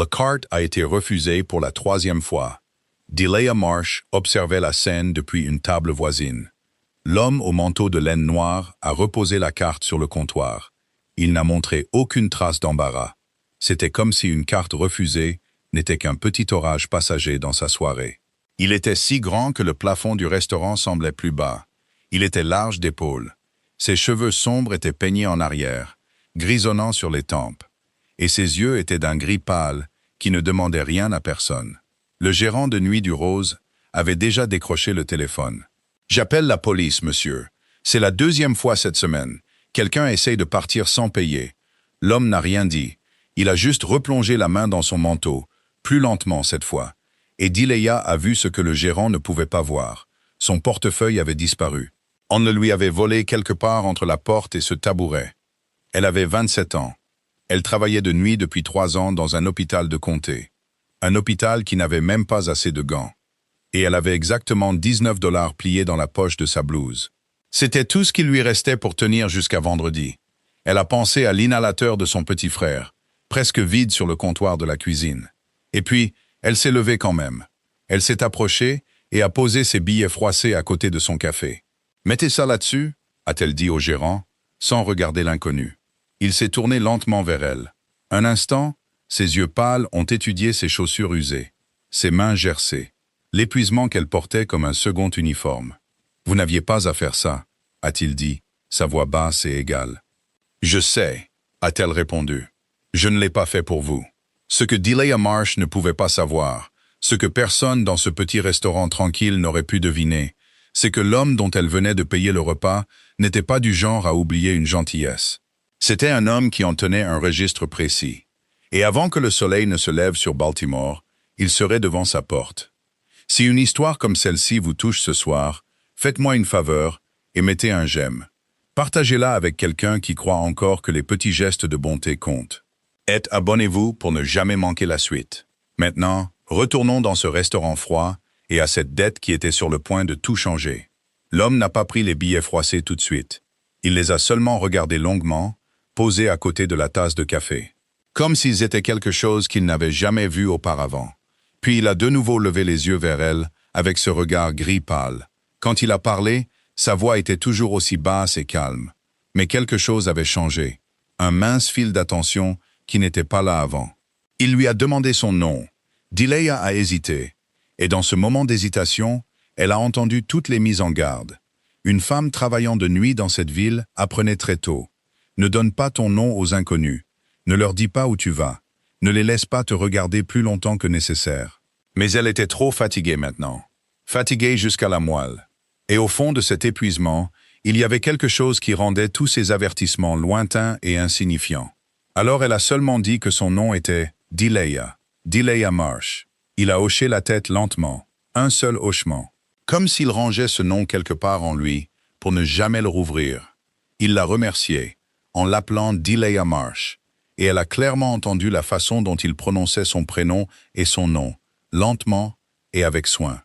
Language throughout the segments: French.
La carte a été refusée pour la troisième fois. Delia Marsh observait la scène depuis une table voisine. L'homme au manteau de laine noire a reposé la carte sur le comptoir. Il n'a montré aucune trace d'embarras. C'était comme si une carte refusée n'était qu'un petit orage passager dans sa soirée. Il était si grand que le plafond du restaurant semblait plus bas. Il était large d'épaules. Ses cheveux sombres étaient peignés en arrière, grisonnant sur les tempes. Et ses yeux étaient d'un gris pâle qui ne demandait rien à personne. Le gérant de nuit du Rose avait déjà décroché le téléphone. « J'appelle la police, monsieur. C'est la deuxième fois cette semaine. Quelqu'un essaye de partir sans payer. » L'homme n'a rien dit. Il a juste replongé la main dans son manteau, plus lentement cette fois. Et Delia a vu ce que le gérant ne pouvait pas voir. Son portefeuille avait disparu. On le lui avait volé quelque part entre la porte et ce tabouret. Elle avait 27 ans. Elle travaillait de nuit depuis 3 ans dans un hôpital de comté. Un hôpital qui n'avait même pas assez de gants. Et elle avait exactement 19 $ pliés dans la poche de sa blouse. C'était tout ce qui lui restait pour tenir jusqu'à vendredi. Elle a pensé à l'inhalateur de son petit frère, presque vide sur le comptoir de la cuisine. Et puis, elle s'est levée quand même. Elle s'est approchée et a posé ses billets froissés à côté de son café. « Mettez ça là-dessus » a-t-elle dit au gérant, sans regarder l'inconnu. Il s'est tourné lentement vers elle. Un instant, ses yeux pâles ont étudié ses chaussures usées, ses mains gercées, l'épuisement qu'elle portait comme un second uniforme. « Vous n'aviez pas à faire ça » a-t-il dit, sa voix basse et égale. « Je sais » a-t-elle répondu. « Je ne l'ai pas fait pour vous. » Ce que Delia Marsh ne pouvait pas savoir, ce que personne dans ce petit restaurant tranquille n'aurait pu deviner, c'est que l'homme dont elle venait de payer le repas n'était pas du genre à oublier une gentillesse. C'était un homme qui en tenait un registre précis. Et avant que le soleil ne se lève sur Baltimore, il serait devant sa porte. Si une histoire comme celle-ci vous touche ce soir, faites-moi une faveur et mettez un j'aime. Partagez-la avec quelqu'un qui croit encore que les petits gestes de bonté comptent. Et abonnez-vous pour ne jamais manquer la suite. Maintenant, retournons dans ce restaurant froid et à cette dette qui était sur le point de tout changer. L'homme n'a pas pris les billets froissés tout de suite. Il les a seulement regardés longuement, posés à côté de la tasse de café. Comme s'ils étaient quelque chose qu'il n'avait jamais vu auparavant. Puis il a de nouveau levé les yeux vers elle, avec ce regard gris pâle. Quand il a parlé, sa voix était toujours aussi basse et calme. Mais quelque chose avait changé. Un mince fil d'attention qui n'était pas là avant. Il lui a demandé son nom. Delia a hésité. Et dans ce moment d'hésitation, elle a entendu toutes les mises en garde. Une femme travaillant de nuit dans cette ville apprenait très tôt. Ne donne pas ton nom aux inconnus. Ne leur dis pas où tu vas. Ne les laisse pas te regarder plus longtemps que nécessaire. Mais elle était trop fatiguée maintenant. Fatiguée jusqu'à la moelle. Et au fond de cet épuisement, il y avait quelque chose qui rendait tous ces avertissements lointains et insignifiants. Alors elle a seulement dit que son nom était Delia Marsh. Il a hoché la tête lentement, un seul hochement, comme s'il rangeait ce nom quelque part en lui pour ne jamais le rouvrir. Il l'a remercié, en l'appelant Delia Marsh, et elle a clairement entendu la façon dont il prononçait son prénom et son nom, lentement et avec soin,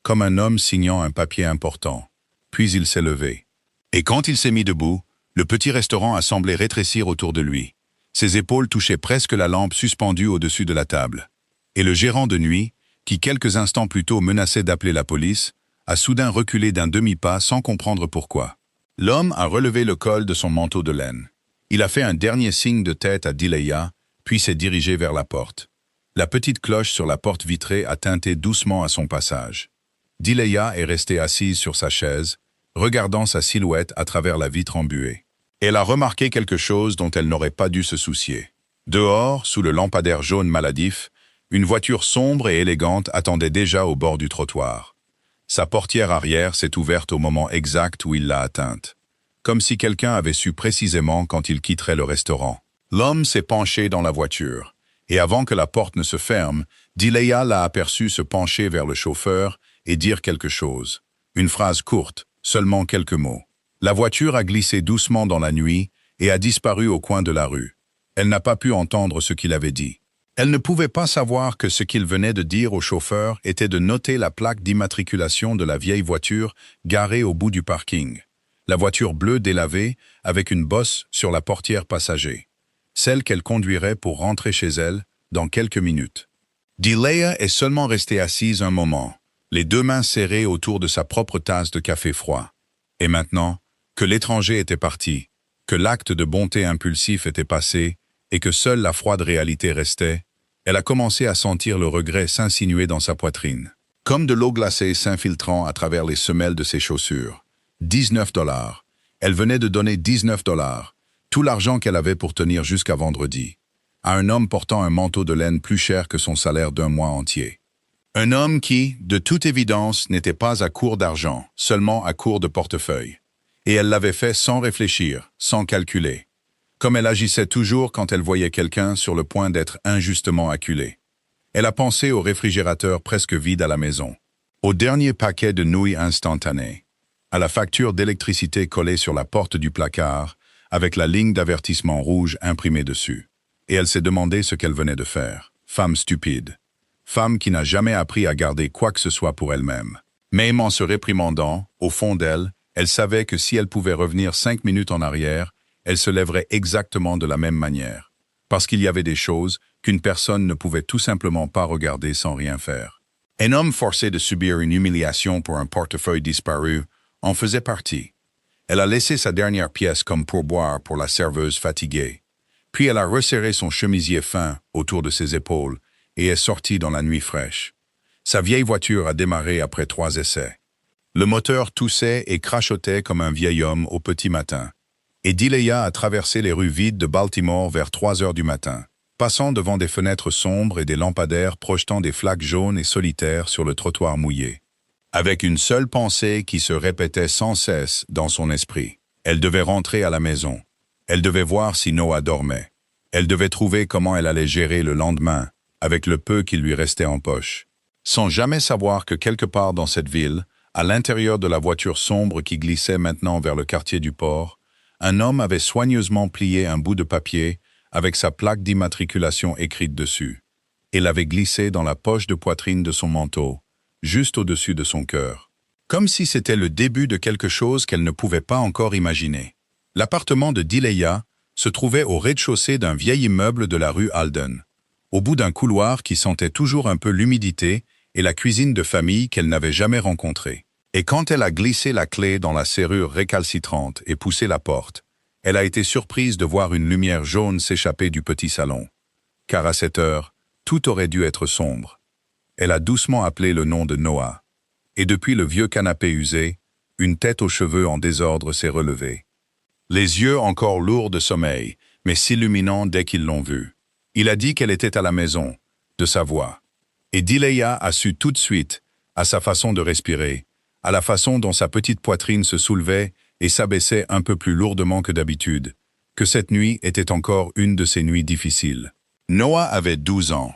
comme un homme signant un papier important. Puis il s'est levé. Et quand il s'est mis debout, le petit restaurant a semblé rétrécir autour de lui. Ses épaules touchaient presque la lampe suspendue au-dessus de la table. Et le gérant de nuit, qui quelques instants plus tôt menaçait d'appeler la police, a soudain reculé d'un demi-pas sans comprendre pourquoi. L'homme a relevé le col de son manteau de laine. Il a fait un dernier signe de tête à Delia, puis s'est dirigé vers la porte. La petite cloche sur la porte vitrée a tinté doucement à son passage. Delia est restée assise sur sa chaise, regardant sa silhouette à travers la vitre embuée. Elle a remarqué quelque chose dont elle n'aurait pas dû se soucier. Dehors, sous le lampadaire jaune maladif, une voiture sombre et élégante attendait déjà au bord du trottoir. Sa portière arrière s'est ouverte au moment exact où il l'a atteinte, comme si quelqu'un avait su précisément quand il quitterait le restaurant. L'homme s'est penché dans la voiture, et avant que la porte ne se ferme, Delia l'a aperçu se pencher vers le chauffeur et dire quelque chose. Une phrase courte, seulement quelques mots. La voiture a glissé doucement dans la nuit et a disparu au coin de la rue. Elle n'a pas pu entendre ce qu'il avait dit. Elle ne pouvait pas savoir que ce qu'il venait de dire au chauffeur était de noter la plaque d'immatriculation de la vieille voiture garée au bout du parking. La voiture bleue délavée avec une bosse sur la portière passager. Celle qu'elle conduirait pour rentrer chez elle dans quelques minutes. Delia est seulement restée assise un moment, les deux mains serrées autour de sa propre tasse de café froid. Et maintenant, que l'étranger était parti, que l'acte de bonté impulsif était passé et que seule la froide réalité restait, elle a commencé à sentir le regret s'insinuer dans sa poitrine. Comme de l'eau glacée s'infiltrant à travers les semelles de ses chaussures. 19 $. Elle venait de donner 19 $, tout l'argent qu'elle avait pour tenir jusqu'à vendredi, à un homme portant un manteau de laine plus cher que son salaire d'un mois entier. Un homme qui, de toute évidence, n'était pas à court d'argent, seulement à court de portefeuille. Et elle l'avait fait sans réfléchir, sans calculer. Comme elle agissait toujours quand elle voyait quelqu'un sur le point d'être injustement acculé. Elle a pensé au réfrigérateur presque vide à la maison, au dernier paquet de nouilles instantanées, à la facture d'électricité collée sur la porte du placard, avec la ligne d'avertissement rouge imprimée dessus. Et elle s'est demandé ce qu'elle venait de faire. Femme stupide. Femme qui n'a jamais appris à garder quoi que ce soit pour elle-même. Même en se réprimandant, au fond d'elle, elle savait que si elle pouvait revenir 5 minutes en arrière, elle se lèverait exactement de la même manière. Parce qu'il y avait des choses qu'une personne ne pouvait tout simplement pas regarder sans rien faire. Un homme forcé de subir une humiliation pour un portefeuille disparu en faisait partie. Elle a laissé sa dernière pièce comme pourboire pour la serveuse fatiguée. Puis elle a resserré son chemisier fin autour de ses épaules et est sortie dans la nuit fraîche. Sa vieille voiture a démarré après 3 essais. Le moteur toussait et crachotait comme un vieil homme au petit matin. Et Delia a traversé les rues vides de Baltimore vers 3 heures du matin, passant devant des fenêtres sombres et des lampadaires projetant des flaques jaunes et solitaires sur le trottoir mouillé. Avec une seule pensée qui se répétait sans cesse dans son esprit. Elle devait rentrer à la maison. Elle devait voir si Noah dormait. Elle devait trouver comment elle allait gérer le lendemain, avec le peu qui lui restait en poche. Sans jamais savoir que quelque part dans cette ville, à l'intérieur de la voiture sombre qui glissait maintenant vers le quartier du port, un homme avait soigneusement plié un bout de papier avec sa plaque d'immatriculation écrite dessus, et l'avait glissé dans la poche de poitrine de son manteau, juste au-dessus de son cœur. Comme si c'était le début de quelque chose qu'elle ne pouvait pas encore imaginer. L'appartement de Delia se trouvait au rez-de-chaussée d'un vieil immeuble de la rue Alden, au bout d'un couloir qui sentait toujours un peu l'humidité et la cuisine de famille qu'elle n'avait jamais rencontrée. Et quand elle a glissé la clé dans la serrure récalcitrante et poussé la porte, elle a été surprise de voir une lumière jaune s'échapper du petit salon. Car à cette heure, tout aurait dû être sombre. Elle a doucement appelé le nom de Noah. Et depuis le vieux canapé usé, une tête aux cheveux en désordre s'est relevée. Les yeux encore lourds de sommeil, mais s'illuminant dès qu'ils l'ont vue. Il a dit qu'elle était à la maison, de sa voix. Et Delia a su tout de suite, à sa façon de respirer, à la façon dont sa petite poitrine se soulevait et s'abaissait un peu plus lourdement que d'habitude, que cette nuit était encore une de ces nuits difficiles. Noah avait 12 ans.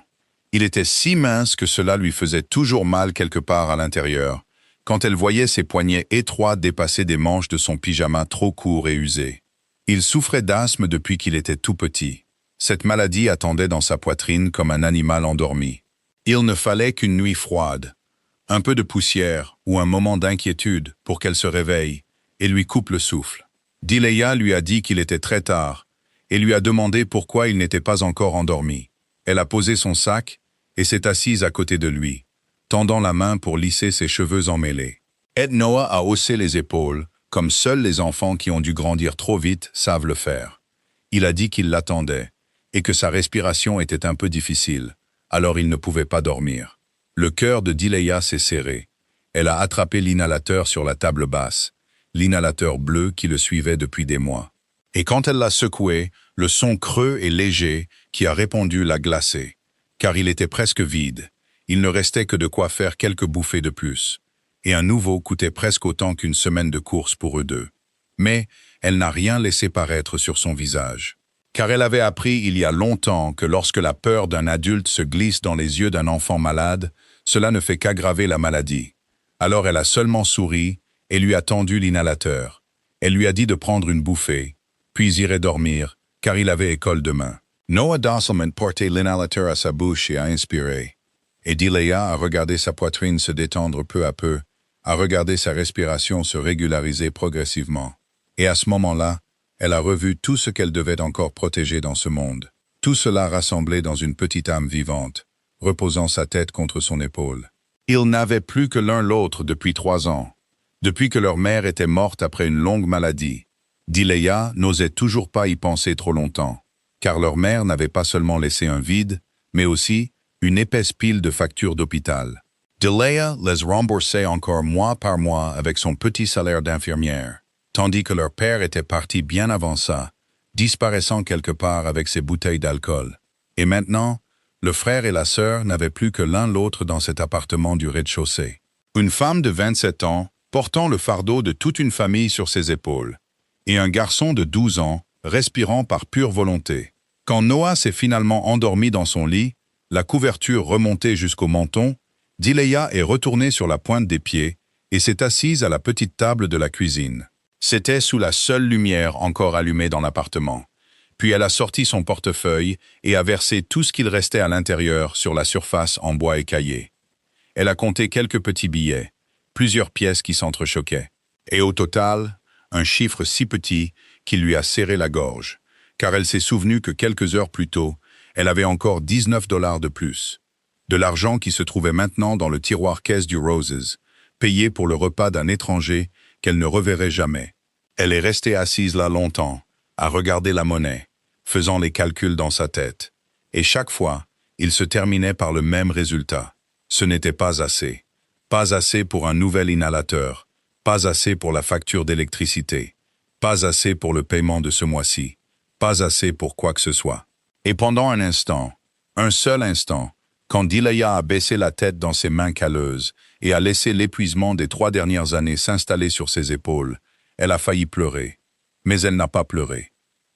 Il était si mince que cela lui faisait toujours mal quelque part à l'intérieur, quand elle voyait ses poignets étroits dépasser des manches de son pyjama trop court et usé. Il souffrait d'asthme depuis qu'il était tout petit. Cette maladie attendait dans sa poitrine comme un animal endormi. Il ne fallait qu'une nuit froide, un peu de poussière ou un moment d'inquiétude pour qu'elle se réveille et lui coupe le souffle. Delia lui a dit qu'il était très tard et lui a demandé pourquoi il n'était pas encore endormi. Elle a posé son sac et s'est assise à côté de lui, tendant la main pour lisser ses cheveux emmêlés. Ed Noah a haussé les épaules, comme seuls les enfants qui ont dû grandir trop vite savent le faire. Il a dit qu'il l'attendait et que sa respiration était un peu difficile, alors il ne pouvait pas dormir. Le cœur de Delia s'est serré. Elle a attrapé l'inhalateur sur la table basse, l'inhalateur bleu qui le suivait depuis des mois. Et quand elle l'a secoué, le son creux et léger qui a répondu l'a glacé, car il était presque vide. Il ne restait que de quoi faire quelques bouffées de plus. Et un nouveau coûtait presque autant qu'une semaine de course pour eux deux. Mais elle n'a rien laissé paraître sur son visage. Car elle avait appris il y a longtemps que lorsque la peur d'un adulte se glisse dans les yeux d'un enfant malade, cela ne fait qu'aggraver la maladie. Alors elle a seulement souri et lui a tendu l'inhalateur. Elle lui a dit de prendre une bouffée, puis irait dormir, car il avait école demain. Noah Dosselman portait l'inhalateur à sa bouche et a inspiré. Et Delia a regardé sa poitrine se détendre peu à peu, a regardé sa respiration se régulariser progressivement. Et à ce moment-là, elle a revu tout ce qu'elle devait encore protéger dans ce monde. Tout cela rassemblé dans une petite âme vivante, reposant sa tête contre son épaule. Ils n'avaient plus que l'un l'autre depuis 3 ans, depuis que leur mère était morte après une longue maladie. Delia n'osait toujours pas y penser trop longtemps, car leur mère n'avait pas seulement laissé un vide, mais aussi une épaisse pile de factures d'hôpital. Delia les remboursait encore mois par mois avec son petit salaire d'infirmière, tandis que leur père était parti bien avant ça, disparaissant quelque part avec ses bouteilles d'alcool. Et maintenant, le frère et la sœur n'avaient plus que l'un l'autre dans cet appartement du rez-de-chaussée. Une femme de 27 ans, portant le fardeau de toute une famille sur ses épaules, et un garçon de 12 ans, respirant par pure volonté. Quand Noah s'est finalement endormi dans son lit, la couverture remontée jusqu'au menton, Delia est retournée sur la pointe des pieds et s'est assise à la petite table de la cuisine. C'était sous la seule lumière encore allumée dans l'appartement. Puis elle a sorti son portefeuille et a versé tout ce qu'il restait à l'intérieur sur la surface en bois écaillé. Elle a compté quelques petits billets, plusieurs pièces qui s'entrechoquaient. Et au total, un chiffre si petit qu'il lui a serré la gorge, car elle s'est souvenue que quelques heures plus tôt, elle avait encore 19 $ de plus. De l'argent qui se trouvait maintenant dans le tiroir caisse du Roses, payé pour le repas d'un étranger qu'elle ne reverrait jamais. Elle est restée assise là longtemps, à regarder la monnaie, faisant les calculs dans sa tête. Et chaque fois, il se terminait par le même résultat. Ce n'était pas assez. Pas assez pour un nouvel inhalateur, pas assez pour la facture d'électricité, pas assez pour le paiement de ce mois-ci, pas assez pour quoi que ce soit. Et pendant un instant, un seul instant, quand Delia a baissé la tête dans ses mains calleuses et a laissé l'épuisement des 3 dernières années s'installer sur ses épaules, elle a failli pleurer. Mais elle n'a pas pleuré.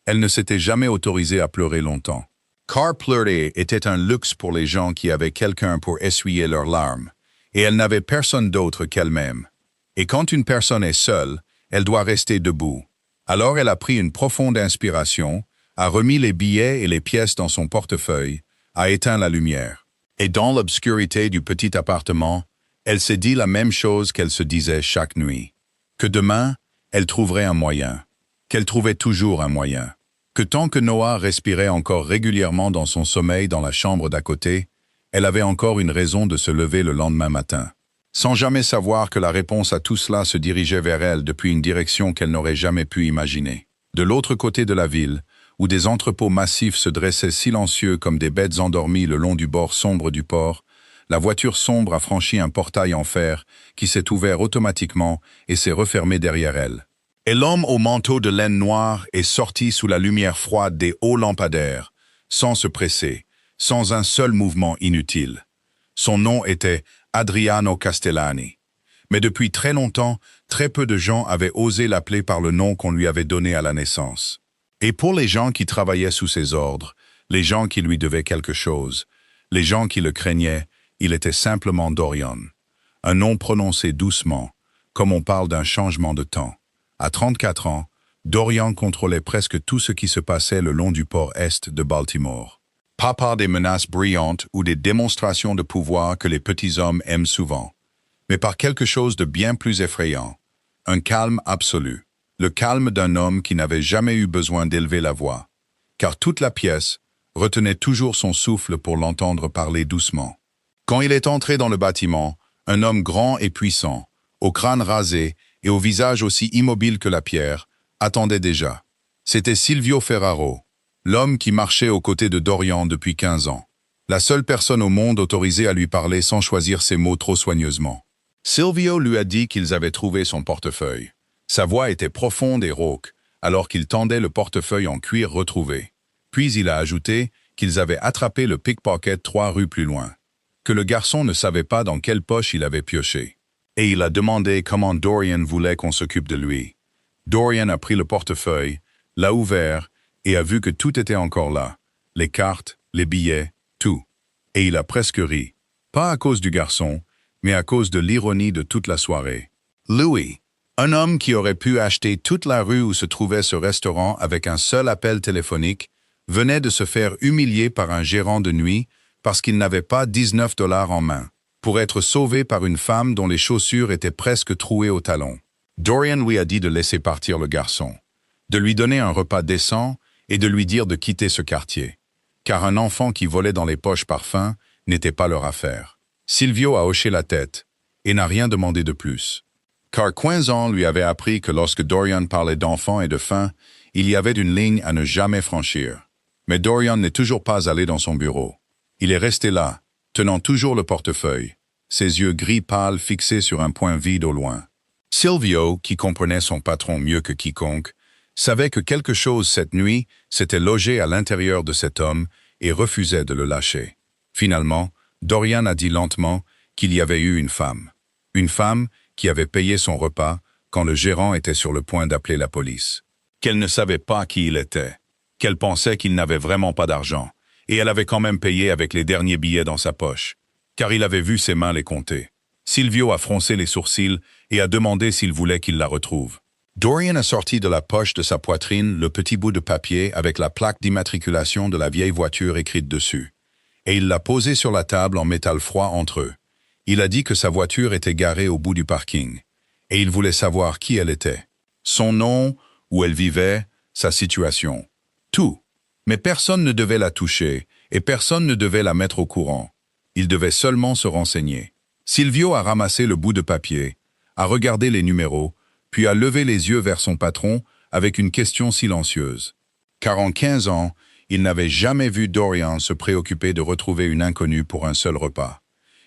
Elle ne s'était jamais autorisée à pleurer longtemps. Car pleurer était un luxe pour les gens qui avaient quelqu'un pour essuyer leurs larmes, et elle n'avait personne d'autre qu'elle-même. Et quand une personne est seule, elle doit rester debout. Alors elle a pris une profonde inspiration, a remis les billets et les pièces dans son portefeuille, a éteint la lumière. Et dans l'obscurité du petit appartement, elle s'est dit la même chose qu'elle se disait chaque nuit. Que demain, elle trouverait un moyen. Qu'elle trouvait toujours un moyen. Que tant que Noah respirait encore régulièrement dans son sommeil dans la chambre d'à côté, elle avait encore une raison de se lever le lendemain matin. Sans jamais savoir que la réponse à tout cela se dirigeait vers elle depuis une direction qu'elle n'aurait jamais pu imaginer. De l'autre côté de la ville, où des entrepôts massifs se dressaient silencieux comme des bêtes endormies le long du bord sombre du port, la voiture sombre a franchi un portail en fer qui s'est ouvert automatiquement et s'est refermé derrière elle. Et l'homme au manteau de laine noire est sorti sous la lumière froide des hauts lampadaires, sans se presser, sans un seul mouvement inutile. Son nom était Adriano Castellani. Mais depuis très longtemps, très peu de gens avaient osé l'appeler par le nom qu'on lui avait donné à la naissance. Et pour les gens qui travaillaient sous ses ordres, les gens qui lui devaient quelque chose, les gens qui le craignaient, il était simplement Dorian. Un nom prononcé doucement, comme on parle d'un changement de temps. À 34 ans, Dorian contrôlait presque tout ce qui se passait le long du port est de Baltimore. Pas par des menaces brillantes ou des démonstrations de pouvoir que les petits hommes aiment souvent, mais par quelque chose de bien plus effrayant, un calme absolu. Le calme d'un homme qui n'avait jamais eu besoin d'élever la voix, car toute la pièce retenait toujours son souffle pour l'entendre parler doucement. Quand il est entré dans le bâtiment, un homme grand et puissant, au crâne rasé et au visage aussi immobile que la pierre, attendait déjà. C'était Silvio Ferraro, l'homme qui marchait aux côtés de Dorian depuis 15 ans, la seule personne au monde autorisée à lui parler sans choisir ses mots trop soigneusement. Silvio lui a dit qu'ils avaient trouvé son portefeuille. Sa voix était profonde et rauque, alors qu'il tendait le portefeuille en cuir retrouvé. Puis il a ajouté qu'ils avaient attrapé le pickpocket 3 rues plus loin, que le garçon ne savait pas dans quelle poche il avait pioché. Et il a demandé comment Dorian voulait qu'on s'occupe de lui. Dorian a pris le portefeuille, l'a ouvert et a vu que tout était encore là, les cartes, les billets, tout. Et il a presque ri, pas à cause du garçon, mais à cause de l'ironie de toute la soirée. Louis, un homme qui aurait pu acheter toute la rue où se trouvait ce restaurant avec un seul appel téléphonique, venait de se faire humilier par un gérant de nuit parce qu'il n'avait pas 19 $ en main, pour être sauvé par une femme dont les chaussures étaient presque trouées au talon. Dorian lui a dit de laisser partir le garçon, de lui donner un repas décent et de lui dire de quitter ce quartier. car un enfant qui volait dans les poches par faim n'était pas leur affaire. Silvio a hoché la tête et n'a rien demandé de plus. Car 15 ans lui avait appris que lorsque Dorian parlait d'enfants et de faim, il y avait une ligne à ne jamais franchir. Mais Dorian n'est toujours pas allé dans son bureau. Il est resté là, tenant toujours le portefeuille, ses yeux gris pâles fixés sur un point vide au loin. Silvio, qui comprenait son patron mieux que quiconque, savait que quelque chose cette nuit s'était logé à l'intérieur de cet homme et refusait de le lâcher. Finalement, Dorian a dit lentement qu'il y avait eu une femme. Une femme qui avait payé son repas quand le gérant était sur le point d'appeler la police. Qu'elle ne savait pas qui il était, qu'elle pensait qu'il n'avait vraiment pas d'argent, et elle avait quand même payé avec les derniers billets dans sa poche, car il avait vu ses mains les compter. Silvio a froncé les sourcils et a demandé s'il voulait qu'il la retrouve. Dorian a sorti de la poche de sa poitrine le petit bout de papier avec la plaque d'immatriculation de la vieille voiture écrite dessus, et il l'a posé sur la table en métal froid entre eux. Il a dit que sa voiture était garée au bout du parking, et il voulait savoir qui elle était. Son nom, où elle vivait, sa situation. Tout. Mais personne ne devait la toucher, et personne ne devait la mettre au courant. Il devait seulement se renseigner. Silvio a ramassé le bout de papier, a regardé les numéros, puis a levé les yeux vers son patron avec une question silencieuse. Car en 15 ans, il n'avait jamais vu Dorian se préoccuper de retrouver une inconnue pour un seul repas.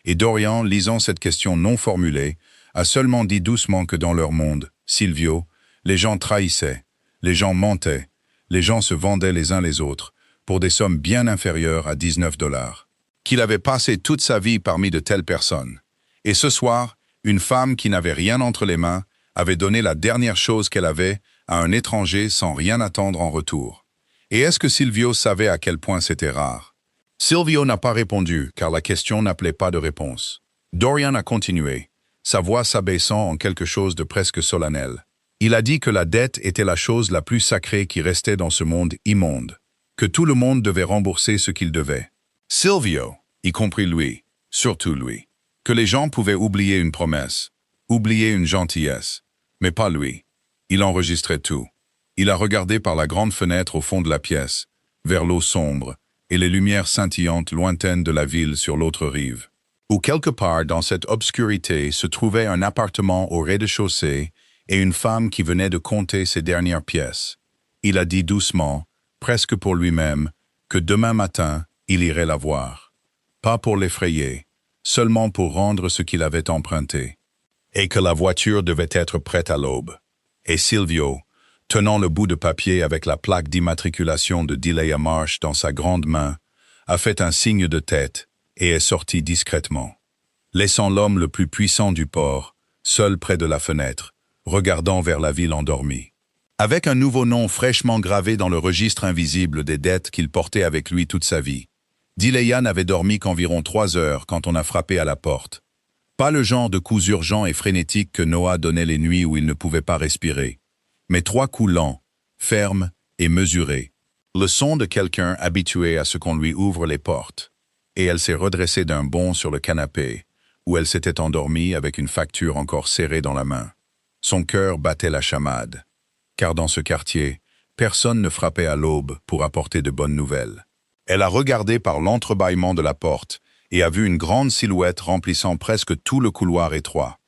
Et Dorian, lisant cette question non formulée, a seulement dit doucement que dans leur monde, Silvio, les gens trahissaient, les gens mentaient, les gens se vendaient les uns les autres, pour des sommes bien inférieures à 19 $. Qu'il avait passé toute sa vie parmi de telles personnes. Et ce soir, une femme qui n'avait rien entre les mains avait donné la dernière chose qu'elle avait à un étranger sans rien attendre en retour. Et est-ce que Silvio savait à quel point c'était rare? Silvio n'a pas répondu, car la question n'appelait pas de réponse. Dorian a continué, sa voix s'abaissant en quelque chose de presque solennel. Il a dit que la dette était la chose la plus sacrée qui restait dans ce monde immonde, que tout le monde devait rembourser ce qu'il devait. Silvio, y compris lui, surtout lui, que les gens pouvaient oublier une promesse, oublier une gentillesse, mais pas lui. Il enregistrait tout. Il a regardé par la grande fenêtre au fond de la pièce, vers l'eau sombre et les lumières scintillantes lointaines de la ville sur l'autre rive, où quelque part dans cette obscurité se trouvait un appartement au rez-de-chaussée et une femme qui venait de compter ses dernières pièces. Il a dit doucement, presque pour lui-même, que demain matin, il irait la voir. Pas pour l'effrayer, seulement pour rendre ce qu'il avait emprunté. Et que la voiture devait être prête à l'aube. Et Silvio, tenant le bout de papier avec la plaque d'immatriculation de Delia Marsh dans sa grande main, a fait un signe de tête et est sorti discrètement, laissant l'homme le plus puissant du port, seul près de la fenêtre, regardant vers la ville endormie. Avec un nouveau nom fraîchement gravé dans le registre invisible des dettes qu'il portait avec lui toute sa vie, Delia n'avait dormi qu'environ 3 heures quand on a frappé à la porte. Pas le genre de coups urgents et frénétiques que Noah donnait les nuits où il ne pouvait pas respirer, mais 3 coups lents, fermes et mesurés. Le son de quelqu'un habitué à ce qu'on lui ouvre les portes. Et elle s'est redressée d'un bond sur le canapé, où elle s'était endormie avec une facture encore serrée dans la main. Son cœur battait la chamade, car dans ce quartier, personne ne frappait à l'aube pour apporter de bonnes nouvelles. Elle a regardé par l'entrebâillement de la porte et a vu une grande silhouette remplissant presque tout le couloir étroit.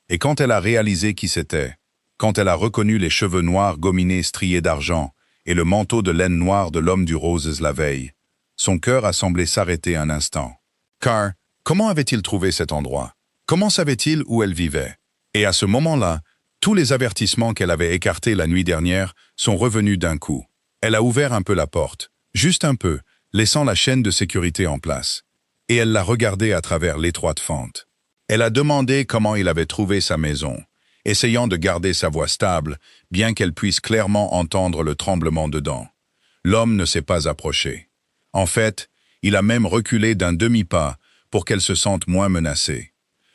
Et quand elle a réalisé qui c'était, quand elle a reconnu les cheveux noirs gominés striés d'argent et le manteau de laine noire de l'homme du roses la veille, son cœur a semblé s'arrêter un instant. Car, comment avait-il trouvé cet endroit? Comment savait-il où elle vivait? Et à ce moment-là, tous les avertissements qu'elle avait écartés la nuit dernière sont revenus d'un coup. Elle a ouvert un peu la porte, juste un peu, laissant la chaîne de sécurité en place. Et elle l'a regardé à travers l'étroite fente. Elle a demandé comment il avait trouvé sa maison, essayant de garder sa voix stable, bien qu'elle puisse clairement entendre le tremblement dedans. L'homme ne s'est pas approché. En fait, il a même reculé d'un demi-pas pour qu'elle se sente moins menacée.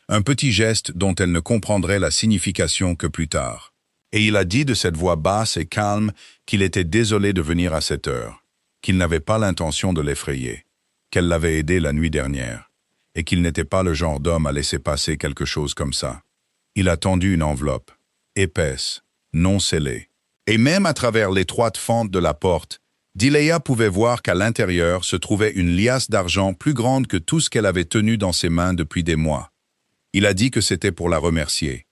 Un petit geste dont elle ne comprendrait la signification que plus tard. Et il a dit de cette voix basse et calme qu'il était désolé de venir à cette heure, qu'il n'avait pas l'intention de l'effrayer, qu'elle l'avait aidé la nuit dernière, et qu'il n'était pas le genre d'homme à laisser passer quelque chose comme ça. Il a tendu une enveloppe, épaisse, non scellée. Et même à travers l'étroite fente de la porte, Dileya pouvait voir qu'à l'intérieur se trouvait une liasse d'argent plus grande que tout ce qu'elle avait tenu dans ses mains depuis des mois. Il a dit que c'était pour la remercier.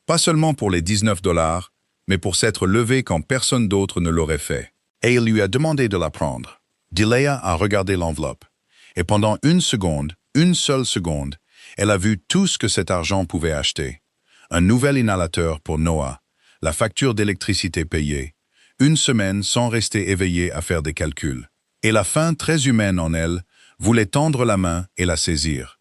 Pas seulement pour les 19 $, mais pour s'être levé quand personne d'autre ne l'aurait fait. Et il lui a demandé de la prendre. Dileya a regardé l'enveloppe. Et pendant une seule seconde, elle a vu tout ce que cet argent pouvait acheter. Un nouvel inhalateur pour Noah, la facture d'électricité payée, une semaine sans rester éveillée à faire des calculs. Et la faim très humaine en elle voulait tendre la main et la saisir.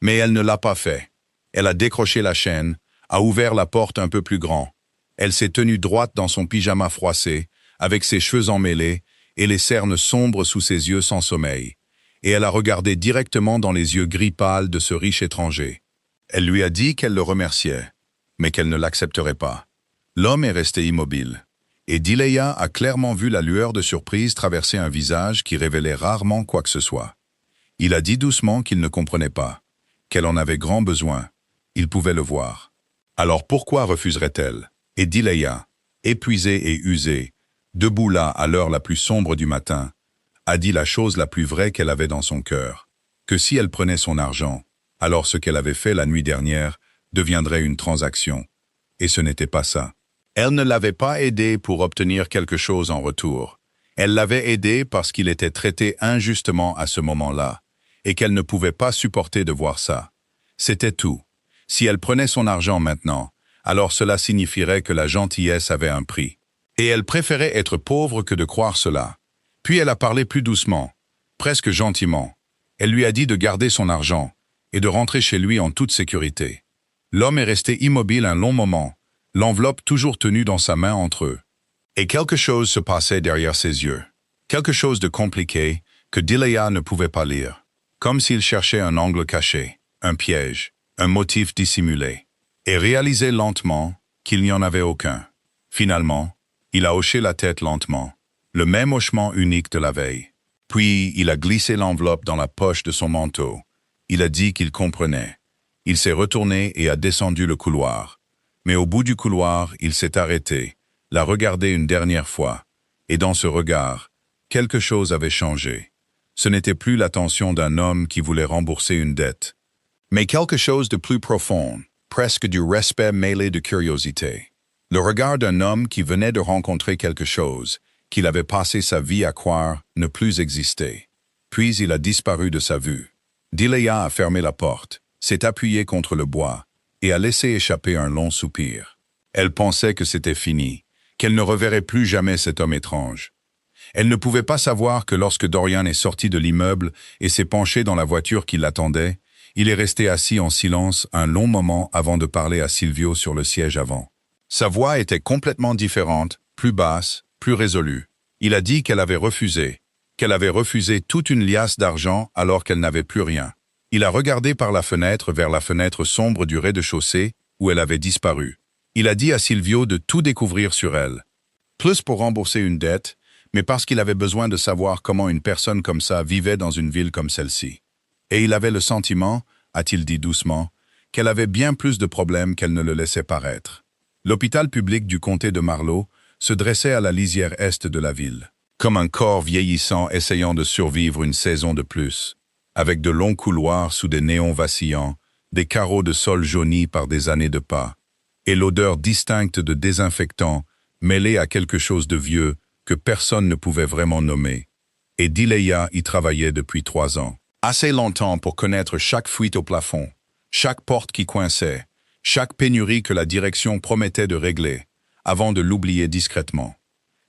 Mais elle ne l'a pas fait. Elle a décroché la chaîne, a ouvert la porte un peu plus grand. Elle s'est tenue droite dans son pyjama froissé, avec ses cheveux emmêlés et les cernes sombres sous ses yeux sans sommeil. Et elle a regardé directement dans les yeux gris pâles de ce riche étranger. Elle lui a dit qu'elle le remerciait, mais qu'elle ne l'accepterait pas. L'homme est resté immobile. Et Dileya a clairement vu la lueur de surprise traverser un visage qui révélait rarement quoi que ce soit. Il a dit doucement qu'il ne comprenait pas, qu'elle en avait grand besoin. Il pouvait le voir. Alors pourquoi refuserait-elle? Et Dileya, épuisée et usée, debout là à l'heure la plus sombre du matin, a dit la chose la plus vraie qu'elle avait dans son cœur, que si elle prenait son argent, alors ce qu'elle avait fait la nuit dernière deviendrait une transaction. Et ce n'était pas ça. Elle ne l'avait pas aidé pour obtenir quelque chose en retour. Elle l'avait aidé parce qu'il était traité injustement à ce moment-là, et qu'elle ne pouvait pas supporter de voir ça. C'était tout. Si elle prenait son argent maintenant, alors cela signifierait que la gentillesse avait un prix. Et elle préférait être pauvre que de croire cela. Puis elle a parlé plus doucement, presque gentiment. Elle lui a dit de garder son argent et de rentrer chez lui en toute sécurité. L'homme est resté immobile un long moment, l'enveloppe toujours tenue dans sa main entre eux. Et quelque chose se passait derrière ses yeux. Quelque chose de compliqué que Dileya ne pouvait pas lire. Comme s'il cherchait un angle caché, un piège, un motif dissimulé. Et réalisait lentement qu'il n'y en avait aucun. Finalement, il a hoché la tête lentement. Le même hochement unique de la veille. Puis, il a glissé l'enveloppe dans la poche de son manteau. Il a dit qu'il comprenait. Il s'est retourné et a descendu le couloir. Mais au bout du couloir, il s'est arrêté, l'a regardé une dernière fois. Et dans ce regard, quelque chose avait changé. Ce n'était plus l'attention d'un homme qui voulait rembourser une dette, mais quelque chose de plus profond, presque du respect mêlé de curiosité. Le regard d'un homme qui venait de rencontrer quelque chose, qu'il avait passé sa vie à croire ne plus exister. Puis il a disparu de sa vue. Dileya a fermé la porte, s'est appuyée contre le bois et a laissé échapper un long soupir. Elle pensait que c'était fini, qu'elle ne reverrait plus jamais cet homme étrange. Elle ne pouvait pas savoir que lorsque Dorian est sorti de l'immeuble et s'est penché dans la voiture qui l'attendait, il est resté assis en silence un long moment avant de parler à Silvio sur le siège avant. Sa voix était complètement différente, plus basse, plus résolue. Il a dit qu'elle avait refusé toute une liasse d'argent alors qu'elle n'avait plus rien. Il a regardé par la fenêtre vers la fenêtre sombre du rez-de-chaussée où elle avait disparu. Il a dit à Silvio de tout découvrir sur elle. Plus pour rembourser une dette, mais parce qu'il avait besoin de savoir comment une personne comme ça vivait dans une ville comme celle-ci. Et il avait le sentiment, a-t-il dit doucement, qu'elle avait bien plus de problèmes qu'elle ne le laissait paraître. L'hôpital public du comté de Marlowe se dressait à la lisière est de la ville, comme un corps vieillissant essayant de survivre une saison de plus, avec de longs couloirs sous des néons vacillants, des carreaux de sol jaunis par des années de pas, et l'odeur distincte de désinfectant mêlée à quelque chose de vieux que personne ne pouvait vraiment nommer. Et Dileya y travaillait depuis 3 ans. Assez longtemps pour connaître chaque fuite au plafond, chaque porte qui coinçait, chaque pénurie que la direction promettait de régler, avant de l'oublier discrètement.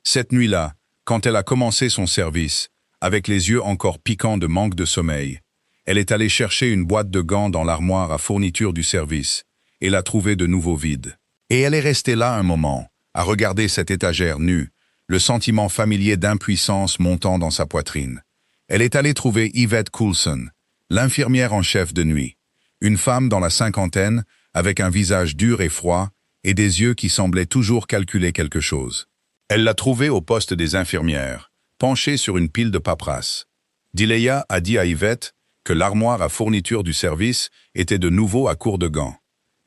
Cette nuit-là, quand elle a commencé son service, avec les yeux encore piquants de manque de sommeil, elle est allée chercher une boîte de gants dans l'armoire à fourniture du service, et l'a trouvée de nouveau vide. Et elle est restée là un moment, à regarder cette étagère nue, le sentiment familier d'impuissance montant dans sa poitrine. Elle est allée trouver Yvette Coulson, l'infirmière en chef de nuit, une femme dans la cinquantaine, avec un visage dur et froid, et des yeux qui semblaient toujours calculer quelque chose. Elle l'a trouvée au poste des infirmières, penchée sur une pile de paperasse. Dileya a dit à Yvette que l'armoire à fourniture du service était de nouveau à court de gants,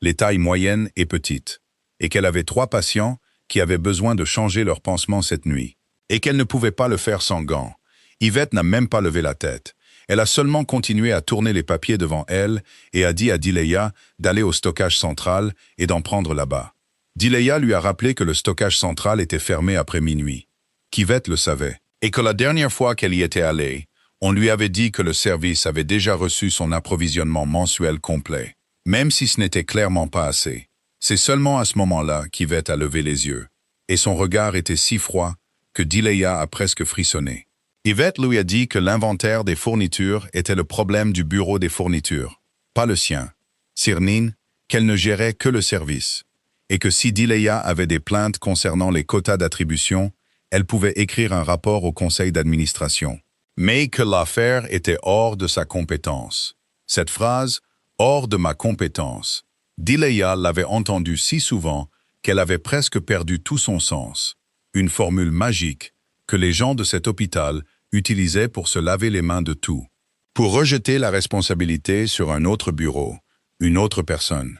les tailles moyennes et petites, et qu'elle avait 3 patients qui avaient besoin de changer leurs pansements cette nuit. et qu'elle ne pouvait pas le faire sans gants. Yvette n'a même pas levé la tête. Elle a seulement continué à tourner les papiers devant elle et a dit à Dileya d'aller au stockage central et d'en prendre là-bas. Dileya lui a rappelé que le stockage central était fermé après minuit, qu'Yvette le savait, et que la dernière fois qu'elle y était allée, on lui avait dit que le service avait déjà reçu son approvisionnement mensuel complet, même si ce n'était clairement pas assez. C'est seulement à ce moment-là qu'Yvette a levé les yeux, et son regard était si froid que Dileya a presque frissonné. Yvette lui a dit que l'inventaire des fournitures était le problème du bureau des fournitures, pas le sien. Sirnine, qu'elle ne gérait que le service, et que si Dileya avait des plaintes concernant les quotas d'attribution, elle pouvait écrire un rapport au conseil d'administration. Mais que l'affaire était hors de sa compétence. Cette phrase, « hors de ma compétence », Dileya l'avait entendue si souvent qu'elle avait presque perdu tout son sens. Une formule magique que les gens de cet hôpital utilisaient pour se laver les mains de tout, pour rejeter la responsabilité sur un autre bureau, une autre personne,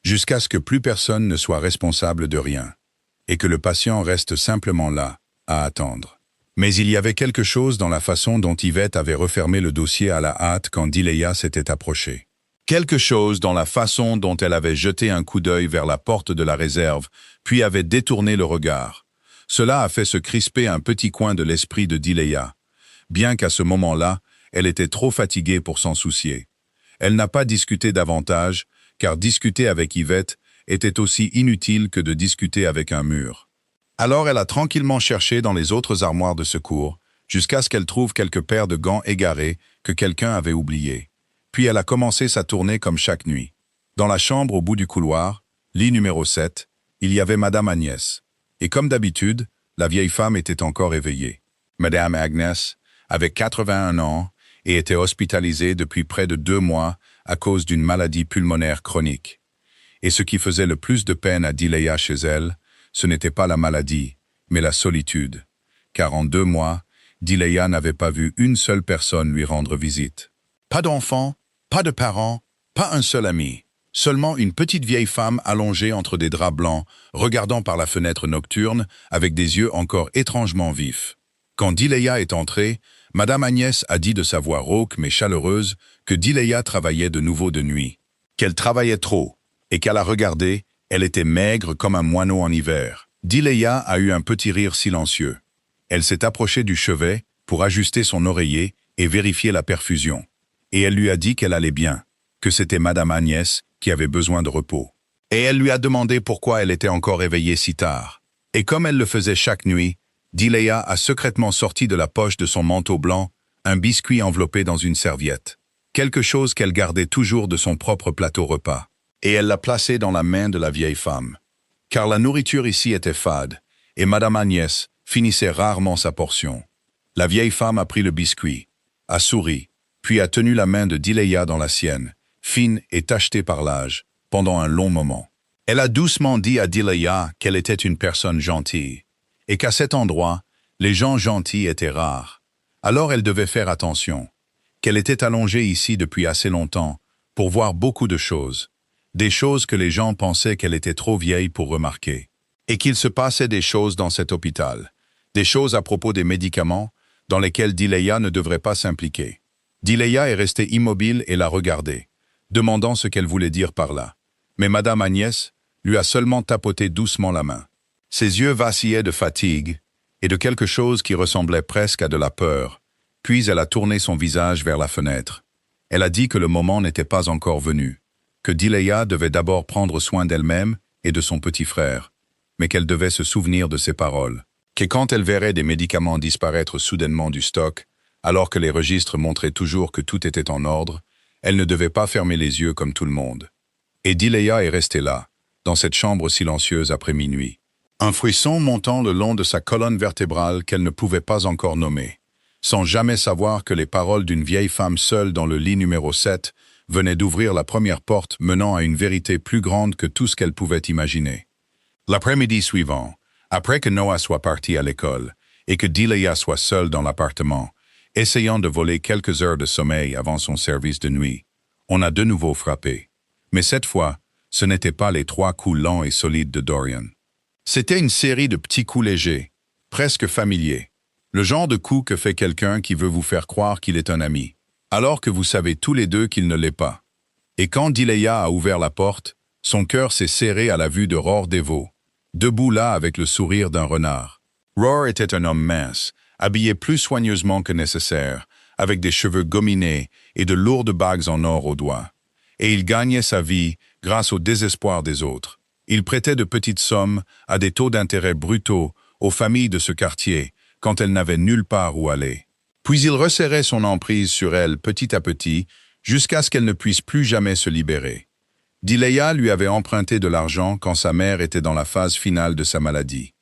jusqu'à ce que plus personne ne soit responsable de rien, et que le patient reste simplement là, à attendre. Mais il y avait quelque chose dans la façon dont Yvette avait refermé le dossier à la hâte quand Dileya s'était approchée. Quelque chose dans la façon dont elle avait jeté un coup d'œil vers la porte de la réserve, puis avait détourné le regard. Cela a fait se crisper un petit coin de l'esprit de Dileya, bien qu'à ce moment-là, elle était trop fatiguée pour s'en soucier. Elle n'a pas discuté davantage, car discuter avec Yvette était aussi inutile que de discuter avec un mur. Alors elle a tranquillement cherché dans les autres armoires de secours, jusqu'à ce qu'elle trouve quelques paires de gants égarés que quelqu'un avait oubliés. Puis elle a commencé sa tournée comme chaque nuit. Dans la chambre au bout du couloir, lit numéro 7, il y avait Madame Agnès. Et comme d'habitude, la vieille femme était encore éveillée. Madame Agnès avait 81 ans et était hospitalisée depuis près de 2 mois à cause d'une maladie pulmonaire chronique. Et ce qui faisait le plus de peine à Dileya chez elle, ce n'était pas la maladie, mais la solitude. Car en 2 mois, Dileya n'avait pas vu une seule personne lui rendre visite. Pas d'enfants, pas de parents, pas un seul ami. Seulement une petite vieille femme allongée entre des draps blancs, regardant par la fenêtre nocturne, avec des yeux encore étrangement vifs. Quand Dileya est entrée, Madame Agnès a dit de sa voix rauque mais chaleureuse que Dileya travaillait de nouveau de nuit, qu'elle travaillait trop, et qu'à la regarder, elle était maigre comme un moineau en hiver. Dileya a eu un petit rire silencieux. Elle s'est approchée du chevet pour ajuster son oreiller et vérifier la perfusion. Et elle lui a dit qu'elle allait bien, que c'était Madame Agnès qui avait besoin de repos. Et elle lui a demandé pourquoi elle était encore éveillée si tard. Et comme elle le faisait chaque nuit, Dileya a secrètement sorti de la poche de son manteau blanc un biscuit enveloppé dans une serviette, quelque chose qu'elle gardait toujours de son propre plateau repas. Et elle l'a placé dans la main de la vieille femme. Car la nourriture ici était fade, et Madame Agnès finissait rarement sa portion. La vieille femme a pris le biscuit, a souri, puis a tenu la main de Dileya dans la sienne, fine et tachetée par l'âge, pendant un long moment. Elle a doucement dit à Dileya qu'elle était une personne gentille, et qu'à cet endroit, les gens gentils étaient rares. Alors elle devait faire attention, qu'elle était allongée ici depuis assez longtemps, pour voir beaucoup de choses, des choses que les gens pensaient qu'elle était trop vieille pour remarquer, et qu'il se passait des choses dans cet hôpital, des choses à propos des médicaments, dans lesquelles Dileya ne devrait pas s'impliquer. Dileya est restée immobile et l'a regardée, demandant ce qu'elle voulait dire par là. Mais Madame Agnès lui a seulement tapoté doucement la main. Ses yeux vacillaient de fatigue et de quelque chose qui ressemblait presque à de la peur, puis elle a tourné son visage vers la fenêtre. Elle a dit que le moment n'était pas encore venu, que Dileya devait d'abord prendre soin d'elle-même et de son petit frère, mais qu'elle devait se souvenir de ses paroles, que quand elle verrait des médicaments disparaître soudainement du stock, alors que les registres montraient toujours que tout était en ordre, elle ne devait pas fermer les yeux comme tout le monde. Et Dileya est restée là, dans cette chambre silencieuse après minuit, un frisson montant le long de sa colonne vertébrale qu'elle ne pouvait pas encore nommer, sans jamais savoir que les paroles d'une vieille femme seule dans le lit numéro 7 venaient d'ouvrir la première porte menant à une vérité plus grande que tout ce qu'elle pouvait imaginer. L'après-midi suivant, après que Noah soit parti à l'école et que Dileya soit seule dans l'appartement, essayant de voler quelques heures de sommeil avant son service de nuit, on a de nouveau frappé. Mais cette fois, ce n'étaient pas les 3 coups lents et solides de Dorian. C'était une série de petits coups légers, presque familiers, Le genre de coup que fait quelqu'un qui veut vous faire croire qu'il est un ami, alors que vous savez tous les deux qu'il ne l'est pas. Et quand Dileya a ouvert la porte, son cœur s'est serré à la vue de Roar Devo, debout là avec le sourire d'un renard. Roar était un homme mince, habillé plus soigneusement que nécessaire, avec des cheveux gominés et de lourdes bagues en or aux doigts. Et il gagnait sa vie grâce au désespoir des autres. Il prêtait de petites sommes à des taux d'intérêt brutaux aux familles de ce quartier quand elles n'avaient nulle part où aller. Puis il resserrait son emprise sur elles petit à petit jusqu'à ce qu'elles ne puissent plus jamais se libérer. Dileya lui avait emprunté de l'argent quand sa mère était dans la phase finale de sa maladie,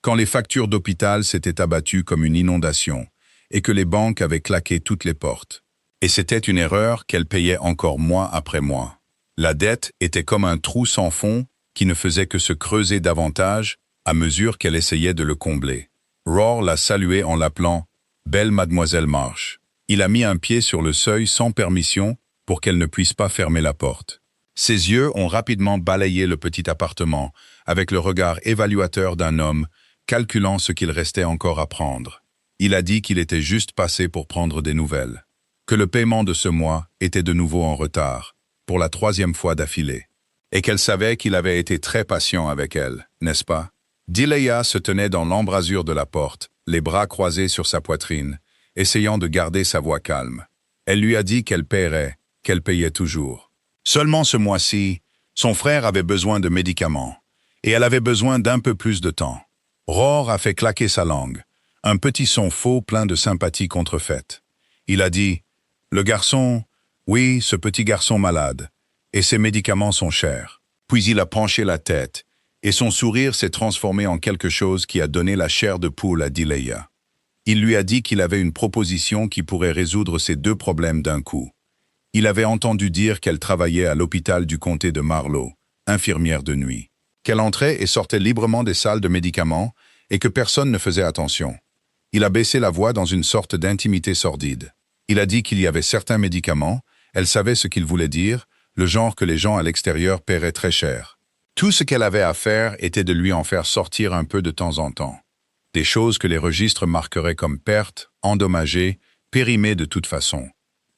quand les factures d'hôpital s'étaient abattues comme une inondation et que les banques avaient claqué toutes les portes. Et c'était une erreur qu'elle payait encore mois après mois. La dette était comme un trou sans fond qui ne faisait que se creuser davantage à mesure qu'elle essayait de le combler. Roar l'a saluée en l'appelant « Belle mademoiselle Marsh ». Il a mis un pied sur le seuil sans permission pour qu'elle ne puisse pas fermer la porte. Ses yeux ont rapidement balayé le petit appartement avec le regard évaluateur d'un homme calculant ce qu'il restait encore à prendre. Il a dit qu'il était juste passé pour prendre des nouvelles, que le paiement de ce mois était de nouveau en retard, pour la 3e fois d'affilée, et qu'elle savait qu'il avait été très patient avec elle, n'est-ce pas? Dileya se tenait dans l'embrasure de la porte, les bras croisés sur sa poitrine, essayant de garder sa voix calme. Elle lui a dit qu'elle paierait, qu'elle payait toujours. Seulement ce mois-ci, son frère avait besoin de médicaments, et elle avait besoin d'un peu plus de temps. Roar a fait claquer sa langue, un petit son faux plein de sympathie contrefaite. Il a dit « Le garçon, oui, ce petit garçon malade, et ses médicaments sont chers. » Puis il a penché la tête, et son sourire s'est transformé en quelque chose qui a donné la chair de poule à Dileya. Il lui a dit qu'il avait une proposition qui pourrait résoudre ces 2 problèmes d'un coup. Il avait entendu dire qu'elle travaillait à l'hôpital du comté de Marlow, infirmière de nuit, qu'elle entrait et sortait librement des salles de médicaments et que personne ne faisait attention. Il a baissé la voix dans une sorte d'intimité sordide. Il a dit qu'il y avait certains médicaments, elle savait ce qu'ils voulaient dire, le genre que les gens à l'extérieur paieraient très cher. Tout ce qu'elle avait à faire était de lui en faire sortir un peu de temps en temps. Des choses que les registres marqueraient comme pertes, endommagées, périmées de toute façon.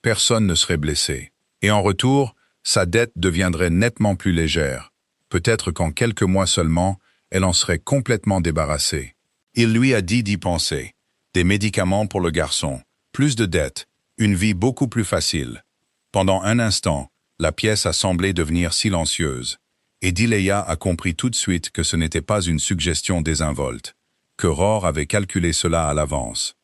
Personne ne serait blessé. Et en retour, sa dette deviendrait nettement plus légère. Peut-être qu'en quelques mois seulement, elle en serait complètement débarrassée. Il lui a dit d'y penser. Des médicaments pour le garçon, plus de dettes, une vie beaucoup plus facile. Pendant un instant, la pièce a semblé devenir silencieuse. Et Dileya a compris tout de suite que ce n'était pas une suggestion désinvolte, que Roar avait calculé cela à l'avance,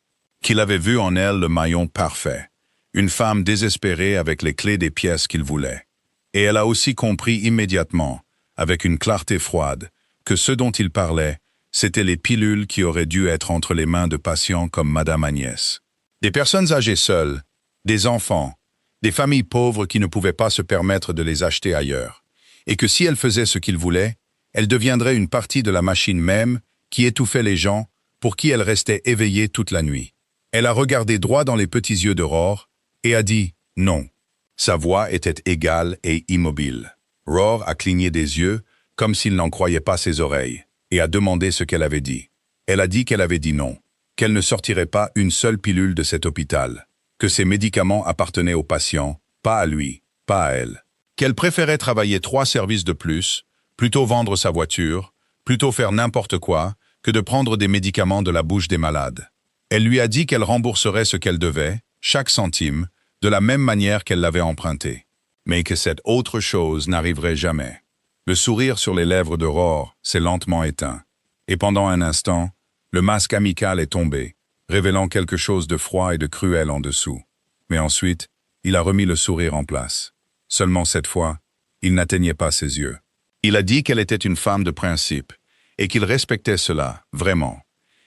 qu'il avait vu en elle le maillon parfait, une femme désespérée avec les clés des pièces qu'il voulait. Et elle a aussi compris immédiatement, avec une clarté froide, que ce dont il parlait, c'étaient les pilules qui auraient dû être entre les mains de patients comme Madame Agnès. Des personnes âgées seules, des enfants, des familles pauvres qui ne pouvaient pas se permettre de les acheter ailleurs. Et que si elle faisait ce qu'il voulait, elle deviendrait une partie de la machine même qui étouffait les gens pour qui elle restait éveillée toute la nuit. Elle a regardé droit dans les petits yeux de Roar et a dit « non ». Sa voix était égale et immobile. Roar a cligné des yeux comme s'il n'en croyait pas ses oreilles et a demandé ce qu'elle avait dit. Elle a dit qu'elle avait dit non, qu'elle ne sortirait pas une seule pilule de cet hôpital, que ses médicaments appartenaient aux patients, pas à lui, pas à elle. Qu'elle préférait travailler 3 services de plus, plutôt vendre sa voiture, plutôt faire n'importe quoi, que de prendre des médicaments de la bouche des malades. Elle lui a dit qu'elle rembourserait ce qu'elle devait, chaque centime, de la même manière qu'elle l'avait emprunté, mais que cette autre chose n'arriverait jamais. Le sourire sur les lèvres de Roar s'est lentement éteint, et pendant un instant, le masque amical est tombé, révélant quelque chose de froid et de cruel en dessous. Mais ensuite, il a remis le sourire en place. Seulement cette fois, il n'atteignait pas ses yeux. Il a dit qu'elle était une femme de principe, et qu'il respectait cela, vraiment.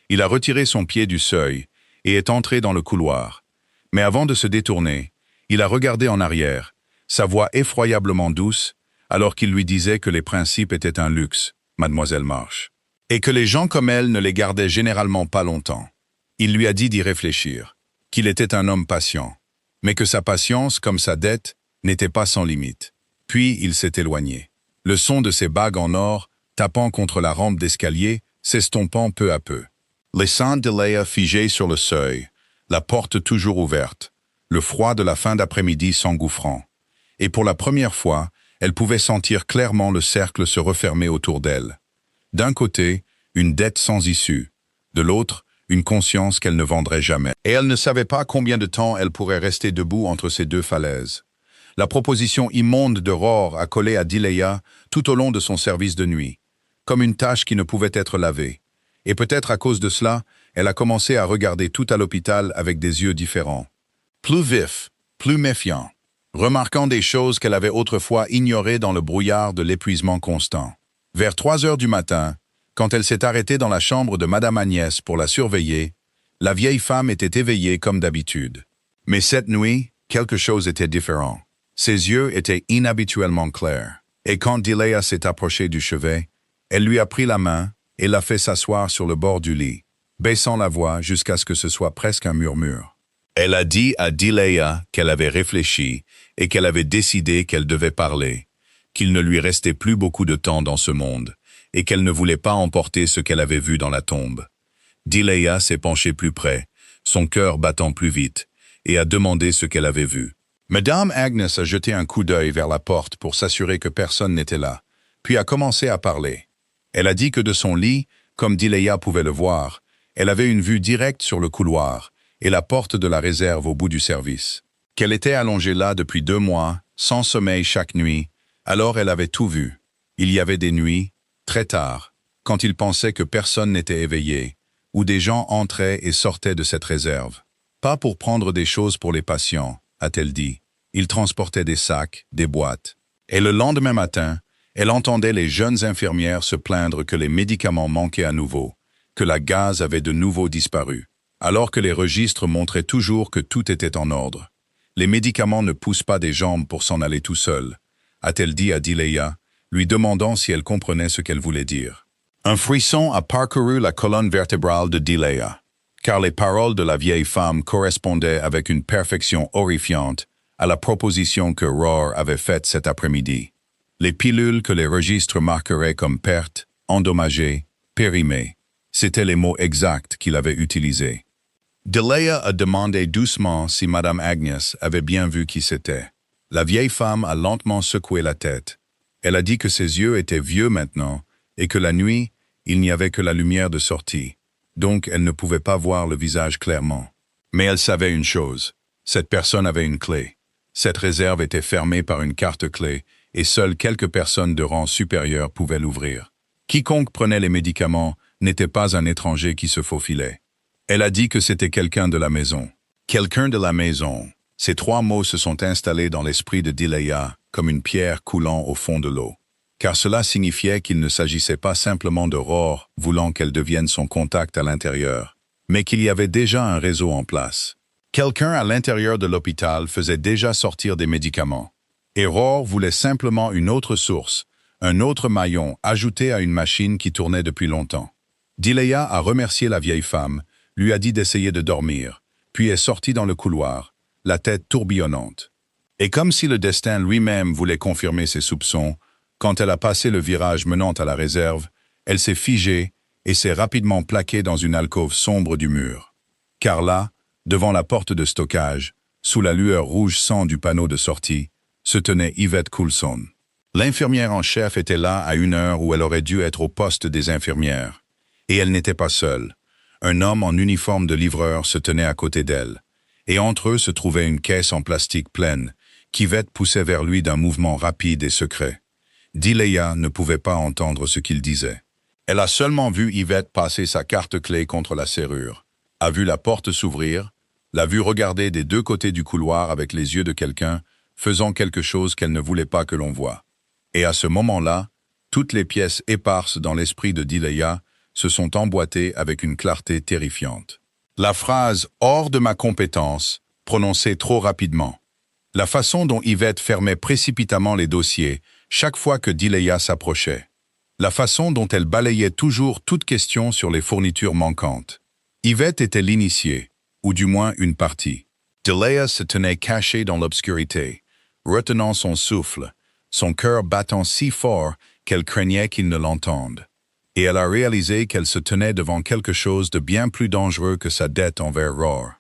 Il a retiré son pied du seuil et est entré dans le couloir. Mais avant de se détourner, il a regardé en arrière, sa voix effroyablement douce, alors qu'il lui disait que les principes étaient un luxe, mademoiselle Marsh, et que les gens comme elle ne les gardaient généralement pas longtemps. Il lui a dit d'y réfléchir, qu'il était un homme patient, mais que sa patience, comme sa dette, n'était pas sans limite. Puis il s'est éloigné. Le son de ses bagues en or, tapant contre la rampe d'escalier, s'estompant peu à peu. Laissant Delia figée sur le seuil, la porte toujours ouverte, le froid de la fin d'après-midi s'engouffrant. Et pour la première fois, elle pouvait sentir clairement le cercle se refermer autour d'elle. D'un côté, une dette sans issue. De l'autre, une conscience qu'elle ne vendrait jamais. Et elle ne savait pas combien de temps elle pourrait rester debout entre ces deux falaises. La proposition immonde de Rohr a collé à Delia tout au long de son service de nuit, comme une tache qui ne pouvait être lavée. Et peut-être à cause de cela, elle a commencé à regarder tout à l'hôpital avec des yeux différents. Plus vifs, plus méfiants, remarquant des choses qu'elle avait autrefois ignorées dans le brouillard de l'épuisement constant. Vers 3 heures du matin, quand elle s'est arrêtée dans la chambre de Madame Agnès pour la surveiller, la vieille femme était éveillée comme d'habitude. Mais cette nuit, quelque chose était différent. Ses yeux étaient inhabituellement clairs. Et quand Delia s'est approchée du chevet, elle lui a pris la main et l'a fait s'asseoir sur le bord du lit, baissant la voix jusqu'à ce que ce soit presque un murmure. Elle a dit à Delia qu'elle avait réfléchi et qu'elle avait décidé qu'elle devait parler, qu'il ne lui restait plus beaucoup de temps dans ce monde, et qu'elle ne voulait pas emporter ce qu'elle avait vu dans la tombe. Delia s'est penchée plus près, son cœur battant plus vite, et a demandé ce qu'elle avait vu. Madame Agnès a jeté un coup d'œil vers la porte pour s'assurer que personne n'était là, puis a commencé à parler. Elle a dit que de son lit, comme Delia pouvait le voir, elle avait une vue directe sur le couloir et la porte de la réserve au bout du service. Qu'elle était allongée là depuis 2 mois, sans sommeil chaque nuit, alors elle avait tout vu. Il y avait des nuits, très tard, quand il pensait que personne n'était éveillé, où des gens entraient et sortaient de cette réserve. Pas pour prendre des choses pour les patients, a-t-elle dit. Ils transportaient des sacs, des boîtes. Et le lendemain matin, elle entendait les jeunes infirmières se plaindre que les médicaments manquaient à nouveau, que la gaz avait de nouveau disparu, alors que les registres montraient toujours que tout était en ordre. Les médicaments ne poussent pas des jambes pour s'en aller tout seuls, a-t-elle dit à Delia, lui demandant si elle comprenait ce qu'elle voulait dire. Un frisson a parcouru la colonne vertébrale de Delia, car les paroles de la vieille femme correspondaient avec une perfection horrifiante à la proposition que Rohr avait faite cet après-midi. Les pilules que les registres marqueraient comme pertes, endommagées, périmées, c'étaient les mots exacts qu'il avait utilisés. Delia a demandé doucement si Madame Agnès avait bien vu qui c'était. La vieille femme a lentement secoué la tête. Elle a dit que ses yeux étaient vieux maintenant et que la nuit, il n'y avait que la lumière de sortie. Donc elle ne pouvait pas voir le visage clairement. Mais elle savait une chose. Cette personne avait une clé. Cette réserve était fermée par une carte-clé et seules quelques personnes de rang supérieur pouvaient l'ouvrir. Quiconque prenait les médicaments n'était pas un étranger qui se faufilait. Elle a dit que c'était quelqu'un de la maison. Quelqu'un de la maison. Ces 3 mots se sont installés dans l'esprit de Delia comme une pierre coulant au fond de l'eau. Car cela signifiait qu'il ne s'agissait pas simplement de Rohr voulant qu'elle devienne son contact à l'intérieur, mais qu'il y avait déjà un réseau en place. Quelqu'un à l'intérieur de l'hôpital faisait déjà sortir des médicaments. Et Rohr voulait simplement une autre source, un autre maillon ajouté à une machine qui tournait depuis longtemps. Delia a remercié la vieille femme, lui a dit d'essayer de dormir, puis est sortie dans le couloir, la tête tourbillonnante. Et comme si le destin lui-même voulait confirmer ses soupçons, quand elle a passé le virage menant à la réserve, elle s'est figée et s'est rapidement plaquée dans une alcôve sombre du mur. Car là, devant la porte de stockage, sous la lueur rouge sang du panneau de sortie, se tenait Yvette Coulson. L'infirmière en chef était là à une heure où elle aurait dû être au poste des infirmières. Et elle n'était pas seule. Un homme en uniforme de livreur se tenait à côté d'elle. Et entre eux se trouvait une caisse en plastique pleine, qu'Yvette poussait vers lui d'un mouvement rapide et secret. Delia ne pouvait pas entendre ce qu'il disait. Elle a seulement vu Yvette passer sa carte-clé contre la serrure, a vu la porte s'ouvrir, l'a vu regarder des 2 côtés du couloir avec les yeux de quelqu'un, faisant quelque chose qu'elle ne voulait pas que l'on voie. Et à ce moment-là, toutes les pièces éparses dans l'esprit de Delia se sont emboîtées avec une clarté terrifiante. La phrase « hors de ma compétence » prononcée trop rapidement. La façon dont Yvette fermait précipitamment les dossiers chaque fois que Delia s'approchait. La façon dont elle balayait toujours toute question sur les fournitures manquantes. Yvette était l'initiée, ou du moins une partie. Delia se tenait cachée dans l'obscurité, retenant son souffle, son cœur battant si fort qu'elle craignait qu'il ne l'entende. Et elle a réalisé qu'elle se tenait devant quelque chose de bien plus dangereux que sa dette envers Rohr.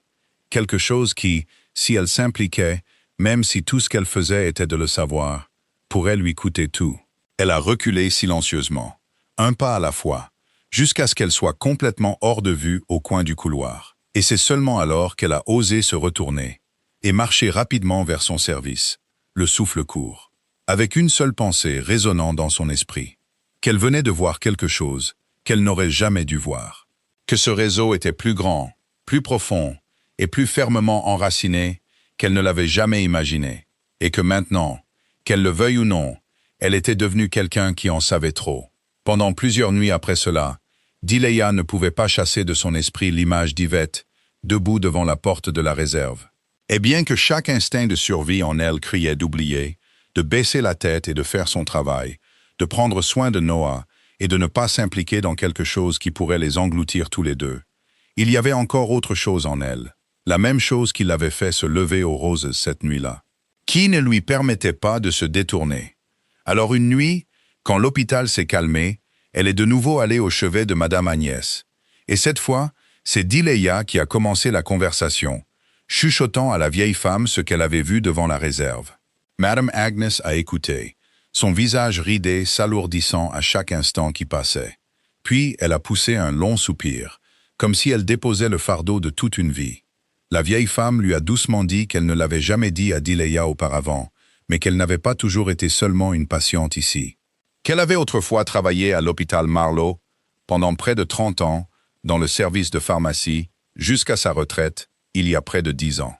Quelque chose qui, si elle s'impliquait, même si tout ce qu'elle faisait était de le savoir, pourrait lui coûter tout. Elle a reculé silencieusement, un pas à la fois, jusqu'à ce qu'elle soit complètement hors de vue au coin du couloir. Et c'est seulement alors qu'elle a osé se retourner et marcher rapidement vers son service, le souffle court, avec une seule pensée résonnant dans son esprit, qu'elle venait de voir quelque chose qu'elle n'aurait jamais dû voir. Que ce réseau était plus grand, plus profond et plus fermement enraciné qu'elle ne l'avait jamais imaginé, et que maintenant, qu'elle le veuille ou non, elle était devenue quelqu'un qui en savait trop. Pendant plusieurs nuits après cela, Dileya ne pouvait pas chasser de son esprit l'image d'Yvette, debout devant la porte de la réserve. Et bien que chaque instinct de survie en elle criait d'oublier, de baisser la tête et de faire son travail, de prendre soin de Noah et de ne pas s'impliquer dans quelque chose qui pourrait les engloutir tous les deux, il y avait encore autre chose en elle, la même chose qui l'avait fait se lever aux roses cette nuit-là, qui ne lui permettait pas de se détourner. Alors une nuit, quand l'hôpital s'est calmé, elle est de nouveau allée au chevet de Madame Agnès. Et cette fois, c'est Dileya qui a commencé la conversation, chuchotant à la vieille femme ce qu'elle avait vu devant la réserve. Madame Agnès a écouté, son visage ridé s'alourdissant à chaque instant qui passait. Puis elle a poussé un long soupir, comme si elle déposait le fardeau de toute une vie. La vieille femme lui a doucement dit qu'elle ne l'avait jamais dit à Dileya auparavant, mais qu'elle n'avait pas toujours été seulement une patiente ici. Qu'elle avait autrefois travaillé à l'hôpital Marlowe, pendant près de 30 ans, dans le service de pharmacie, jusqu'à sa retraite, il y a près de 10 ans.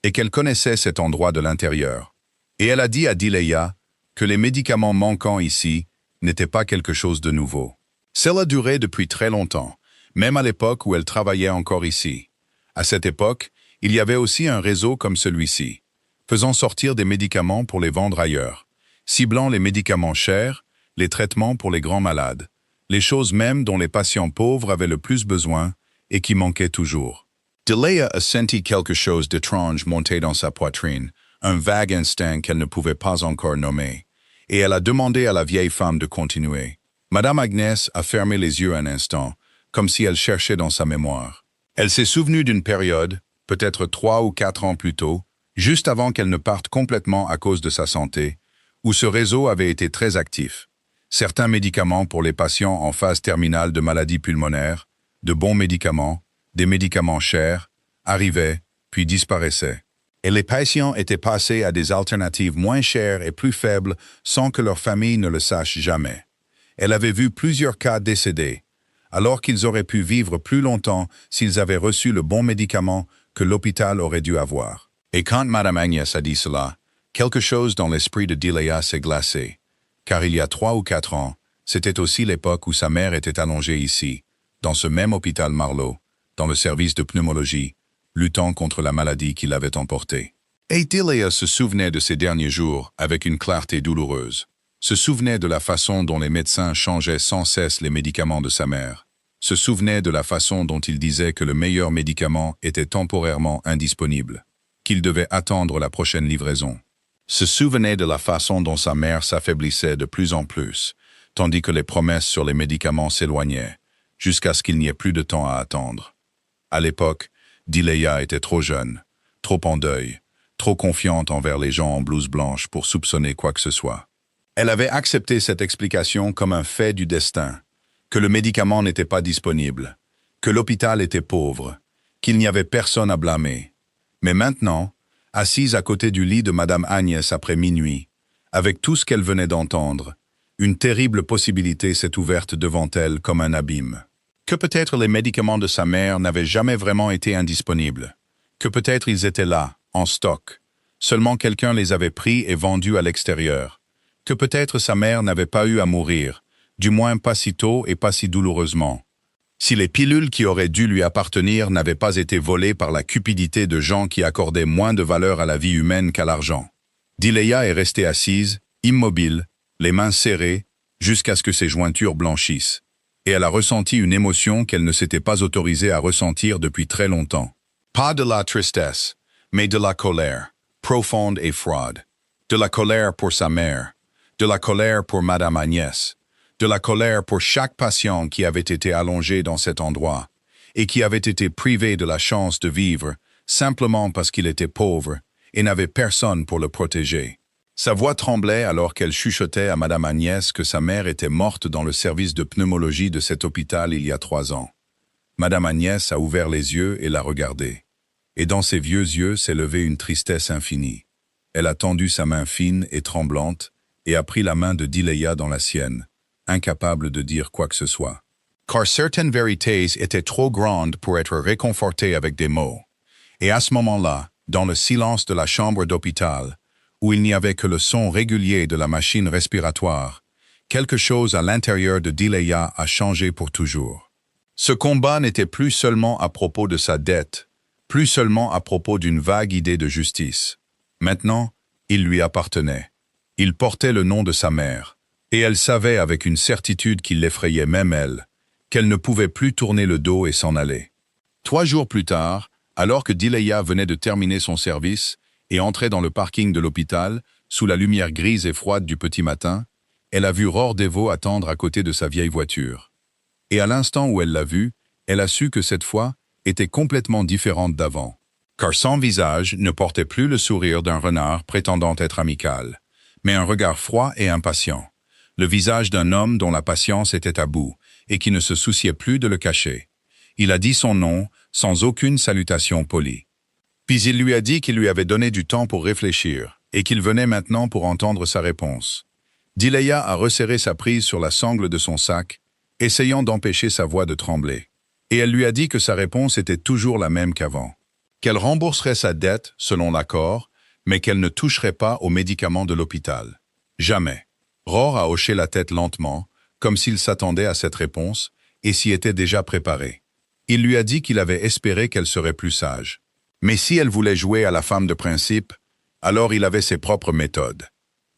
Et qu'elle connaissait cet endroit de l'intérieur. Et elle a dit à Dileya que les médicaments manquants ici n'étaient pas quelque chose de nouveau. Cela durait depuis très longtemps, même à l'époque où elle travaillait encore ici. À cette époque, il y avait aussi un réseau comme celui-ci, faisant sortir des médicaments pour les vendre ailleurs, ciblant les médicaments chers, les traitements pour les grands malades, les choses même dont les patients pauvres avaient le plus besoin et qui manquaient toujours. Dileya a senti quelque chose d'étrange monter dans sa poitrine, un vague instinct qu'elle ne pouvait pas encore nommer, et elle a demandé à la vieille femme de continuer. Madame Agnès a fermé les yeux un instant, comme si elle cherchait dans sa mémoire. Elle s'est souvenue d'une période, peut-être 3 ou 4 ans plus tôt, juste avant qu'elle ne parte complètement à cause de sa santé, où ce réseau avait été très actif. Certains médicaments pour les patients en phase terminale de maladies pulmonaires, de bons médicaments, des médicaments chers, arrivaient, puis disparaissaient. Et les patients étaient passés à des alternatives moins chères et plus faibles sans que leur famille ne le sache jamais. Elle avait vu plusieurs cas décédés, alors qu'ils auraient pu vivre plus longtemps s'ils avaient reçu le bon médicament que l'hôpital aurait dû avoir. Et quand Madame Agnès a dit cela, quelque chose dans l'esprit de Dileya s'est glacé, car il y a 3 ou 4 ans, c'était aussi l'époque où sa mère était allongée ici, dans ce même hôpital Marlowe, dans le service de pneumologie, luttant contre la maladie qui l'avait emportée. Et Dileya se souvenait de ces derniers jours avec une clarté douloureuse, se souvenait de la façon dont les médecins changeaient sans cesse les médicaments de sa mère, se souvenait de la façon dont ils disaient que le meilleur médicament était temporairement indisponible, qu'il devait attendre la prochaine livraison. Se souvenait de la façon dont sa mère s'affaiblissait de plus en plus, tandis que les promesses sur les médicaments s'éloignaient, jusqu'à ce qu'il n'y ait plus de temps à attendre. À l'époque, Dileya était trop jeune, trop en deuil, trop confiante envers les gens en blouse blanche pour soupçonner quoi que ce soit. Elle avait accepté cette explication comme un fait du destin, que le médicament n'était pas disponible, que l'hôpital était pauvre, qu'il n'y avait personne à blâmer. Mais maintenant, assise à côté du lit de Madame Agnès après minuit, avec tout ce qu'elle venait d'entendre, une terrible possibilité s'est ouverte devant elle comme un abîme. Que peut-être les médicaments de sa mère n'avaient jamais vraiment été indisponibles, que peut-être ils étaient là, en stock, seulement quelqu'un les avait pris et vendus à l'extérieur, que peut-être sa mère n'avait pas eu à mourir, du moins pas si tôt et pas si douloureusement. Si les pilules qui auraient dû lui appartenir n'avaient pas été volées par la cupidité de gens qui accordaient moins de valeur à la vie humaine qu'à l'argent. Dileya est restée assise, immobile, les mains serrées, jusqu'à ce que ses jointures blanchissent. Et elle a ressenti une émotion qu'elle ne s'était pas autorisée à ressentir depuis très longtemps. Pas de la tristesse, mais de la colère, profonde et froide. De la colère pour sa mère, de la colère pour Madame Agnès, de la colère pour chaque patient qui avait été allongé dans cet endroit et qui avait été privé de la chance de vivre simplement parce qu'il était pauvre et n'avait personne pour le protéger. Sa voix tremblait alors qu'elle chuchotait à Madame Agnès que sa mère était morte dans le service de pneumologie de cet hôpital il y a 3 ans. Madame Agnès a ouvert les yeux et l'a regardé. Et dans ses vieux yeux s'est levée une tristesse infinie. Elle a tendu sa main fine et tremblante et a pris la main de Dileya dans la sienne, incapable de dire quoi que ce soit. Car certaines vérités étaient trop grandes pour être réconfortées avec des mots. Et à ce moment-là, dans le silence de la chambre d'hôpital, où il n'y avait que le son régulier de la machine respiratoire, quelque chose à l'intérieur de Dileya a changé pour toujours. Ce combat n'était plus seulement à propos de sa dette, plus seulement à propos d'une vague idée de justice. Maintenant, il lui appartenait. Il portait le nom de sa mère, et elle savait avec une certitude qui l'effrayait même elle, qu'elle ne pouvait plus tourner le dos et s'en aller. 3 jours plus tard, alors que Dileya venait de terminer son service et entrait dans le parking de l'hôpital, sous la lumière grise et froide du petit matin, elle a vu Rohr Devo attendre à côté de sa vieille voiture. Et à l'instant où elle l'a vu, elle a su que cette fois était complètement différente d'avant. Car son visage ne portait plus le sourire d'un renard prétendant être amical, mais un regard froid et impatient. Le visage d'un homme dont la patience était à bout et qui ne se souciait plus de le cacher. Il a dit son nom sans aucune salutation polie. Puis il lui a dit qu'il lui avait donné du temps pour réfléchir et qu'il venait maintenant pour entendre sa réponse. Dileya a resserré sa prise sur la sangle de son sac, essayant d'empêcher sa voix de trembler. Et elle lui a dit que sa réponse était toujours la même qu'avant. Qu'elle rembourserait sa dette, selon l'accord, mais qu'elle ne toucherait pas aux médicaments de l'hôpital. Jamais. Rohr a hoché la tête lentement, comme s'il s'attendait à cette réponse, et s'y était déjà préparé. Il lui a dit qu'il avait espéré qu'elle serait plus sage. Mais si elle voulait jouer à la femme de principe, alors il avait ses propres méthodes.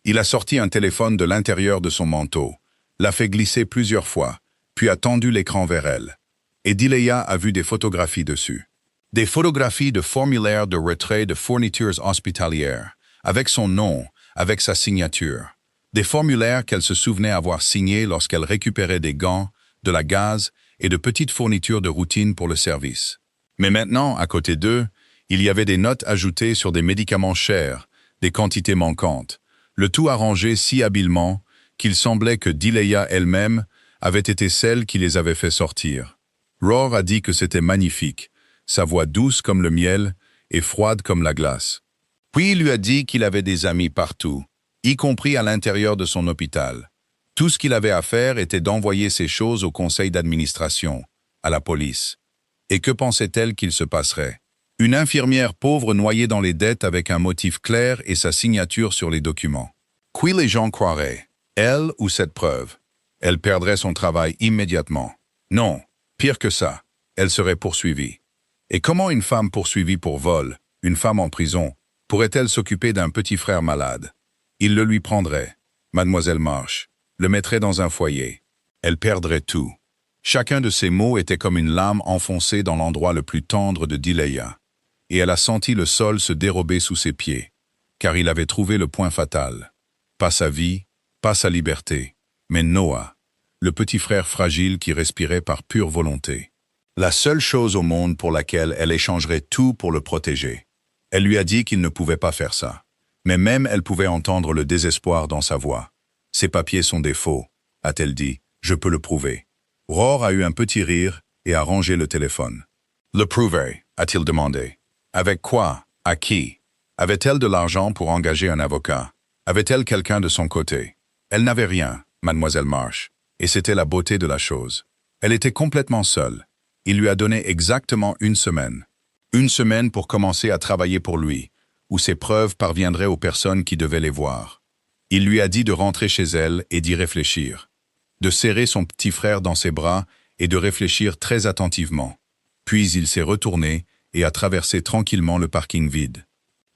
Il a sorti un téléphone de l'intérieur de son manteau, l'a fait glisser plusieurs fois, puis a tendu l'écran vers elle. Et Dileya a vu des photographies dessus. Des photographies de formulaires de retrait de fournitures hospitalières, avec son nom, avec sa signature. Des formulaires qu'elle se souvenait avoir signés lorsqu'elle récupérait des gants, de la gaz et de petites fournitures de routine pour le service. Mais maintenant, à côté d'eux, il y avait des notes ajoutées sur des médicaments chers, des quantités manquantes, le tout arrangé si habilement qu'il semblait que Dileya elle-même avait été celle qui les avait fait sortir. Rohr a dit que c'était magnifique, sa voix douce comme le miel et froide comme la glace. Puis il lui a dit qu'il avait des amis partout, y compris à l'intérieur de son hôpital. Tout ce qu'il avait à faire était d'envoyer ces choses au conseil d'administration, à la police. Et que pensait-elle qu'il se passerait? Une infirmière pauvre noyée dans les dettes avec un motif clair et sa signature sur les documents. Qui les gens croiraient? Elle ou cette preuve? Elle perdrait son travail immédiatement. Non, pire que ça, elle serait poursuivie. Et comment une femme poursuivie pour vol, une femme en prison, pourrait-elle s'occuper d'un petit frère malade? Il le lui prendrait, Mademoiselle Marsh, le mettrait dans un foyer. Elle perdrait tout. Chacun de ces mots était comme une lame enfoncée dans l'endroit le plus tendre de Dileya. Et elle a senti le sol se dérober sous ses pieds, car il avait trouvé le point fatal. Pas sa vie, pas sa liberté, mais Noah, le petit frère fragile qui respirait par pure volonté. La seule chose au monde pour laquelle elle échangerait tout pour le protéger. Elle lui a dit qu'il ne pouvait pas faire ça. Mais même elle pouvait entendre le désespoir dans sa voix. « Ces papiers sont des faux », a-t-elle dit. « Je peux le prouver. » Rohr a eu un petit rire et a rangé le téléphone. « Le prouver ?» a-t-il demandé. « Avec quoi? À qui? Avait-elle de l'argent pour engager un avocat? Avait-elle quelqu'un de son côté? » Elle n'avait rien, Mademoiselle Marsh, et c'était la beauté de la chose. Elle était complètement seule. Il lui a donné exactement 1 semaine. 1 semaine pour commencer à travailler pour lui, où ses preuves parviendraient aux personnes qui devaient les voir. Il lui a dit de rentrer chez elle et d'y réfléchir, de serrer son petit frère dans ses bras et de réfléchir très attentivement. Puis il s'est retourné et a traversé tranquillement le parking vide,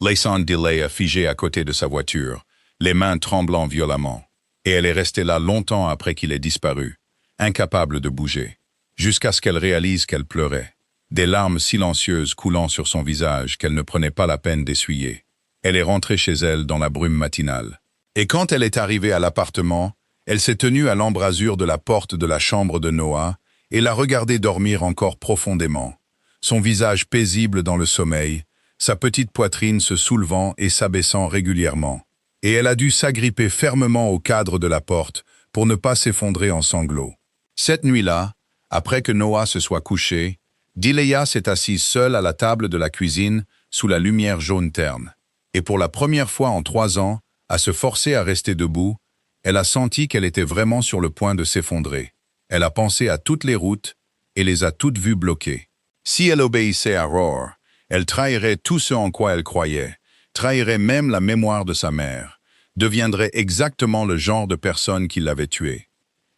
laissant Dileya figée à côté de sa voiture, les mains tremblant violemment. Et elle est restée là longtemps après qu'il ait disparu, incapable de bouger, jusqu'à ce qu'elle réalise qu'elle pleurait, des larmes silencieuses coulant sur son visage qu'elle ne prenait pas la peine d'essuyer. Elle est rentrée chez elle dans la brume matinale. Et quand elle est arrivée à l'appartement, Elle s'est tenue à l'embrasure de la porte de la chambre de Noah et l'a regardé dormir encore profondément, son visage paisible dans le sommeil, sa petite poitrine se soulevant et s'abaissant régulièrement. Et elle a dû s'agripper fermement au cadre de la porte pour ne pas s'effondrer en sanglots. Cette nuit-là, après que Noah se soit couché, Dileya s'est assise seule à la table de la cuisine sous la lumière jaune terne. Et pour la première fois en 3 ans, à se forcer à rester debout, elle a senti qu'elle était vraiment sur le point de s'effondrer. Elle a pensé à toutes les routes et les a toutes vues bloquées. Si elle obéissait à Roar, elle trahirait tout ce en quoi elle croyait, trahirait même la mémoire de sa mère, deviendrait exactement le genre de personne qui l'avait tuée.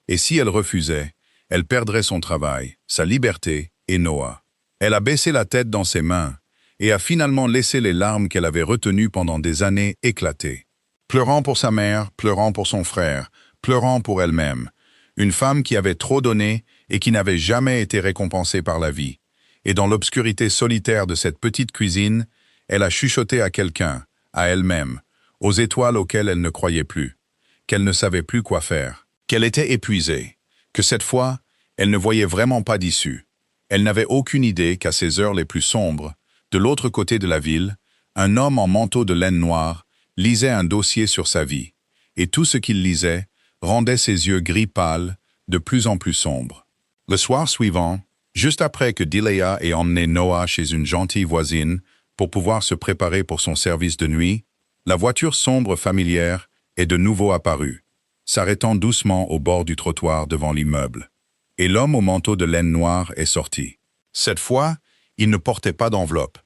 Et si elle refusait, elle perdrait son travail, sa liberté et Noah. Elle a baissé la tête dans ses mains et a finalement laissé les larmes qu'elle avait retenues pendant des années éclater. Pleurant pour sa mère, pleurant pour son frère, pleurant pour elle-même. Une femme qui avait trop donné et qui n'avait jamais été récompensée par la vie. Et dans l'obscurité solitaire de cette petite cuisine, elle a chuchoté à quelqu'un, à elle-même, aux étoiles auxquelles elle ne croyait plus, qu'elle ne savait plus quoi faire, qu'elle était épuisée, que cette fois, elle ne voyait vraiment pas d'issue. Elle n'avait aucune idée qu'à ces heures les plus sombres, de l'autre côté de la ville, un homme en manteau de laine noire lisait un dossier sur sa vie, et tout ce qu'il lisait rendait ses yeux gris pâles, de plus en plus sombres. Le soir suivant, juste après que Dileya ait emmené Noah chez une gentille voisine pour pouvoir se préparer pour son service de nuit, la voiture sombre familière est de nouveau apparue, s'arrêtant doucement au bord du trottoir devant l'immeuble. Et l'homme au manteau de laine noire est sorti. Cette fois, il ne portait pas d'enveloppe,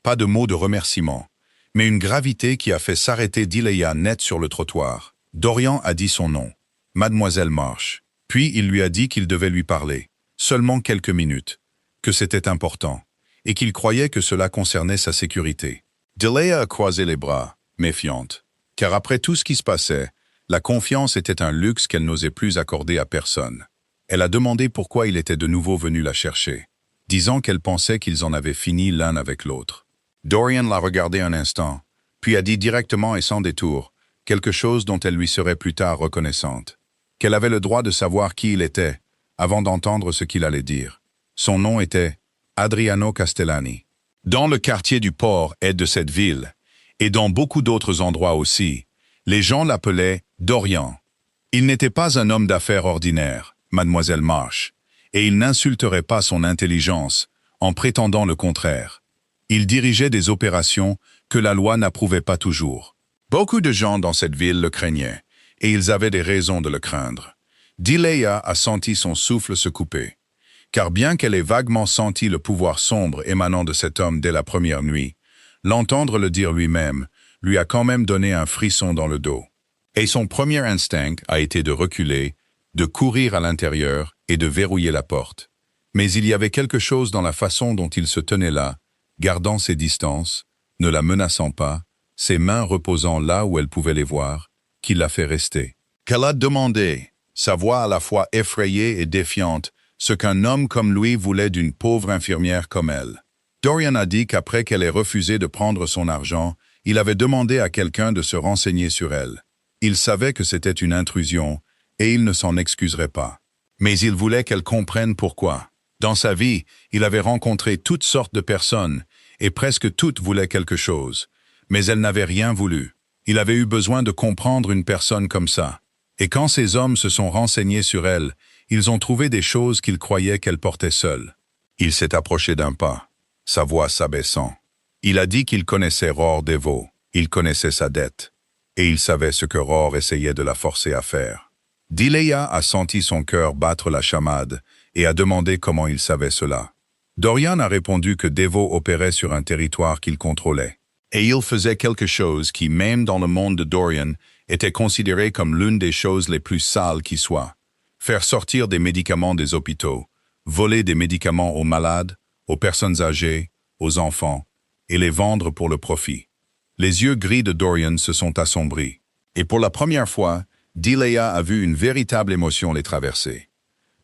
pas de mots de remerciement, mais une gravité qui a fait s'arrêter Dileya net sur le trottoir. Dorian a dit son nom, Mademoiselle Marsh. Puis il lui a dit qu'il devait lui parler, seulement quelques minutes, que c'était important, et qu'il croyait que cela concernait sa sécurité. Dileya a croisé les bras, méfiante, car après tout ce qui se passait, la confiance était un luxe qu'elle n'osait plus accorder à personne. Elle a demandé pourquoi il était de nouveau venu la chercher, disant qu'elle pensait qu'ils en avaient fini l'un avec l'autre. Dorian l'a regardé un instant, puis a dit directement et sans détour, quelque chose dont elle lui serait plus tard reconnaissante. Qu'elle avait le droit de savoir qui il était, avant d'entendre ce qu'il allait dire. Son nom était Adriano Castellani. Dans le quartier du port et de cette ville, et dans beaucoup d'autres endroits aussi, les gens l'appelaient Dorian. Il n'était pas un homme d'affaires ordinaire, Mademoiselle Marsh, et il n'insulterait pas son intelligence en prétendant le contraire. Il dirigeait des opérations que la loi n'approuvait pas toujours. Beaucoup de gens dans cette ville le craignaient, et ils avaient des raisons de le craindre. Dileya a senti son souffle se couper, car bien qu'elle ait vaguement senti le pouvoir sombre émanant de cet homme dès la première nuit, l'entendre le dire lui-même lui a quand même donné un frisson dans le dos. Et son premier instinct a été de reculer, de courir à l'intérieur et de verrouiller la porte. Mais il y avait quelque chose dans la façon dont il se tenait là, gardant ses distances, ne la menaçant pas, ses mains reposant là où elle pouvait les voir, qui l'a fait rester. Qu'elle a demandé, sa voix à la fois effrayée et défiante, ce qu'un homme comme lui voulait d'une pauvre infirmière comme elle. Dorian a dit qu'après qu'elle ait refusé de prendre son argent, il avait demandé à quelqu'un de se renseigner sur elle. Il savait que c'était une intrusion, et il ne s'en excuserait pas. Mais il voulait qu'elle comprenne pourquoi. Dans sa vie, il avait rencontré toutes sortes de personnes, et presque toutes voulaient quelque chose. Mais elle n'avait rien voulu. Il avait eu besoin de comprendre une personne comme ça. Et quand ces hommes se sont renseignés sur elle, ils ont trouvé des choses qu'ils croyaient qu'elle portait seule. Il s'est approché d'un pas, sa voix s'abaissant. Il a dit qu'il connaissait Roar Devo, il connaissait sa dette, et il savait ce que Roar essayait de la forcer à faire. Dileya a senti son cœur battre la chamade et a demandé comment il savait cela. Dorian a répondu que Devo opérait sur un territoire qu'il contrôlait. Et il faisait quelque chose qui, même dans le monde de Dorian, était considéré comme l'une des choses les plus sales qui soit. Faire sortir des médicaments des hôpitaux, voler des médicaments aux malades, aux personnes âgées, aux enfants, et les vendre pour le profit. Les yeux gris de Dorian se sont assombris. Et pour la première fois, Dileya a vu une véritable émotion les traverser.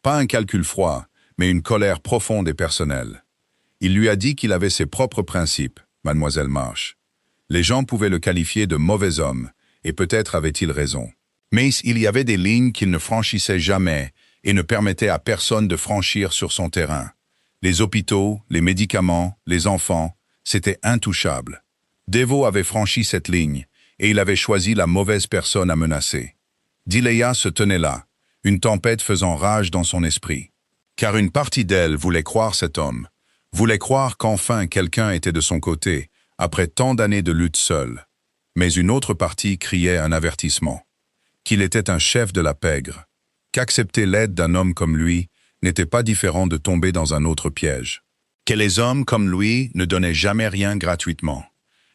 Pas un calcul froid, mais une colère profonde et personnelle. Il lui a dit qu'il avait ses propres principes, Mademoiselle Marsh. Les gens pouvaient le qualifier de mauvais homme, et peut-être avait-il raison. Mais il y avait des lignes qu'il ne franchissait jamais et ne permettait à personne de franchir sur son terrain. Les hôpitaux, les médicaments, les enfants, c'était intouchable. Devo avait franchi cette ligne et il avait choisi la mauvaise personne à menacer. Dilea se tenait là, une tempête faisant rage dans son esprit. Car une partie d'elle voulait croire cet homme, voulait croire qu'enfin quelqu'un était de son côté, après tant d'années de lutte seule. Mais une autre partie criait un avertissement, qu'il était un chef de la pègre, qu'accepter l'aide d'un homme comme lui n'était pas différent de tomber dans un autre piège, que les hommes comme lui ne donnaient jamais rien gratuitement.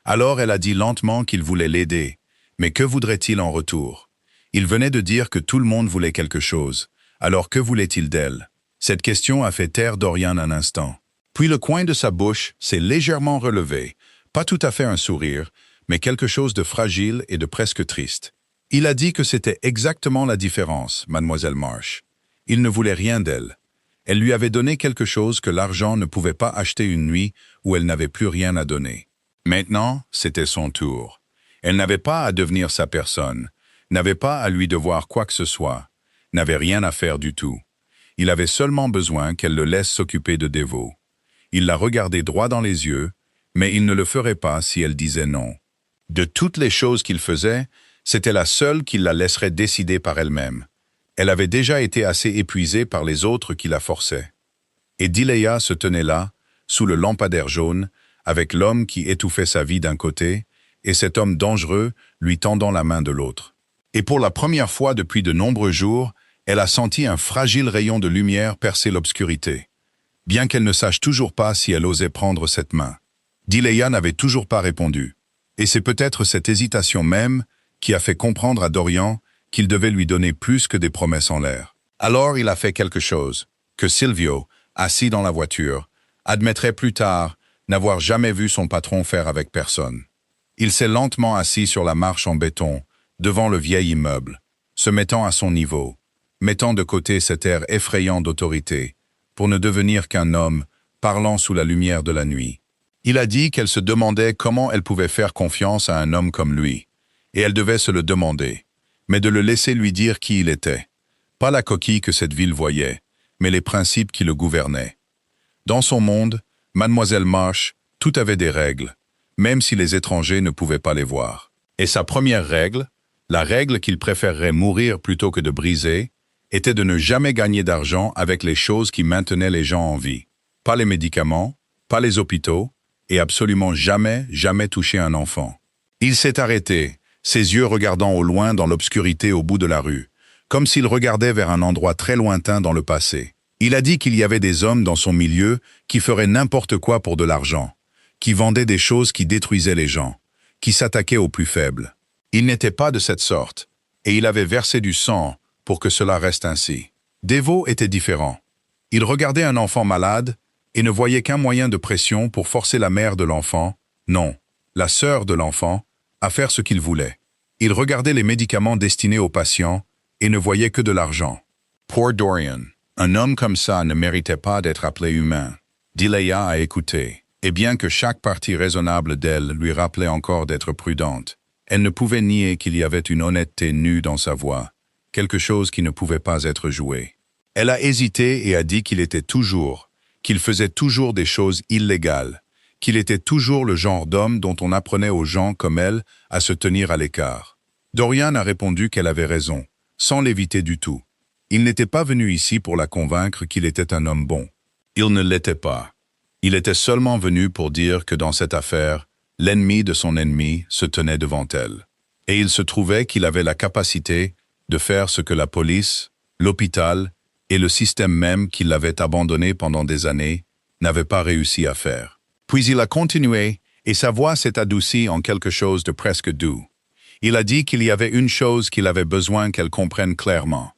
Alors elle a dit lentement qu'il voulait l'aider, mais que voudrait-il en retour? Il venait de dire que tout le monde voulait quelque chose, alors que voulait-il d'elle? Cette question a fait taire Dorian un instant. Puis le coin de sa bouche s'est légèrement relevé, pas tout à fait un sourire, mais quelque chose de fragile et de presque triste. Il a dit que c'était exactement la différence, mademoiselle Marsh. Il ne voulait rien d'elle. Elle lui avait donné quelque chose que l'argent ne pouvait pas acheter une nuit où elle n'avait plus rien à donner. Maintenant, c'était son tour. Elle n'avait pas à devenir sa personne, n'avait pas à lui devoir quoi que ce soit, n'avait rien à faire du tout. Il avait seulement besoin qu'elle le laisse s'occuper de Devo. Il la regardait droit dans les yeux, mais il ne le ferait pas si elle disait non. De toutes les choses qu'il faisait, c'était la seule qu'il la laisserait décider par elle-même. Elle avait déjà été assez épuisée par les autres qui la forçaient. Et Dilea se tenait là, sous le lampadaire jaune, avec l'homme qui étouffait sa vie d'un côté, et cet homme dangereux lui tendant la main de l'autre. Et pour la première fois depuis de nombreux jours, elle a senti un fragile rayon de lumière percer l'obscurité, bien qu'elle ne sache toujours pas si elle osait prendre cette main. Dilea n'avait toujours pas répondu, et c'est peut-être cette hésitation même qui a fait comprendre à Dorian qu'il devait lui donner plus que des promesses en l'air. Alors il a fait quelque chose, que Silvio, assis dans la voiture, admettrait plus tard n'avoir jamais vu son patron faire avec personne. Il s'est lentement assis sur la marche en béton, devant le vieil immeuble, se mettant à son niveau, mettant de côté cet air effrayant d'autorité, pour ne devenir qu'un homme, parlant sous la lumière de la nuit. Il a dit qu'elle se demandait comment elle pouvait faire confiance à un homme comme lui, et elle devait se le demander, mais de le laisser lui dire qui il était. Pas la coquille que cette ville voyait, mais les principes qui le gouvernaient. Dans son monde, Mademoiselle Marsh, tout avait des règles, même si les étrangers ne pouvaient pas les voir. Et sa première règle, la règle qu'il préférerait mourir plutôt que de briser, était de ne jamais gagner d'argent avec les choses qui maintenaient les gens en vie. Pas les médicaments, pas les hôpitaux, et absolument jamais toucher un enfant. Il s'est arrêté, ses yeux regardant au loin dans l'obscurité au bout de la rue, comme s'il regardait vers un endroit très lointain dans le passé. Il a dit qu'il y avait des hommes dans son milieu qui feraient n'importe quoi pour de l'argent, qui vendaient des choses qui détruisaient les gens, qui s'attaquaient aux plus faibles. Il n'était pas de cette sorte, et il avait versé du sang pour que cela reste ainsi. Devo était différent. Il regardait un enfant malade et ne voyait qu'un moyen de pression pour forcer la mère de l'enfant, non, la sœur de l'enfant, à faire ce qu'il voulait. Il regardait les médicaments destinés aux patients et ne voyait que de l'argent. Poor Dorian. Un homme comme ça ne méritait pas d'être appelé humain. Dilea a écouté, et bien que chaque partie raisonnable d'elle lui rappelait encore d'être prudente, elle ne pouvait nier qu'il y avait une honnêteté nue dans sa voix, quelque chose qui ne pouvait pas être joué. Elle a hésité et a dit qu'il faisait toujours des choses illégales, qu'il était toujours le genre d'homme dont on apprenait aux gens comme elle à se tenir à l'écart. Dorian a répondu qu'elle avait raison, sans l'éviter du tout. Il n'était pas venu ici pour la convaincre qu'il était un homme bon. Il ne l'était pas. Il était seulement venu pour dire que dans cette affaire, l'ennemi de son ennemi se tenait devant elle. Et il se trouvait qu'il avait la capacité de faire ce que la police, l'hôpital et le système même qui l'avait abandonné pendant des années n'avaient pas réussi à faire. Puis il a continué, et sa voix s'est adoucie en quelque chose de presque doux. Il a dit qu'il y avait une chose qu'il avait besoin qu'elle comprenne clairement.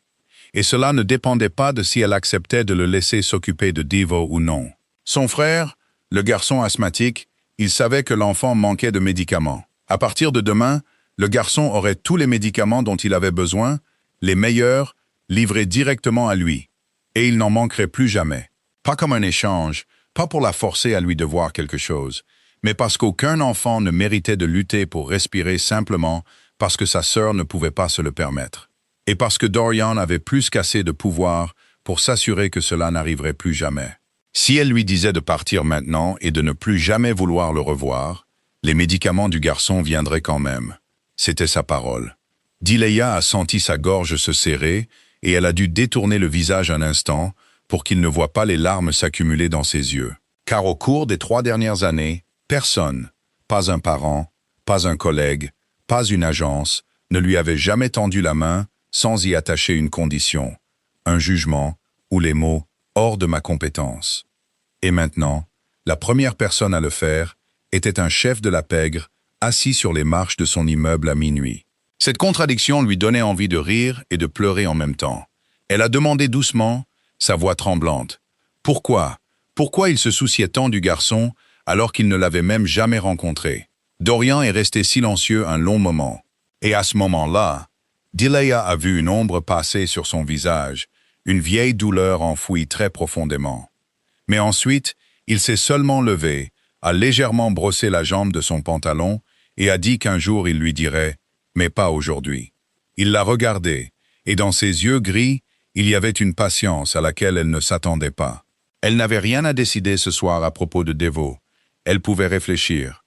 Et cela ne dépendait pas de si elle acceptait de le laisser s'occuper de Devo ou non. Son frère, le garçon asthmatique, il savait que l'enfant manquait de médicaments. À partir de demain, le garçon aurait tous les médicaments dont il avait besoin, les meilleurs, livrés directement à lui. Et il n'en manquerait plus jamais. Pas comme un échange, pas pour la forcer à lui devoir quelque chose, mais parce qu'aucun enfant ne méritait de lutter pour respirer simplement parce que sa sœur ne pouvait pas se le permettre. et parce que Dorian avait plus qu'assez de pouvoir pour s'assurer que cela n'arriverait plus jamais. Si elle lui disait de partir maintenant et de ne plus jamais vouloir le revoir, les médicaments du garçon viendraient quand même. C'était sa parole. Delia a senti sa gorge se serrer et elle a dû détourner le visage un instant pour qu'il ne voie pas les larmes s'accumuler dans ses yeux. Car au cours des 3 dernières années, personne, pas un parent, pas un collègue, pas une agence, ne lui avait jamais tendu la main sans y attacher une condition, un jugement ou les mots « hors de ma compétence ». Et maintenant, la première personne à le faire était un chef de la pègre assis sur les marches de son immeuble à minuit. Cette contradiction lui donnait envie de rire et de pleurer en même temps. Elle a demandé doucement, sa voix tremblante, « Pourquoi? Pourquoi il se souciait tant du garçon alors qu'il ne l'avait même jamais rencontré ?» Dorian est resté silencieux un long moment. Et à ce moment-là, Delia a vu une ombre passer sur son visage, une vieille douleur enfouie très profondément. Mais ensuite, il s'est seulement levé, a légèrement brossé la jambe de son pantalon et a dit qu'un jour il lui dirait « mais pas aujourd'hui ». Il l'a regardée, et dans ses yeux gris, il y avait une patience à laquelle elle ne s'attendait pas. Elle n'avait rien à décider ce soir à propos de Devo. Elle pouvait réfléchir.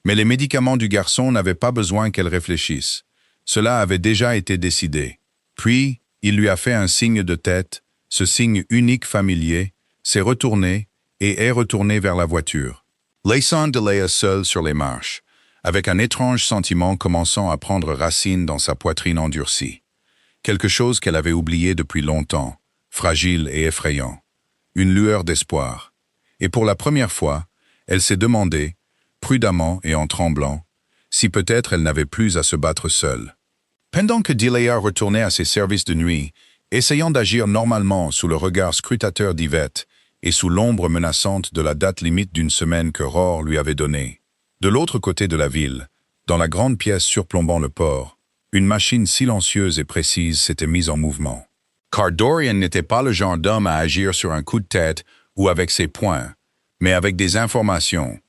Mais les médicaments du garçon n'avaient pas besoin qu'elle réfléchisse. Cela avait déjà été décidé. Puis, il lui a fait un signe de tête, ce signe unique familier, s'est retourné et est retourné vers la voiture, laissant Delia seule sur les marches, avec un étrange sentiment commençant à prendre racine dans sa poitrine endurcie. Quelque chose qu'elle avait oublié depuis longtemps, fragile et effrayant. Une lueur d'espoir. Et pour la première fois, elle s'est demandé, prudemment et en tremblant, si peut-être elle n'avait plus à se battre seule. Pendant que Delia retournait à ses services de nuit, essayant d'agir normalement sous le regard scrutateur d'Yvette et sous l'ombre menaçante de la date limite d'une semaine que Rohr lui avait donnée, de l'autre côté de la ville, dans la grande pièce surplombant le port, une machine silencieuse et précise s'était mise en mouvement. Car Dorian n'était pas le genre d'homme à agir sur un coup de tête ou avec ses poings, mais avec des informations.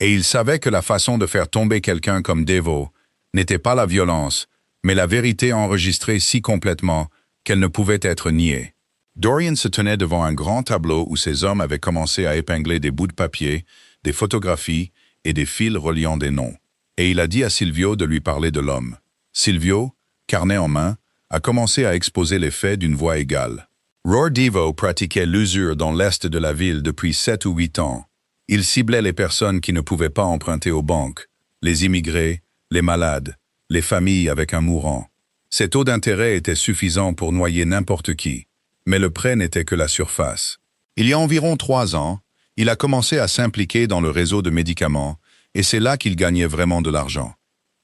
Et il savait que la façon de faire tomber quelqu'un comme Devo n'était pas la violence, mais la vérité enregistrée si complètement qu'elle ne pouvait être niée. Dorian se tenait devant un grand tableau où ses hommes avaient commencé à épingler des bouts de papier, des photographies et des fils reliant des noms. Et il a dit à Silvio de lui parler de l'homme. Silvio, carnet en main, a commencé à exposer les faits d'une voix égale. Rohr Devo pratiquait l'usure dans l'est de la ville depuis 7 ou 8 ans. Il ciblait les personnes qui ne pouvaient pas emprunter aux banques, les immigrés, les malades, les familles avec un mourant. Ses taux d'intérêt étaient suffisants pour noyer n'importe qui, mais le prêt n'était que la surface. Il y a environ 3 ans, il a commencé à s'impliquer dans le réseau de médicaments, et c'est là qu'il gagnait vraiment de l'argent.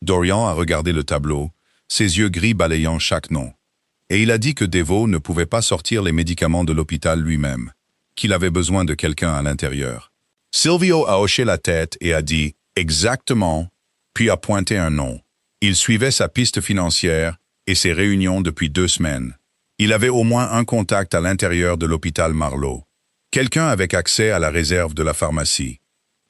Dorian a regardé le tableau, ses yeux gris balayant chaque nom. Et il a dit que Devo ne pouvait pas sortir les médicaments de l'hôpital lui-même, qu'il avait besoin de quelqu'un à l'intérieur. Silvio a hoché la tête et a dit « exactement », puis a pointé un nom. Il suivait sa piste financière et ses réunions depuis 2 semaines. Il avait au moins un contact à l'intérieur de l'hôpital Marlowe. Quelqu'un avec accès à la réserve de la pharmacie.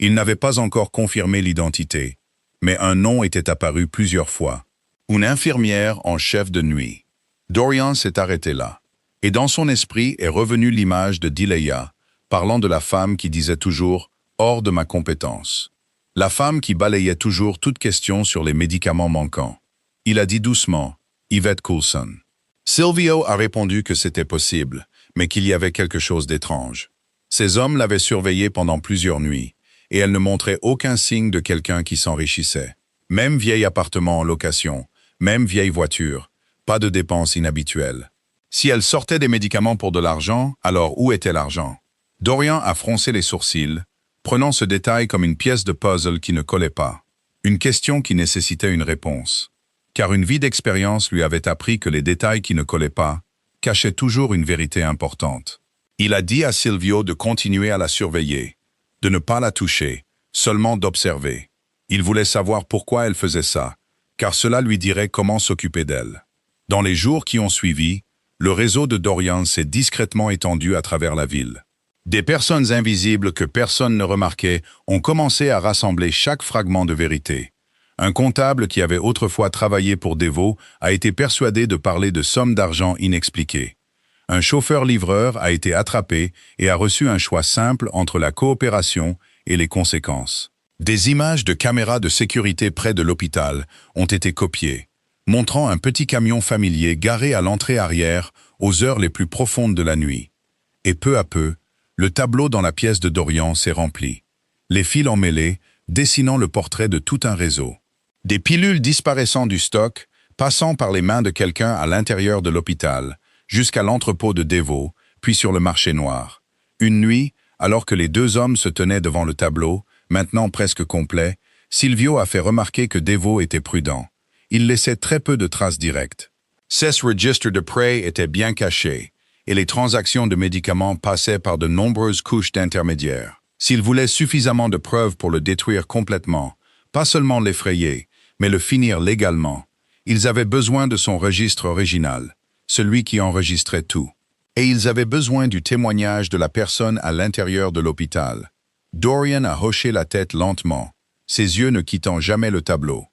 Il n'avait pas encore confirmé l'identité, mais un nom était apparu plusieurs fois. Une infirmière en chef de nuit. Dorian s'est arrêté là. Et dans son esprit est revenue l'image de Delia, parlant de la femme qui disait toujours « hors de ma compétence ». La femme qui balayait toujours toute question sur les médicaments manquants. Il a dit doucement « Yvette Coulson ». Silvio a répondu que c'était possible, mais qu'il y avait quelque chose d'étrange. Ces hommes l'avaient surveillée pendant plusieurs nuits, et elle ne montrait aucun signe de quelqu'un qui s'enrichissait. Même vieil appartement en location, même vieille voiture, pas de dépenses inhabituelles. Si elle sortait des médicaments pour de l'argent, alors où était l'argent? Dorian a froncé les sourcils, prenant ce détail comme une pièce de puzzle qui ne collait pas. Une question qui nécessitait une réponse. Car une vie d'expérience lui avait appris que les détails qui ne collaient pas cachaient toujours une vérité importante. Il a dit à Silvio de continuer à la surveiller, de ne pas la toucher, seulement d'observer. Il voulait savoir pourquoi elle faisait ça, car cela lui dirait comment s'occuper d'elle. Dans les jours qui ont suivi, le réseau de Dorian s'est discrètement étendu à travers la ville. Des personnes invisibles que personne ne remarquait ont commencé à rassembler chaque fragment de vérité. Un comptable qui avait autrefois travaillé pour Devo a été persuadé de parler de sommes d'argent inexpliquées. Un chauffeur-livreur a été attrapé et a reçu un choix simple entre la coopération et les conséquences. Des images de caméras de sécurité près de l'hôpital ont été copiées, montrant un petit camion familier garé à l'entrée arrière aux heures les plus profondes de la nuit. Et peu à peu, le tableau dans la pièce de Dorian s'est rempli. Les fils emmêlés, dessinant le portrait de tout un réseau. Des pilules disparaissant du stock, passant par les mains de quelqu'un à l'intérieur de l'hôpital, jusqu'à l'entrepôt de Devo, puis sur le marché noir. Une nuit, alors que les deux hommes se tenaient devant le tableau, maintenant presque complet, Silvio a fait remarquer que Devo était prudent. Il laissait très peu de traces directes. Ces registres de prêts étaient bien cachés, et les transactions de médicaments passaient par de nombreuses couches d'intermédiaires. S'il voulait suffisamment de preuves pour le détruire complètement, pas seulement l'effrayer, mais le finir légalement, ils avaient besoin de son registre original, celui qui enregistrait tout. Et ils avaient besoin du témoignage de la personne à l'intérieur de l'hôpital. Dorian a hoché la tête lentement, ses yeux ne quittant jamais le tableau.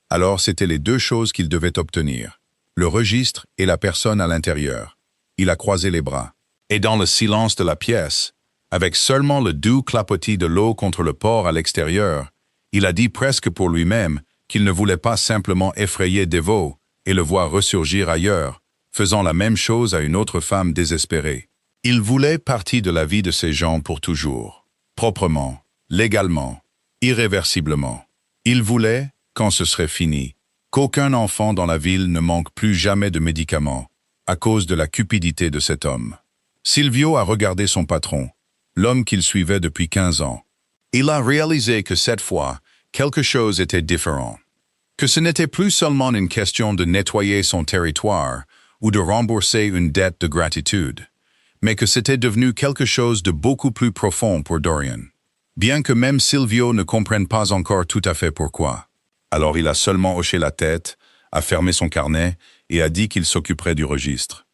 Alors c'étaient les deux choses qu'il devait obtenir, le registre et la personne à l'intérieur. Il a croisé les bras. Et dans le silence de la pièce, avec seulement le doux clapotis de l'eau contre le port à l'extérieur, il a dit presque pour lui-même qu'il ne voulait pas simplement effrayer Devo et le voir ressurgir ailleurs, faisant la même chose à une autre femme désespérée. Il voulait partie de la vie de ces gens pour toujours, proprement, légalement, irréversiblement. Il voulait, quand ce serait fini, qu'aucun enfant dans la ville ne manque plus jamais de médicaments, à cause de la cupidité de cet homme. Silvio a regardé son patron, l'homme qu'il suivait depuis 15 ans. Il a réalisé que cette fois, quelque chose était différent. Que ce n'était plus seulement une question de nettoyer son territoire ou de rembourser une dette de gratitude, mais que c'était devenu quelque chose de beaucoup plus profond pour Dorian. Bien que même Silvio ne comprenne pas encore tout à fait pourquoi. Alors il a seulement hoché la tête, a fermé son carnet et a dit qu'il s'occuperait du registre.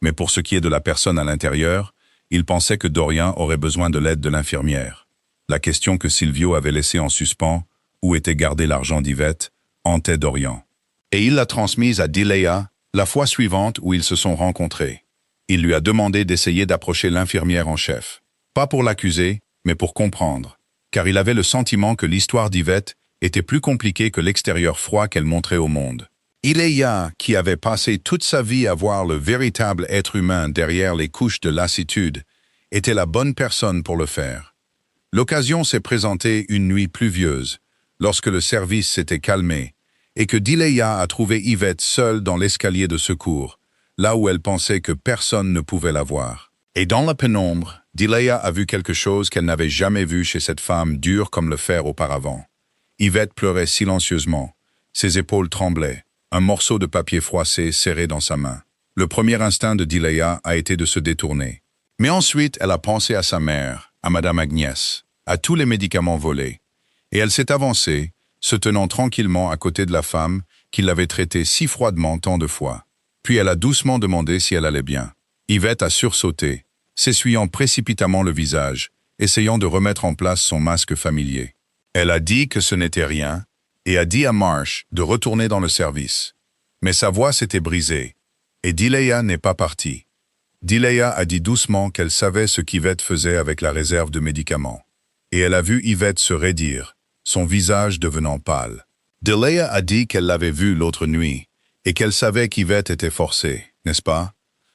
Mais pour ce qui est de la personne à l'intérieur, il pensait que Dorian aurait besoin de l'aide de l'infirmière. La question que Silvio avait laissée en suspens, où était gardé l'argent d'Yvette, hantait Dorian. Et il l'a transmise à Dilea la fois suivante où ils se sont rencontrés. Il lui a demandé d'essayer d'approcher l'infirmière en chef. Pas pour l'accuser, mais pour comprendre. Car il avait le sentiment que l'histoire d'Yvette était plus compliquée que l'extérieur froid qu'elle montrait au monde. Dilea, qui avait passé toute sa vie à voir le véritable être humain derrière les couches de lassitude, était la bonne personne pour le faire. L'occasion s'est présentée une nuit pluvieuse, lorsque le service s'était calmé, et que Dilea a trouvé Yvette seule dans l'escalier de secours, là où elle pensait que personne ne pouvait la voir. Et dans la pénombre, Dilea a vu quelque chose qu'elle n'avait jamais vu chez cette femme dure comme le fer auparavant. Yvette pleurait silencieusement, ses épaules tremblaient, un morceau de papier froissé serré dans sa main. Le premier instinct de Dilea a été de se détourner. Mais ensuite, elle a pensé à sa mère, à Madame Agnès, à tous les médicaments volés. Et elle s'est avancée, se tenant tranquillement à côté de la femme qui l'avait traitée si froidement tant de fois. Puis elle a doucement demandé si elle allait bien. Yvette a sursauté, s'essuyant précipitamment le visage, essayant de remettre en place son masque familier. Elle a dit que ce n'était rien, et a dit à Marsh de retourner dans le service. Mais sa voix s'était brisée, et Dilea n'est pas partie. Dilea a dit doucement qu'elle savait ce qu'Yvette faisait avec la réserve de médicaments. Et elle a vu Yvette se raidir, son visage devenant pâle. Dilea a dit qu'elle l'avait vue l'autre nuit, et qu'elle savait qu'Yvette était forcée, n'est-ce pas?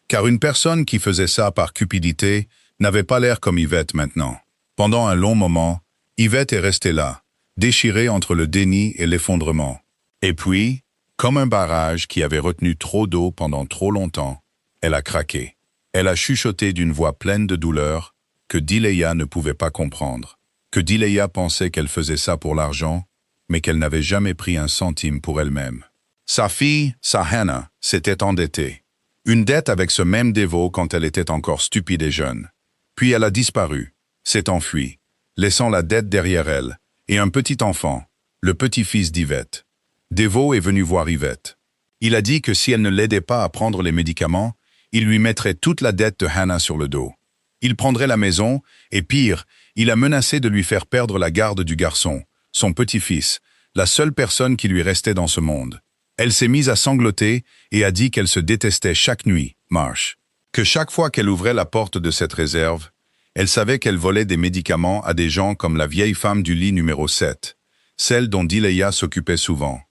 Car une personne qui faisait ça par cupidité n'avait pas l'air comme Yvette maintenant. Pendant un long moment, Yvette est restée là, déchirée entre le déni et l'effondrement. Et puis, comme un barrage qui avait retenu trop d'eau pendant trop longtemps, elle a craqué. Elle a chuchoté d'une voix pleine de douleur que Dilea ne pouvait pas comprendre. Que Dilea pensait qu'elle faisait ça pour l'argent, mais qu'elle n'avait jamais pris un centime pour elle-même. Sa fille, Hannah, s'était endettée. Une dette avec ce même Devo quand elle était encore stupide et jeune. Puis elle a disparu, s'est enfuie, laissant la dette derrière elle, et un petit enfant, le petit-fils d'Yvette. Devo est venu voir Yvette. Il a dit que si elle ne l'aidait pas à prendre les médicaments, il lui mettrait toute la dette de Hannah sur le dos. Il prendrait la maison, et pire, il a menacé de lui faire perdre la garde du garçon, son petit-fils, la seule personne qui lui restait dans ce monde. Elle s'est mise à sangloter et a dit qu'elle se détestait chaque nuit, Marsh. Que chaque fois qu'elle ouvrait la porte de cette réserve, elle savait qu'elle volait des médicaments à des gens comme la vieille femme du lit numéro 7, celle dont Delia s'occupait souvent.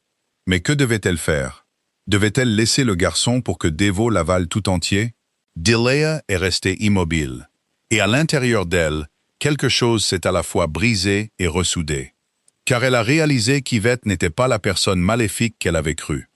Mais que devait-elle faire? Devait-elle laisser le garçon pour que Devo l'avale tout entier? Delia est restée immobile. Et à l'intérieur d'elle, quelque chose s'est à la fois brisé et ressoudé. Car elle a réalisé qu'Yvette n'était pas la personne maléfique qu'elle avait crue,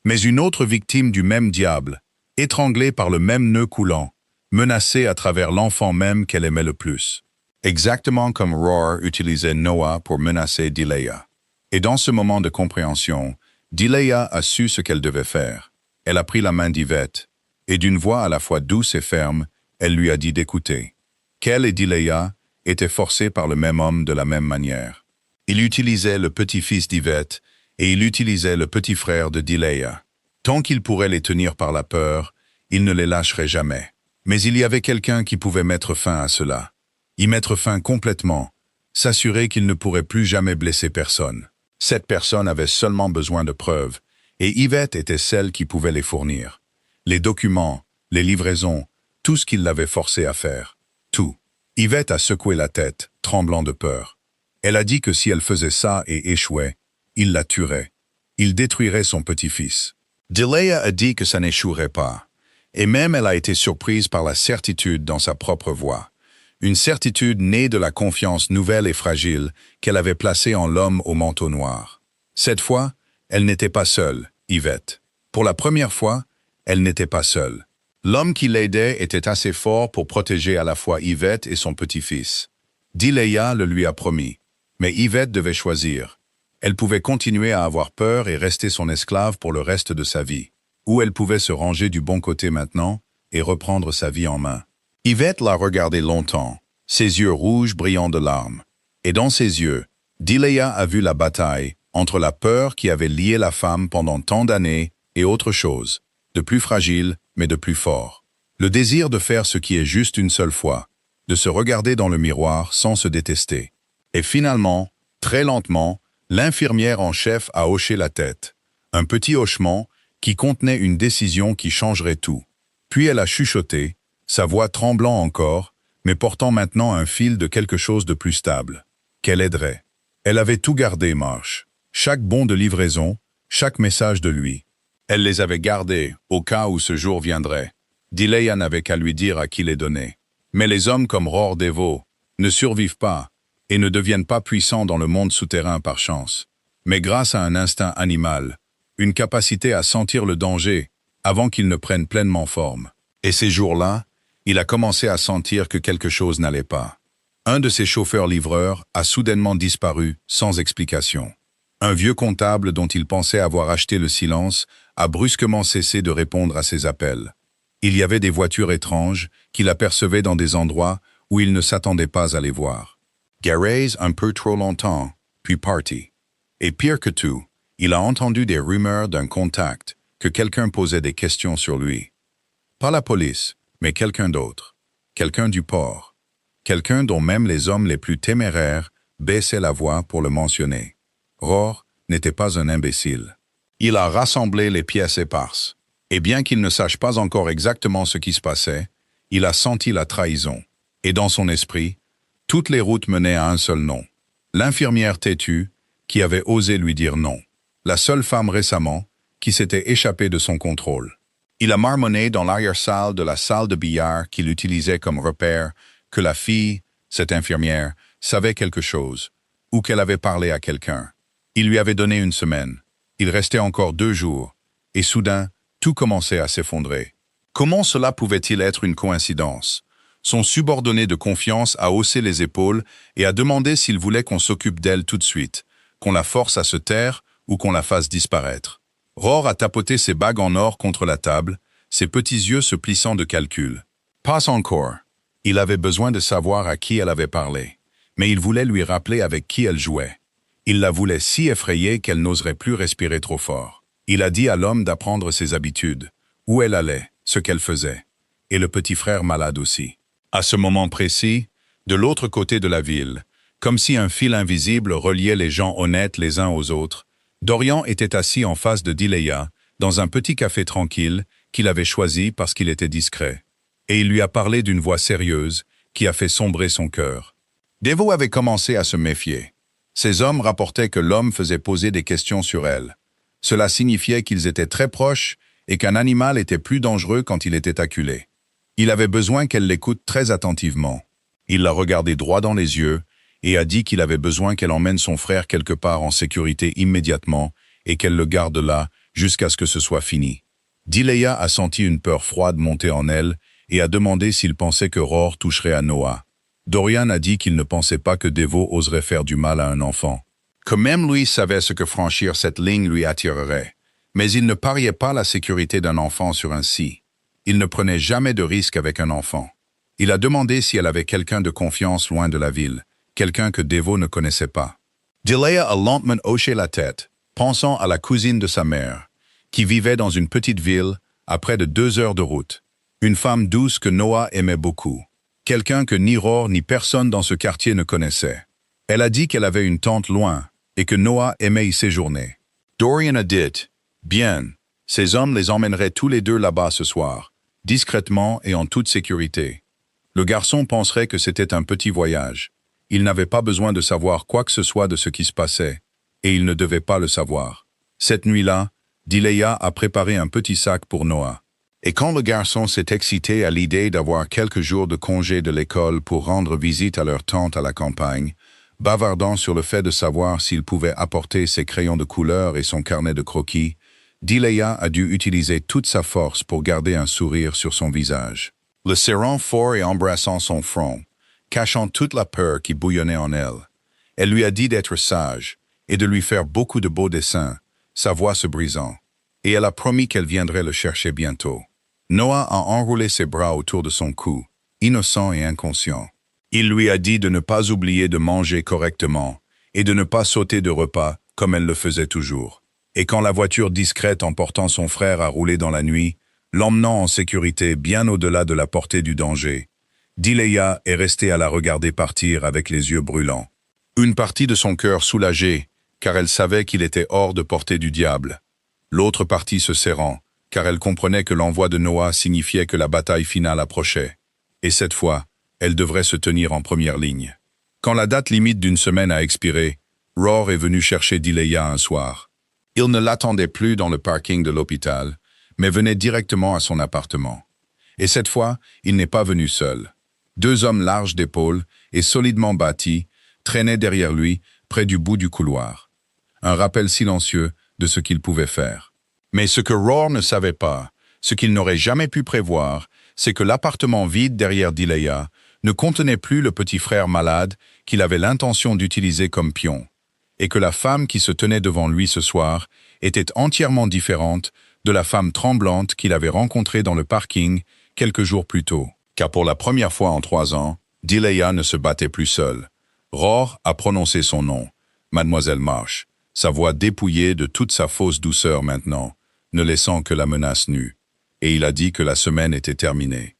mais une autre victime du même diable, étranglée par le même nœud coulant, menacée à travers l'enfant même qu'elle aimait le plus. Exactement comme Roar utilisait Noah pour menacer Delia. Et dans ce moment de compréhension, Delia a su ce qu'elle devait faire. Elle a pris la main d'Yvette, et d'une voix à la fois douce et ferme, elle lui a dit d'écouter. Qu'elle et Delia étaient forcés par le même homme de la même manière. Il utilisait le petit-fils d'Yvette, et il utilisait le petit frère de Delia. Tant qu'il pourrait les tenir par la peur, il ne les lâcherait jamais. Mais il y avait quelqu'un qui pouvait mettre fin à cela. Y mettre fin complètement, s'assurer qu'il ne pourrait plus jamais blesser personne. Cette personne avait seulement besoin de preuves, et Yvette était celle qui pouvait les fournir. Les documents, les livraisons, tout ce qu'il l'avait forcé à faire. Tout. Yvette a secoué la tête, tremblant de peur. Elle a dit que si elle faisait ça et échouait, il la tuerait. Il détruirait son petit-fils. Delia a dit que ça n'échouerait pas. Et même elle a été surprise par la certitude dans sa propre voix. Une certitude née de la confiance nouvelle et fragile qu'elle avait placée en l'homme au manteau noir. Cette fois, elle n'était pas seule, Yvette. Pour la première fois, elle n'était pas seule. L'homme qui l'aidait était assez fort pour protéger à la fois Yvette et son petit-fils. Delia le lui a promis. Mais Yvette devait choisir. Elle pouvait continuer à avoir peur et rester son esclave pour le reste de sa vie. Ou elle pouvait se ranger du bon côté maintenant et reprendre sa vie en main. Yvette l'a regardé longtemps, ses yeux rouges brillant de larmes. Et dans ses yeux, Delia a vu la bataille entre la peur qui avait lié la femme pendant tant d'années et autre chose, de plus fragile mais de plus fort. Le désir de faire ce qui est juste une seule fois, de se regarder dans le miroir sans se détester. Et finalement, très lentement, l'infirmière en chef a hoché la tête. Un petit hochement qui contenait une décision qui changerait tout. Puis elle a chuchoté, sa voix tremblant encore, mais portant maintenant un fil de quelque chose de plus stable. Qu'elle aiderait. Elle avait tout gardé, Marsh. Chaque bon de livraison, chaque message de lui. Elle les avait gardés, au cas où ce jour viendrait. Delia n'avait qu'à lui dire à qui les donner. Mais les hommes comme Roar Devo ne survivent pas, et ne deviennent pas puissants dans le monde souterrain par chance, mais grâce à un instinct animal, une capacité à sentir le danger avant qu'il ne prenne pleinement forme. Et ces jours-là, il a commencé à sentir que quelque chose n'allait pas. Un de ses chauffeurs-livreurs a soudainement disparu sans explication. Un vieux comptable dont il pensait avoir acheté le silence a brusquement cessé de répondre à ses appels. Il y avait des voitures étranges qu'il apercevait dans des endroits où il ne s'attendait pas à les voir. Garés un peu trop longtemps, puis parti. Et pire que tout, il a entendu des rumeurs d'un contact, que quelqu'un posait des questions sur lui. Pas la police, mais quelqu'un d'autre. Quelqu'un du port. Quelqu'un dont même les hommes les plus téméraires baissaient la voix pour le mentionner. Roar n'était pas un imbécile. Il a rassemblé les pièces éparses. Et bien qu'il ne sache pas encore exactement ce qui se passait, il a senti la trahison. Et dans son esprit, toutes les routes menaient à un seul nom. L'infirmière têtue qui avait osé lui dire non. La seule femme récemment qui s'était échappée de son contrôle. Il a marmonné dans l'arrière-salle de la salle de billard qu'il utilisait comme repère que la fille, cette infirmière, savait quelque chose, ou qu'elle avait parlé à quelqu'un. Il lui avait donné une semaine. Il restait encore 2 jours, et soudain, tout commençait à s'effondrer. Comment cela pouvait-il être une coïncidence? Son subordonné de confiance a haussé les épaules et a demandé s'il voulait qu'on s'occupe d'elle tout de suite, qu'on la force à se taire ou qu'on la fasse disparaître. Roar a tapoté ses bagues en or contre la table, ses petits yeux se plissant de calcul. Pas encore. Il avait besoin de savoir à qui elle avait parlé, mais il voulait lui rappeler avec qui elle jouait. Il la voulait si effrayée qu'elle n'oserait plus respirer trop fort. Il a dit à l'homme d'apprendre ses habitudes, où elle allait, ce qu'elle faisait, et le petit frère malade aussi. À ce moment précis, de l'autre côté de la ville, Comme si un fil invisible reliait les gens honnêtes les uns aux autres, Dorian était assis en face de Dileya, dans un petit café tranquille qu'il avait choisi parce qu'il était discret. Et il lui a parlé d'une voix sérieuse qui a fait sombrer son cœur. Devo avait commencé à se méfier. Ces hommes rapportaient que l'homme faisait poser des questions sur elle. Cela signifiait qu'ils étaient très proches et qu'un animal était plus dangereux quand il était acculé. Il avait besoin qu'elle l'écoute très attentivement. Il la regardait droit dans les yeux et a dit qu'il avait besoin qu'elle emmène son frère quelque part en sécurité immédiatement et qu'elle le garde là jusqu'à ce que ce soit fini. Dileya a senti une peur froide monter en elle et a demandé s'il pensait que Roar toucherait à Noah. Dorian a dit qu'il ne pensait pas que Devo oserait faire du mal à un enfant. Que même lui savait ce que franchir cette ligne lui attirerait. Mais il ne pariait pas la sécurité d'un enfant sur un si. Il ne prenait jamais de risque avec un enfant. Il a demandé si elle avait quelqu'un de confiance loin de la ville, quelqu'un que Devo ne connaissait pas. Dileya a lentement hoché la tête, pensant à la cousine de sa mère, qui vivait dans une petite ville à près de 2 heures de route. Une femme douce que Noah aimait beaucoup. Quelqu'un que ni Roar ni personne dans ce quartier ne connaissait. Elle a dit qu'elle avait une tante loin et que Noah aimait y séjourner. Dorian a dit « Bien, ces hommes les emmèneraient tous les deux là-bas ce soir, discrètement et en toute sécurité. » Le garçon penserait que c'était un petit voyage. Il n'avait pas besoin de savoir quoi que ce soit de ce qui se passait, et il ne devait pas le savoir. Cette nuit-là, Dileya a préparé un petit sac pour Noah. Et quand le garçon s'est excité à l'idée d'avoir quelques jours de congé de l'école pour rendre visite à leur tante à la campagne, bavardant sur le fait de savoir s'il pouvait apporter ses crayons de couleur et son carnet de croquis, Dileya a dû utiliser toute sa force pour garder un sourire sur son visage. Le serrant fort et embrassant son front, cachant toute la peur qui bouillonnait en elle. Elle lui a dit d'être sage et de lui faire beaucoup de beaux dessins, sa voix se brisant. Et elle a promis qu'elle viendrait le chercher bientôt. Noah a enroulé ses bras autour de son cou, innocent et inconscient. Il lui a dit de ne pas oublier de manger correctement et de ne pas sauter de repas comme elle le faisait toujours. Et quand la voiture discrète emportant son frère a roulé dans la nuit, l'emmenant en sécurité bien au-delà de la portée du danger, Dileya est restée à la regarder partir avec les yeux brûlants. Une partie de son cœur soulagée, car elle savait qu'il était hors de portée du diable. L'autre partie se serrant, car elle comprenait que l'envoi de Noah signifiait que la bataille finale approchait. Et cette fois, elle devrait se tenir en première ligne. Quand la date limite d'une semaine a expiré, Roar est venu chercher Dileya un soir. Il ne l'attendait plus dans le parking de l'hôpital, mais venait directement à son appartement. Et cette fois, il n'est pas venu seul. 2 hommes larges d'épaules et solidement bâtis traînaient derrière lui, près du bout du couloir. Un rappel silencieux de ce qu'il pouvait faire. Mais ce que Roar ne savait pas, ce qu'il n'aurait jamais pu prévoir, c'est que l'appartement vide derrière Dileya ne contenait plus le petit frère malade qu'il avait l'intention d'utiliser comme pion, et que la femme qui se tenait devant lui ce soir était entièrement différente de la femme tremblante qu'il avait rencontrée dans le parking quelques jours plus tôt. Car pour la première fois en 3 ans, Dileya ne se battait plus seule. Roar a prononcé son nom, Mademoiselle Marsh, sa voix dépouillée de toute sa fausse douceur maintenant, ne laissant que la menace nue. Et il a dit que la semaine était terminée.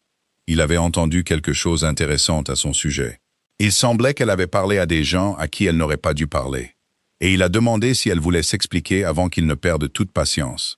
Il avait entendu quelque chose d'intéressant à son sujet. Il semblait qu'elle avait parlé à des gens à qui elle n'aurait pas dû parler. Et il a demandé si elle voulait s'expliquer avant qu'il ne perde toute patience.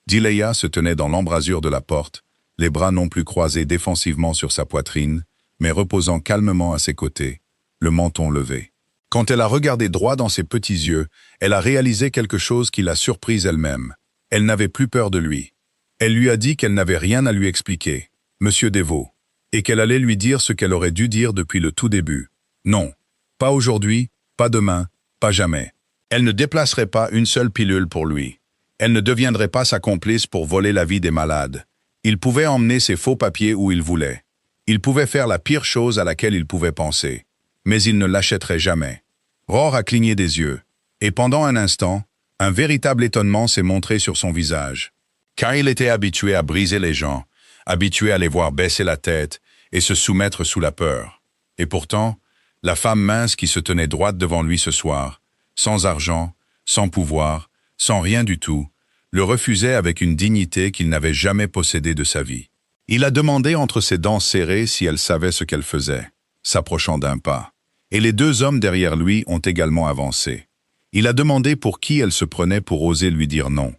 Dileya se tenait dans l'embrasure de la porte, les bras non plus croisés défensivement sur sa poitrine, mais reposant calmement à ses côtés, le menton levé. Quand elle a regardé droit dans ses petits yeux, elle a réalisé quelque chose qui l'a surprise elle-même. Elle n'avait plus peur de lui. Elle lui a dit qu'elle n'avait rien à lui expliquer, Monsieur Devo, et qu'elle allait lui dire ce qu'elle aurait dû dire depuis le tout début. Non, pas aujourd'hui, pas demain, pas jamais. Elle ne déplacerait pas une seule pilule pour lui. Elle ne deviendrait pas sa complice pour voler la vie des malades. Il pouvait emmener ses faux papiers où il voulait. Il pouvait faire la pire chose à laquelle il pouvait penser. Mais il ne l'achèterait jamais. Roar a cligné des yeux. Et pendant un instant, un véritable étonnement s'est montré sur son visage. Car il était habitué à briser les gens, habitué à les voir baisser la tête et se soumettre sous la peur. Et pourtant, la femme mince qui se tenait droite devant lui ce soir, sans argent, sans pouvoir, sans rien du tout, le refusait avec une dignité qu'il n'avait jamais possédée de sa vie. Il a demandé entre ses dents serrées si elle savait ce qu'elle faisait, s'approchant d'un pas. Et les deux hommes derrière lui ont également avancé. Il a demandé pour qui elle se prenait pour oser lui dire non.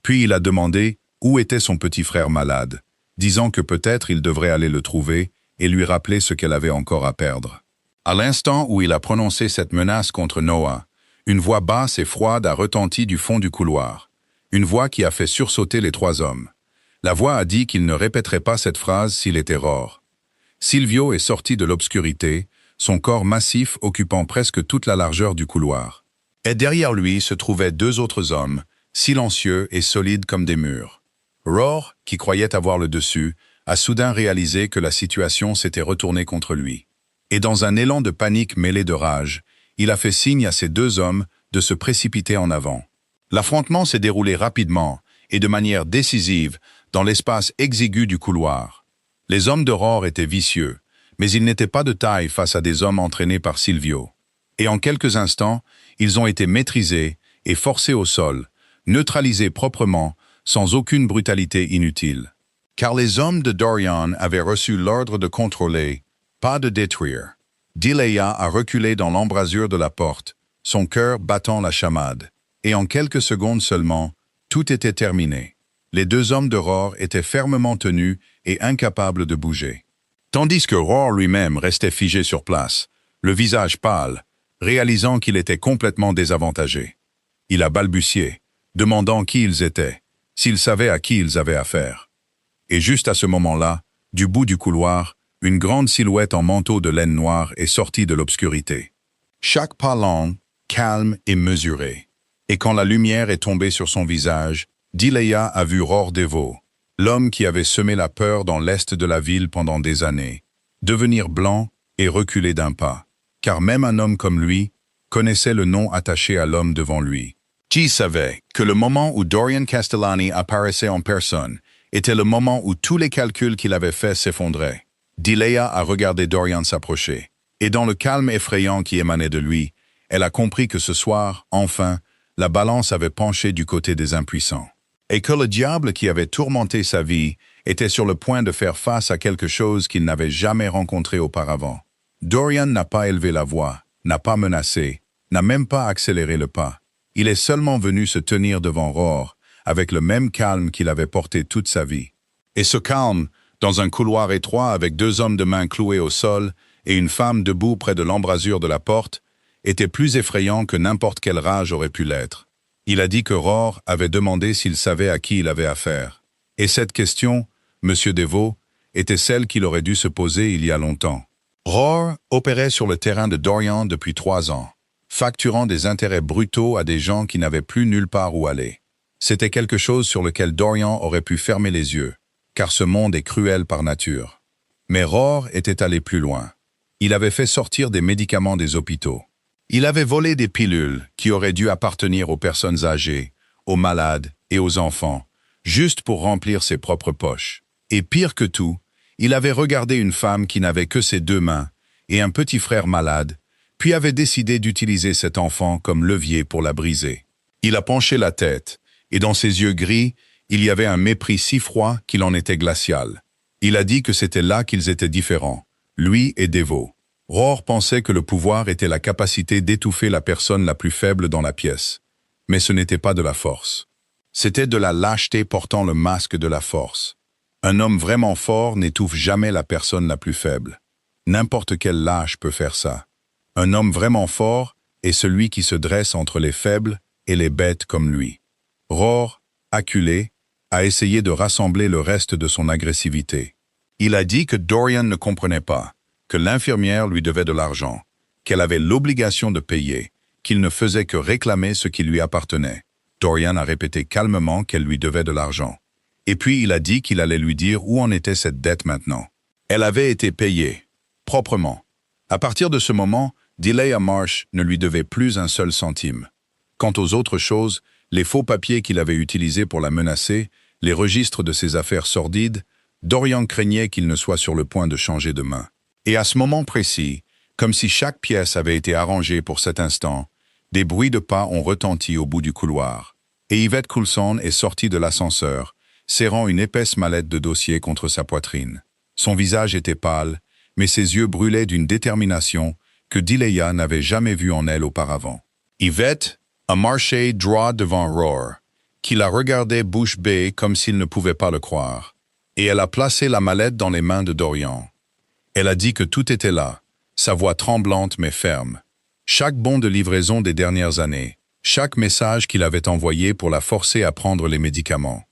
Puis il a demandé où était son petit frère malade, disant que peut-être il devrait aller le trouver et lui rappeler ce qu'elle avait encore à perdre. À l'instant où il a prononcé cette menace contre Noah, une voix basse et froide a retenti du fond du couloir. Une voix qui a fait sursauter les trois hommes. La voix a dit qu'il ne répéterait pas cette phrase s'il était Roar. Silvio est sorti de l'obscurité, son corps massif occupant presque toute la largeur du couloir. Et derrière lui se trouvaient deux autres hommes, silencieux et solides comme des murs. Roar, qui croyait avoir le dessus, a soudain réalisé que la situation s'était retournée contre lui. Et dans un élan de panique mêlé de rage, il a fait signe à ces deux hommes de se précipiter en avant. L'affrontement s'est déroulé rapidement et de manière décisive dans l'espace exigu du couloir. Les hommes de Roar étaient vicieux, mais ils n'étaient pas de taille face à des hommes entraînés par Silvio. Et en quelques instants, ils ont été maîtrisés et forcés au sol, neutralisés proprement, sans aucune brutalité inutile. Car les hommes de Dorian avaient reçu l'ordre de contrôler, pas de détruire. Delia a reculé dans l'embrasure de la porte, son cœur battant la chamade. Et en quelques secondes seulement, tout était terminé. Les deux hommes de Roar étaient fermement tenus et incapables de bouger. Tandis que Roar lui-même restait figé sur place, le visage pâle, réalisant qu'il était complètement désavantagé. Il a balbutié, demandant qui ils étaient, s'ils savaient à qui ils avaient affaire. Et juste à ce moment-là, du bout du couloir, une grande silhouette en manteau de laine noire est sortie de l'obscurité. Chaque pas lent, calme et mesuré. Et quand la lumière est tombée sur son visage, Delia a vu Roar Devo, l'homme qui avait semé la peur dans l'est de la ville pendant des années, devenir blanc et reculer d'un pas. Car même un homme comme lui connaissait le nom attaché à l'homme devant lui. G savait que le moment où Dorian Castellani apparaissait en personne était le moment où tous les calculs qu'il avait faits s'effondraient. Delia a regardé Dorian s'approcher, et dans le calme effrayant qui émanait de lui, elle a compris que ce soir, enfin, la balance avait penché du côté des impuissants. Et que le diable qui avait tourmenté sa vie était sur le point de faire face à quelque chose qu'il n'avait jamais rencontré auparavant. Dorian n'a pas élevé la voix, n'a pas menacé, n'a même pas accéléré le pas. Il est seulement venu se tenir devant Roar, avec le même calme qu'il avait porté toute sa vie. Et ce calme, dans un couloir étroit avec deux hommes de main cloués au sol et une femme debout près de l'embrasure de la porte, était plus effrayant que n'importe quelle rage aurait pu l'être. Il a dit que Roar avait demandé s'il savait à qui il avait affaire. Et cette question, Monsieur Devo, était celle qu'il aurait dû se poser il y a longtemps. Roar opérait sur le terrain de Dorian depuis 3 ans, facturant des intérêts brutaux à des gens qui n'avaient plus nulle part où aller. C'était quelque chose sur lequel Dorian aurait pu fermer les yeux, car ce monde est cruel par nature. Mais Roar était allé plus loin. Il avait fait sortir des médicaments des hôpitaux. Il avait volé des pilules qui auraient dû appartenir aux personnes âgées, aux malades et aux enfants, juste pour remplir ses propres poches. Et pire que tout, il avait regardé une femme qui n'avait que ses 2 mains et un petit frère malade, puis avait décidé d'utiliser cet enfant comme levier pour la briser. Il a penché la tête, et dans ses yeux gris, il y avait un mépris si froid qu'il en était glacial. Il a dit que c'était là qu'ils étaient différents, lui et Devo. Roar pensait que le pouvoir était la capacité d'étouffer la personne la plus faible dans la pièce. Mais ce n'était pas de la force. C'était de la lâcheté portant le masque de la force. Un homme vraiment fort n'étouffe jamais la personne la plus faible. N'importe quel lâche peut faire ça. Un homme vraiment fort est celui qui se dresse entre les faibles et les bêtes comme lui. Roar, acculé, a essayé de rassembler le reste de son agressivité. Il a dit que Dorian ne comprenait pas, que l'infirmière lui devait de l'argent, qu'elle avait l'obligation de payer, qu'il ne faisait que réclamer ce qui lui appartenait. Dorian a répété calmement qu'elle lui devait de l'argent. Et puis il a dit qu'il allait lui dire où en était cette dette maintenant. Elle avait été payée, proprement. À partir de ce moment, Delia Marsh ne lui devait plus un seul centime. Quant aux autres choses, les faux papiers qu'il avait utilisés pour la menacer, les registres de ses affaires sordides, Dorian craignait qu'il ne soit sur le point de changer de main. Et à ce moment précis, comme si chaque pièce avait été arrangée pour cet instant, des bruits de pas ont retenti au bout du couloir. Et Yvette Coulson est sortie de l'ascenseur, serrant une épaisse mallette de dossiers contre sa poitrine. Son visage était pâle, mais ses yeux brûlaient d'une détermination que Dileya n'avait jamais vu en elle auparavant. Yvette a marché droit devant Roar, qui la regardait bouche bée comme s'il ne pouvait pas le croire. Et elle a placé la mallette dans les mains de Dorian. Elle a dit que tout était là, sa voix tremblante mais ferme. Chaque bon de livraison des dernières années, chaque message qu'il avait envoyé pour la forcer à prendre les médicaments.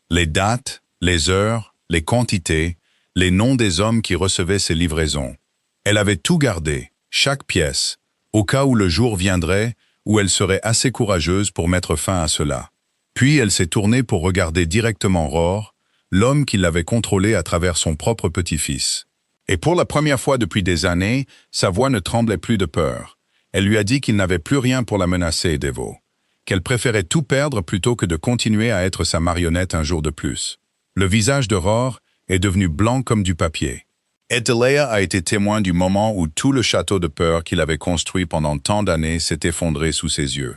Les dates, les heures, les quantités, les noms des hommes qui recevaient ces livraisons. Elle avait tout gardé, chaque pièce, au cas où le jour viendrait où elle serait assez courageuse pour mettre fin à cela. Puis elle s'est tournée pour regarder directement Roar, l'homme qui l'avait contrôlé à travers son propre petit-fils. Et pour la première fois depuis des années, sa voix ne tremblait plus de peur. Elle lui a dit qu'il n'avait plus rien pour la menacer, Devo. Qu'elle préférait tout perdre plutôt que de continuer à être sa marionnette un jour de plus. Le visage de Roar est devenu blanc comme du papier. Et Dileya a été témoin du moment où tout le château de peur qu'il avait construit pendant tant d'années s'est effondré sous ses yeux.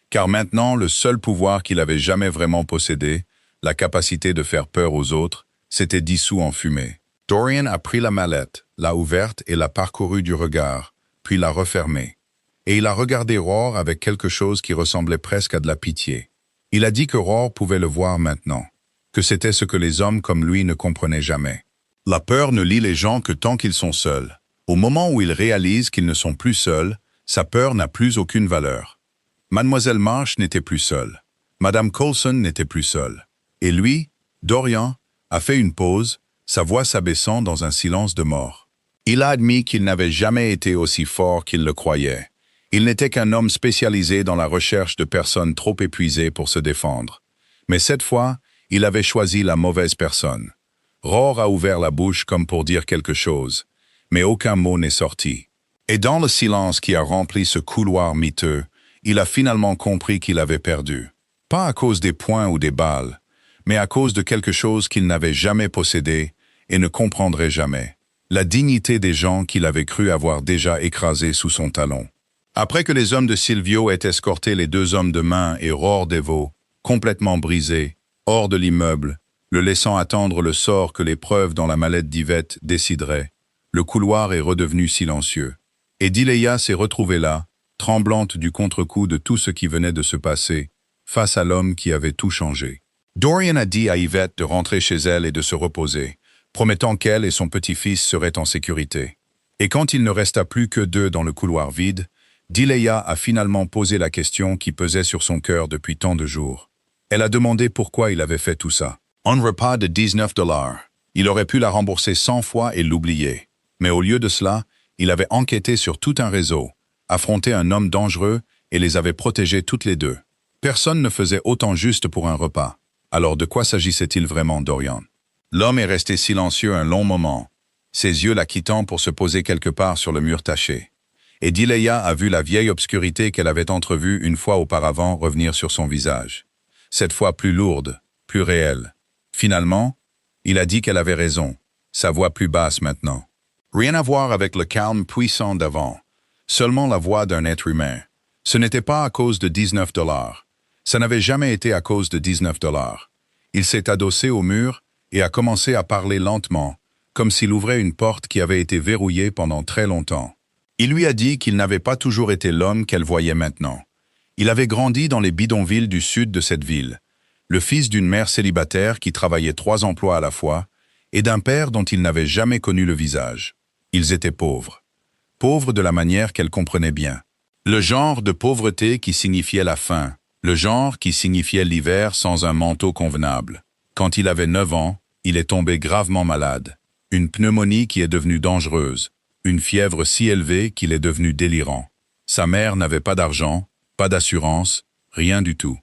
Car maintenant, le seul pouvoir qu'il avait jamais vraiment possédé, la capacité de faire peur aux autres, s'était dissous en fumée. Dorian a pris la mallette, l'a ouverte et l'a parcourue du regard, puis l'a refermée. Et il a regardé Roar avec quelque chose qui ressemblait presque à de la pitié. Il a dit que Roar pouvait le voir maintenant, que c'était ce que les hommes comme lui ne comprenaient jamais. La peur ne lie les gens que tant qu'ils sont seuls. Au moment où ils réalisent qu'ils ne sont plus seuls, sa peur n'a plus aucune valeur. Mademoiselle Marsh n'était plus seule. Madame Coulson n'était plus seule. Et lui, Dorian, a fait une pause, sa voix s'abaissant dans un silence de mort. Il a admis qu'il n'avait jamais été aussi fort qu'il le croyait. Il n'était qu'un homme spécialisé dans la recherche de personnes trop épuisées pour se défendre. Mais cette fois, il avait choisi la mauvaise personne. Roar a ouvert la bouche comme pour dire quelque chose, mais aucun mot n'est sorti. Et dans le silence qui a rempli ce couloir miteux, il a finalement compris qu'il avait perdu. Pas à cause des poings ou des balles, mais à cause de quelque chose qu'il n'avait jamais possédé et ne comprendrait jamais. La dignité des gens qu'il avait cru avoir déjà écrasés sous son talon. Après que les hommes de Silvio aient escorté les deux hommes de main et Roar Devo, complètement brisés, hors de l'immeuble, le laissant attendre le sort que l'épreuve dans la mallette d'Yvette déciderait, le couloir est redevenu silencieux. Et Dileya s'est retrouvée là, tremblante du contre-coup de tout ce qui venait de se passer, face à l'homme qui avait tout changé. Dorian a dit à Yvette de rentrer chez elle et de se reposer, promettant qu'elle et son petit-fils seraient en sécurité. Et quand il ne resta plus que deux dans le couloir vide, Dileya a finalement posé la question qui pesait sur son cœur depuis tant de jours. Elle a demandé pourquoi il avait fait tout ça. Un repas de 19 $. Il aurait pu la rembourser 100 fois et l'oublier. Mais au lieu de cela, il avait enquêté sur tout un réseau, affronté un homme dangereux et les avait protégés toutes les deux. Personne ne faisait autant juste pour un repas. Alors de quoi s'agissait-il vraiment, Dorian? L'homme est resté silencieux un long moment, ses yeux la quittant pour se poser quelque part sur le mur taché. Et Dileya a vu la vieille obscurité qu'elle avait entrevue une fois auparavant revenir sur son visage. Cette fois plus lourde, plus réelle. Finalement, il a dit qu'elle avait raison, sa voix plus basse maintenant. Rien à voir avec le calme puissant d'avant, seulement la voix d'un être humain. Ce n'était pas à cause de 19 $. Ça n'avait jamais été à cause de 19 $. Il s'est adossé au mur et a commencé à parler lentement, comme s'il ouvrait une porte qui avait été verrouillée pendant très longtemps. Il lui a dit qu'il n'avait pas toujours été l'homme qu'elle voyait maintenant. Il avait grandi dans les bidonvilles du sud de cette ville, le fils d'une mère célibataire qui travaillait 3 emplois à la fois, et d'un père dont il n'avait jamais connu le visage. Ils étaient pauvres. Pauvres de la manière qu'elle comprenait bien. Le genre de pauvreté qui signifiait la faim, le genre qui signifiait l'hiver sans un manteau convenable. Quand il avait 9 ans, il est tombé gravement malade. Une pneumonie qui est devenue dangereuse, une fièvre si élevée qu'il est devenu délirant. Sa mère n'avait pas d'argent, pas d'assurance, rien du tout.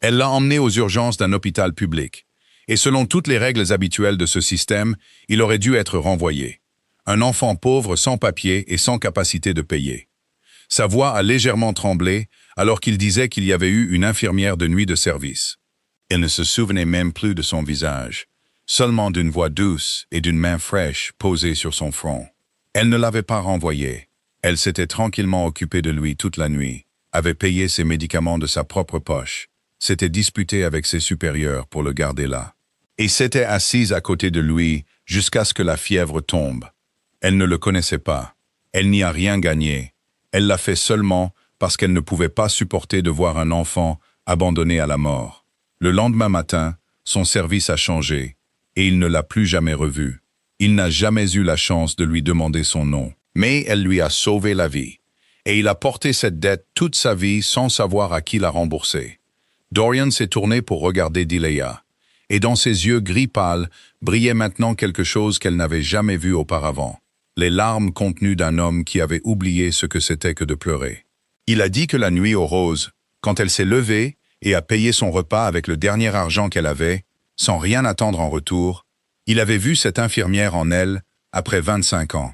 Elle l'a emmené aux urgences d'un hôpital public. Et selon toutes les règles habituelles de ce système, il aurait dû être renvoyé. Un enfant pauvre sans papier et sans capacité de payer. Sa voix a légèrement tremblé alors qu'il disait qu'il y avait eu une infirmière de nuit de service. Elle ne se souvenait même plus de son visage, seulement d'une voix douce et d'une main fraîche posée sur son front. Elle ne l'avait pas renvoyé. Elle s'était tranquillement occupée de lui toute la nuit, avait payé ses médicaments de sa propre poche, s'était disputée avec ses supérieurs pour le garder là. Et s'était assise à côté de lui jusqu'à ce que la fièvre tombe. Elle ne le connaissait pas. Elle n'y a rien gagné. Elle l'a fait seulement parce qu'elle ne pouvait pas supporter de voir un enfant abandonné à la mort. Le lendemain matin, son service a changé, et il ne l'a plus jamais revu. Il n'a jamais eu la chance de lui demander son nom. Mais elle lui a sauvé la vie. Et il a porté cette dette toute sa vie sans savoir à qui la rembourser. Dorian s'est tourné pour regarder Delia. Et dans ses yeux gris pâles brillait maintenant quelque chose qu'elle n'avait jamais vu auparavant. Les larmes contenues d'un homme qui avait oublié ce que c'était que de pleurer. Il a dit que la nuit aux roses, quand elle s'est levée et a payé son repas avec le dernier argent qu'elle avait, sans rien attendre en retour, il avait vu cette infirmière en elle après 25 ans.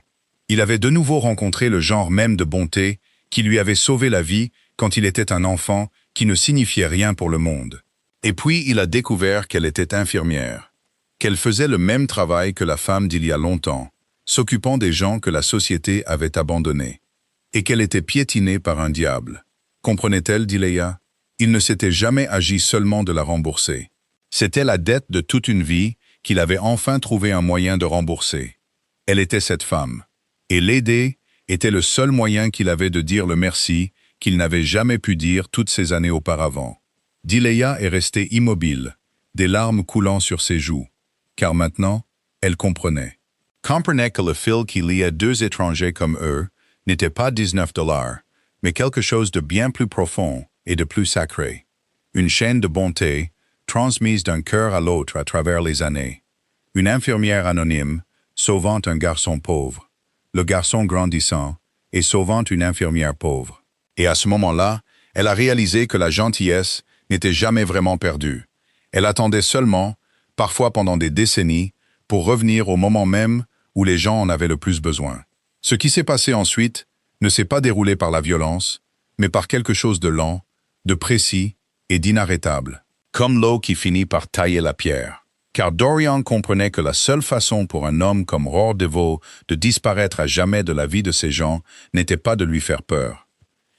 Il avait de nouveau rencontré le genre même de bonté qui lui avait sauvé la vie quand il était un enfant qui ne signifiait rien pour le monde. Et puis il a découvert qu'elle était infirmière, qu'elle faisait le même travail que la femme d'il y a longtemps, s'occupant des gens que la société avait abandonnés, et qu'elle était piétinée par un diable. Comprenait-elle, Delia? Il ne s'était jamais agi seulement de la rembourser. C'était la dette de toute une vie qu'il avait enfin trouvé un moyen de rembourser. Elle était cette femme. Et l'aider était le seul moyen qu'il avait de dire le merci qu'il n'avait jamais pu dire toutes ces années auparavant. Delia est restée immobile, des larmes coulant sur ses joues, car maintenant, elle comprenait. Comprenait que le fil qui liait deux étrangers comme eux n'était pas 19 $, mais quelque chose de bien plus profond et de plus sacré. Une chaîne de bonté, transmise d'un cœur à l'autre à travers les années. Une infirmière anonyme, sauvant un garçon pauvre. Le garçon grandissant et sauvant une infirmière pauvre. Et à ce moment-là, elle a réalisé que la gentillesse n'était jamais vraiment perdue. Elle attendait seulement, parfois pendant des décennies, pour revenir au moment même où les gens en avaient le plus besoin. Ce qui s'est passé ensuite ne s'est pas déroulé par la violence, mais par quelque chose de lent, de précis et d'inarrêtable, comme l'eau qui finit par tailler la pierre. Car Dorian comprenait que la seule façon pour un homme comme Roar DeVoe de disparaître à jamais de la vie de ces gens n'était pas de lui faire peur,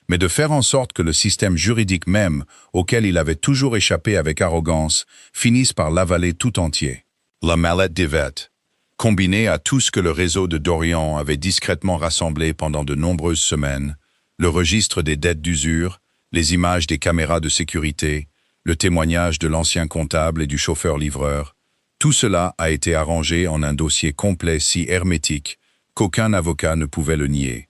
mais de faire en sorte que le système juridique même, auquel il avait toujours échappé avec arrogance, finisse par l'avaler tout entier. La mallette d'Yvette, combinée à tout ce que le réseau de Dorian avait discrètement rassemblé pendant de nombreuses semaines, le registre des dettes d'usure, les images des caméras de sécurité, le témoignage de l'ancien comptable et du chauffeur-livreur, tout cela a été arrangé en un dossier complet si hermétique qu'aucun avocat ne pouvait le nier.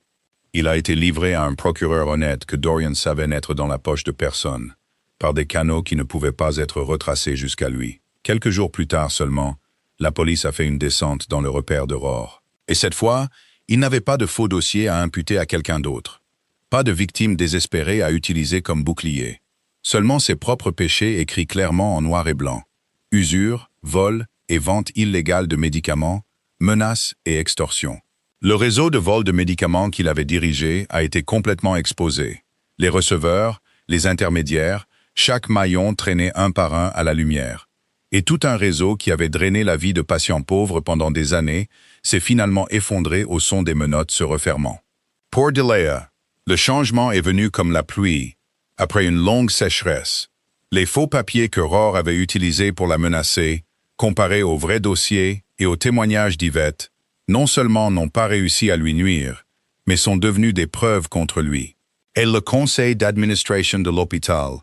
Il a été livré à un procureur honnête que Dorian savait n'être dans la poche de personne, par des canaux qui ne pouvaient pas être retracés jusqu'à lui. Quelques jours plus tard seulement, la police a fait une descente dans le repère de Roar. Et cette fois, il n'avait pas de faux dossier à imputer à quelqu'un d'autre. Pas de victime désespérée à utiliser comme bouclier. Seulement ses propres péchés écrits clairement en noir et blanc. Usure, vol et vente illégale de médicaments, menaces et extorsion. Le réseau de vol de médicaments qu'il avait dirigé a été complètement exposé. Les receveurs, les intermédiaires, chaque maillon traînait un par un à la lumière. Et tout un réseau qui avait drainé la vie de patients pauvres pendant des années s'est finalement effondré au son des menottes se refermant. Pour Delia, le changement est venu comme la pluie, après une longue sécheresse. Les faux papiers que Roar avait utilisés pour la menacer, comparés aux vrais dossiers et aux témoignages d'Yvette, non seulement n'ont pas réussi à lui nuire, mais sont devenus des preuves contre lui. Et le conseil d'administration de l'hôpital,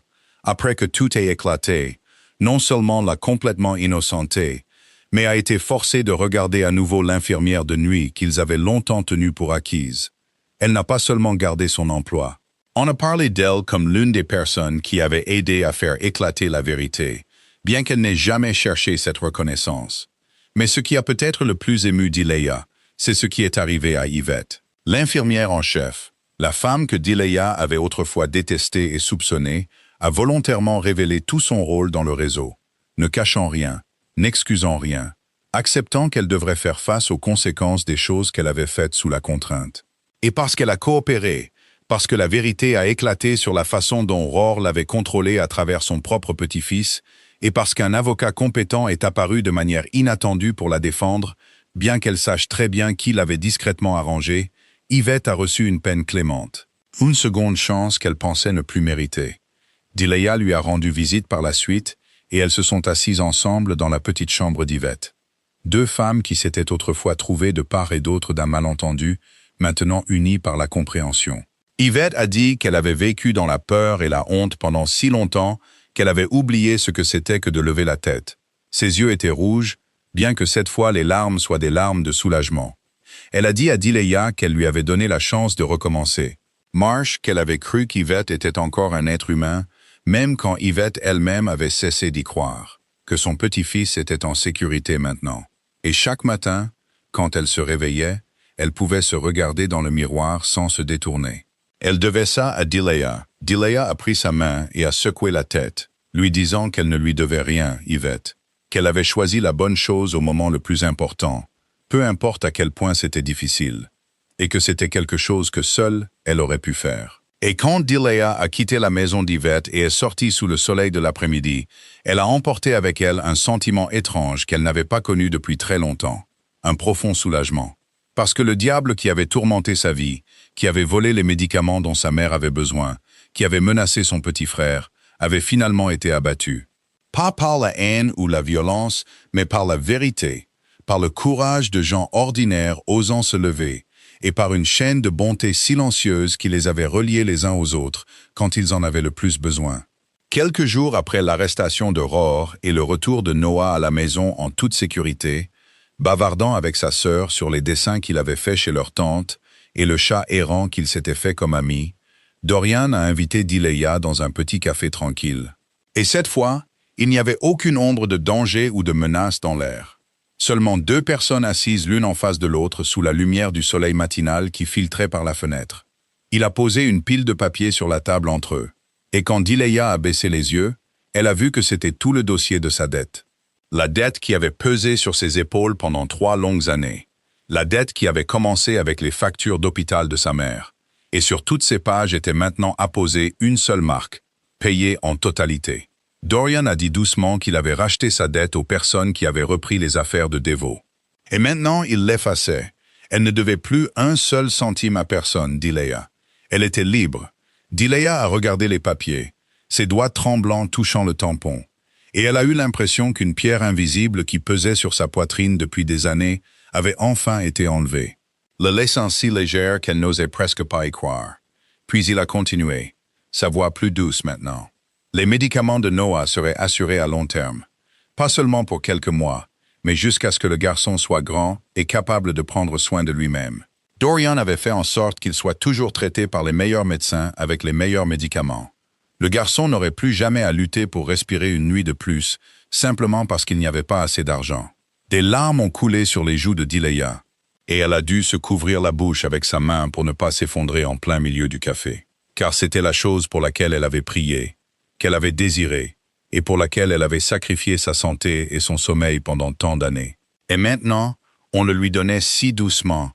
après que tout ait éclaté, non seulement l'a complètement innocenté, mais a été forcé de regarder à nouveau l'infirmière de nuit qu'ils avaient longtemps tenue pour acquise. Elle n'a pas seulement gardé son emploi. On a parlé d'elle comme l'une des personnes qui avait aidé à faire éclater la vérité, bien qu'elle n'ait jamais cherché cette reconnaissance. Mais ce qui a peut-être le plus ému Delia, c'est ce qui est arrivé à Yvette. L'infirmière en chef, la femme que Delia avait autrefois détestée et soupçonnée, a volontairement révélé tout son rôle dans le réseau, ne cachant rien, n'excusant rien, acceptant qu'elle devrait faire face aux conséquences des choses qu'elle avait faites sous la contrainte. Et parce qu'elle a coopéré, parce que la vérité a éclaté sur la façon dont Roar l'avait contrôlée à travers son propre petit-fils, et parce qu'un avocat compétent est apparu de manière inattendue pour la défendre, bien qu'elle sache très bien qui l'avait discrètement arrangé, Yvette a reçu une peine clémente. Une seconde chance qu'elle pensait ne plus mériter. Delia lui a rendu visite par la suite, et elles se sont assises ensemble dans la petite chambre d'Yvette. Deux femmes qui s'étaient autrefois trouvées de part et d'autre d'un malentendu, maintenant unis par la compréhension. Yvette a dit qu'elle avait vécu dans la peur et la honte pendant si longtemps qu'elle avait oublié ce que c'était que de lever la tête. Ses yeux étaient rouges, bien que cette fois les larmes soient des larmes de soulagement. Elle a dit à Delia qu'elle lui avait donné la chance de recommencer. Marsh, qu'elle avait cru qu'Yvette était encore un être humain, même quand Yvette elle-même avait cessé d'y croire, que son petit-fils était en sécurité maintenant. Et chaque matin, quand elle se réveillait, elle pouvait se regarder dans le miroir sans se détourner. Elle devait ça à Delia. Delia a pris sa main et a secoué la tête, lui disant qu'elle ne lui devait rien, Yvette, qu'elle avait choisi la bonne chose au moment le plus important, peu importe à quel point c'était difficile, et que c'était quelque chose que seule elle aurait pu faire. Et quand Delia a quitté la maison d'Yvette et est sortie sous le soleil de l'après-midi, elle a emporté avec elle un sentiment étrange qu'elle n'avait pas connu depuis très longtemps, un profond soulagement. Parce que le diable qui avait tourmenté sa vie, qui avait volé les médicaments dont sa mère avait besoin, qui avait menacé son petit frère, avait finalement été abattu. Pas par la haine ou la violence, mais par la vérité, par le courage de gens ordinaires osant se lever, et par une chaîne de bonté silencieuse qui les avait reliés les uns aux autres quand ils en avaient le plus besoin. Quelques jours après l'arrestation de Rohr et le retour de Noah à la maison en toute sécurité, bavardant avec sa sœur sur les dessins qu'il avait faits chez leur tante et le chat errant qu'il s'était fait comme ami, Dorian a invité Delia dans un petit café tranquille. Et cette fois, il n'y avait aucune ombre de danger ou de menace dans l'air. Seulement 2 personnes assises l'une en face de l'autre sous la lumière du soleil matinal qui filtrait par la fenêtre. Il a posé une pile de papier sur la table entre eux. Et quand Delia a baissé les yeux, elle a vu que c'était tout le dossier de sa dette. La dette qui avait pesé sur ses épaules pendant 3 longues années. La dette qui avait commencé avec les factures d'hôpital de sa mère. Et sur toutes ces pages était maintenant apposée une seule marque, payée en totalité. Dorian a dit doucement qu'il avait racheté sa dette aux personnes qui avaient repris les affaires de Devo. Et maintenant, il l'effaçait. Elle ne devait plus un seul centime à personne, Delia. Elle était libre. Delia a regardé les papiers, ses doigts tremblants touchant le tampon. Et elle a eu l'impression qu'une pierre invisible qui pesait sur sa poitrine depuis des années avait enfin été enlevée, le laissant si légère qu'elle n'osait presque pas y croire. Puis il a continué, sa voix plus douce maintenant. Les médicaments de Noah seraient assurés à long terme, pas seulement pour quelques mois, mais jusqu'à ce que le garçon soit grand et capable de prendre soin de lui-même. Dorian avait fait en sorte qu'il soit toujours traité par les meilleurs médecins avec les meilleurs médicaments. Le garçon n'aurait plus jamais à lutter pour respirer une nuit de plus, simplement parce qu'il n'y avait pas assez d'argent. Des larmes ont coulé sur les joues de Delia, et elle a dû se couvrir la bouche avec sa main pour ne pas s'effondrer en plein milieu du café. Car c'était la chose pour laquelle elle avait prié, qu'elle avait désiré, et pour laquelle elle avait sacrifié sa santé et son sommeil pendant tant d'années. Et maintenant, on le lui donnait si doucement,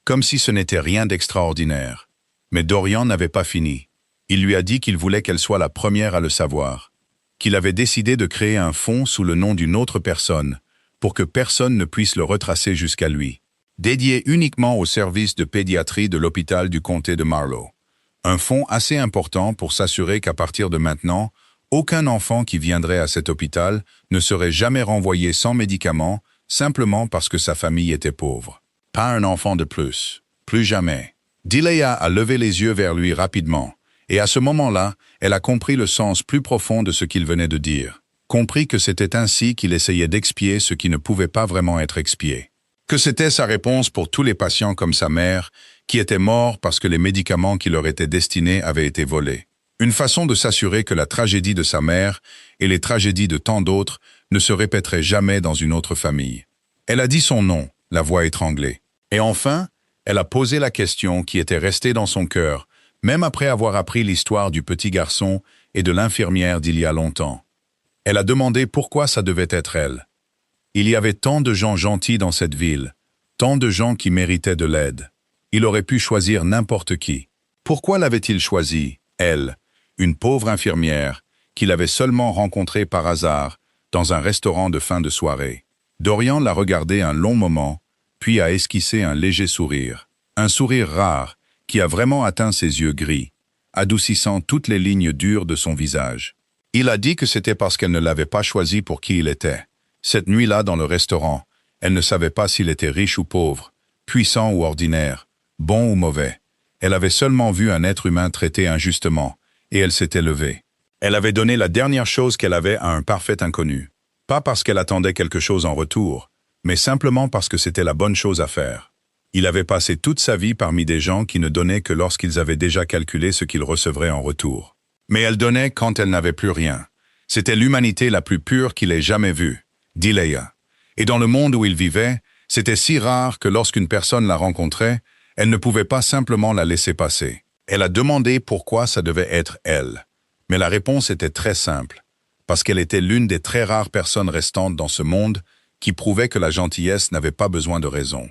comme si ce n'était rien d'extraordinaire. Mais Dorian n'avait pas fini. Il lui a dit qu'il voulait qu'elle soit la première à le savoir, qu'il avait décidé de créer un fonds sous le nom d'une autre personne, pour que personne ne puisse le retracer jusqu'à lui, dédié uniquement au service de pédiatrie de l'hôpital du comté de Marlow. Un fonds assez important pour s'assurer qu'à partir de maintenant, aucun enfant qui viendrait à cet hôpital ne serait jamais renvoyé sans médicaments, simplement parce que sa famille était pauvre. Pas un enfant de plus. Plus jamais. Delia a levé les yeux vers lui rapidement, et à ce moment-là, elle a compris le sens plus profond de ce qu'il venait de dire. Compris que c'était ainsi qu'il essayait d'expier ce qui ne pouvait pas vraiment être expié. Que c'était sa réponse pour tous les patients comme sa mère, qui étaient morts parce que les médicaments qui leur étaient destinés avaient été volés. Une façon de s'assurer que la tragédie de sa mère et les tragédies de tant d'autres ne se répéteraient jamais dans une autre famille. Elle a dit son nom, la voix étranglée. Et enfin, elle a posé la question qui était restée dans son cœur, même après avoir appris l'histoire du petit garçon et de l'infirmière d'il y a longtemps. Elle a demandé pourquoi ça devait être elle. Il y avait tant de gens gentils dans cette ville, tant de gens qui méritaient de l'aide. Il aurait pu choisir n'importe qui. Pourquoi l'avait-il choisie, elle, une pauvre infirmière, qu'il avait seulement rencontrée par hasard dans un restaurant de fin de soirée? Dorian l'a regardé un long moment, puis a esquissé un léger sourire. Un sourire rare, qui a vraiment atteint ses yeux gris, adoucissant toutes les lignes dures de son visage. Il a dit que c'était parce qu'elle ne l'avait pas choisi pour qui il était. Cette nuit-là dans le restaurant, elle ne savait pas s'il était riche ou pauvre, puissant ou ordinaire, bon ou mauvais. Elle avait seulement vu un être humain traité injustement, et elle s'était levée. Elle avait donné la dernière chose qu'elle avait à un parfait inconnu. Pas parce qu'elle attendait quelque chose en retour, mais simplement parce que c'était la bonne chose à faire. Il avait passé toute sa vie parmi des gens qui ne donnaient que lorsqu'ils avaient déjà calculé ce qu'ils recevraient en retour. Mais elle donnait quand elle n'avait plus rien. C'était l'humanité la plus pure qu'il ait jamais vue, dit Leia. Et dans le monde où il vivait, c'était si rare que lorsqu'une personne la rencontrait, elle ne pouvait pas simplement la laisser passer. Elle a demandé pourquoi ça devait être elle. Mais la réponse était très simple. Parce qu'elle était l'une des très rares personnes restantes dans ce monde qui prouvait que la gentillesse n'avait pas besoin de raison.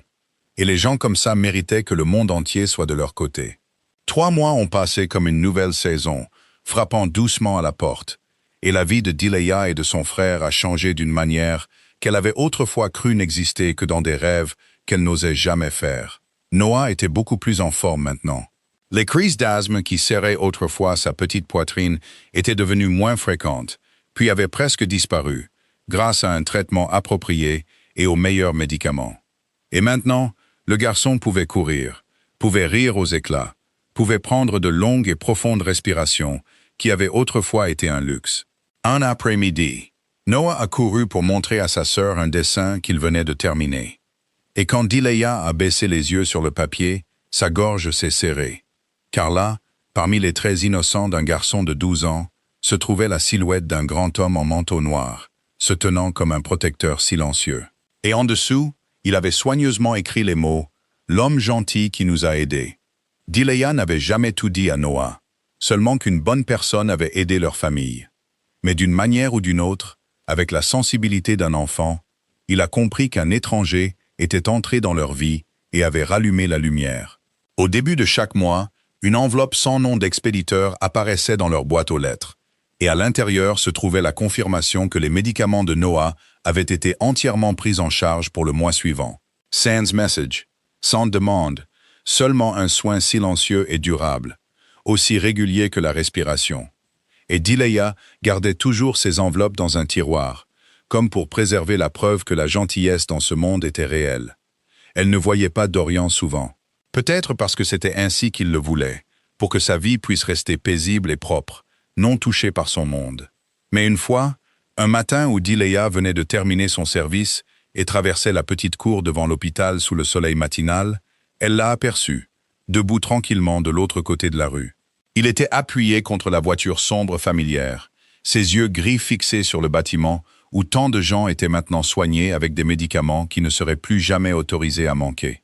Et les gens comme ça méritaient que le monde entier soit de leur côté. 3 mois ont passé comme une nouvelle saison, frappant doucement à la porte. Et la vie de Dileya et de son frère a changé d'une manière qu'elle avait autrefois cru n'exister que dans des rêves qu'elle n'osait jamais faire. Noah était beaucoup plus en forme maintenant. Les crises d'asthme qui serraient autrefois sa petite poitrine étaient devenues moins fréquentes, puis avaient presque disparu, grâce à un traitement approprié et aux meilleurs médicaments. Et maintenant, le garçon pouvait courir, pouvait rire aux éclats, pouvait prendre de longues et profondes respirations qui avaient autrefois été un luxe. Un après-midi, Noah a couru pour montrer à sa sœur un dessin qu'il venait de terminer. Et quand Dileya a baissé les yeux sur le papier, sa gorge s'est serrée. Car là, parmi les traits innocents d'un garçon de 12 ans, se trouvait la silhouette d'un grand homme en manteau noir, se tenant comme un protecteur silencieux. Et en dessous, il avait soigneusement écrit les mots « L'homme gentil qui nous a aidés ». Dileya n'avait jamais tout dit à Noah, seulement qu'une bonne personne avait aidé leur famille. Mais d'une manière ou d'une autre, avec la sensibilité d'un enfant, il a compris qu'un étranger était entré dans leur vie et avait rallumé la lumière. Au début de chaque mois, une enveloppe sans nom d'expéditeur apparaissait dans leur boîte aux lettres, et à l'intérieur se trouvait la confirmation que les médicaments de Noah avaient été entièrement pris en charge pour le mois suivant. Sans message, sans demande, seulement un soin silencieux et durable, aussi régulier que la respiration. Et Dileya gardait toujours ses enveloppes dans un tiroir, comme pour préserver la preuve que la gentillesse dans ce monde était réelle. Elle ne voyait pas Dorian souvent. Peut-être parce que c'était ainsi qu'il le voulait, pour que sa vie puisse rester paisible et propre, non touchée par son monde. Mais une fois, un matin où Dileya venait de terminer son service et traversait la petite cour devant l'hôpital sous le soleil matinal, elle l'a aperçu, debout tranquillement de l'autre côté de la rue. Il était appuyé contre la voiture sombre familière, ses yeux gris fixés sur le bâtiment où tant de gens étaient maintenant soignés avec des médicaments qui ne seraient plus jamais autorisés à manquer.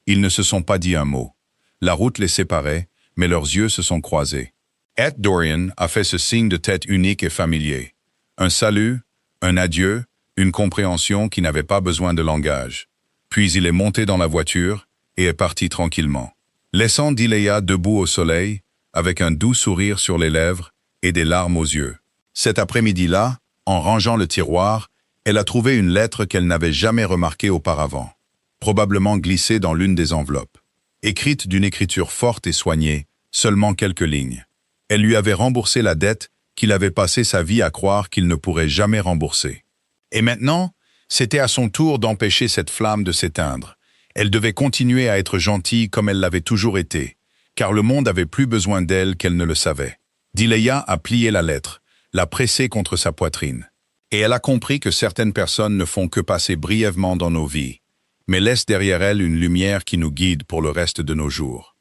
Ils ne se sont pas dit un mot. La route les séparait, mais leurs yeux se sont croisés. Ed Dorian a fait ce signe de tête unique et familier. Un salut, un adieu, une compréhension qui n'avait pas besoin de langage. Puis il est monté dans la voiture et est parti tranquillement, laissant Dileya debout au soleil, avec un doux sourire sur les lèvres et des larmes aux yeux. Cet après-midi-là, en rangeant le tiroir, elle a trouvé une lettre qu'elle n'avait jamais remarquée auparavant, probablement glissée dans l'une des enveloppes. Écrite d'une écriture forte et soignée, seulement quelques lignes. Elle lui avait remboursé la dette qu'il avait passé sa vie à croire qu'il ne pourrait jamais rembourser. Et maintenant, c'était à son tour d'empêcher cette flamme de s'éteindre. Elle devait continuer à être gentille comme elle l'avait toujours été, car le monde avait plus besoin d'elle qu'elle ne le savait. Dileya a plié la lettre, l'a pressée contre sa poitrine. Et elle a compris que certaines personnes ne font que passer brièvement dans nos vies, mais laissent derrière elles une lumière qui nous guide pour le reste de nos jours.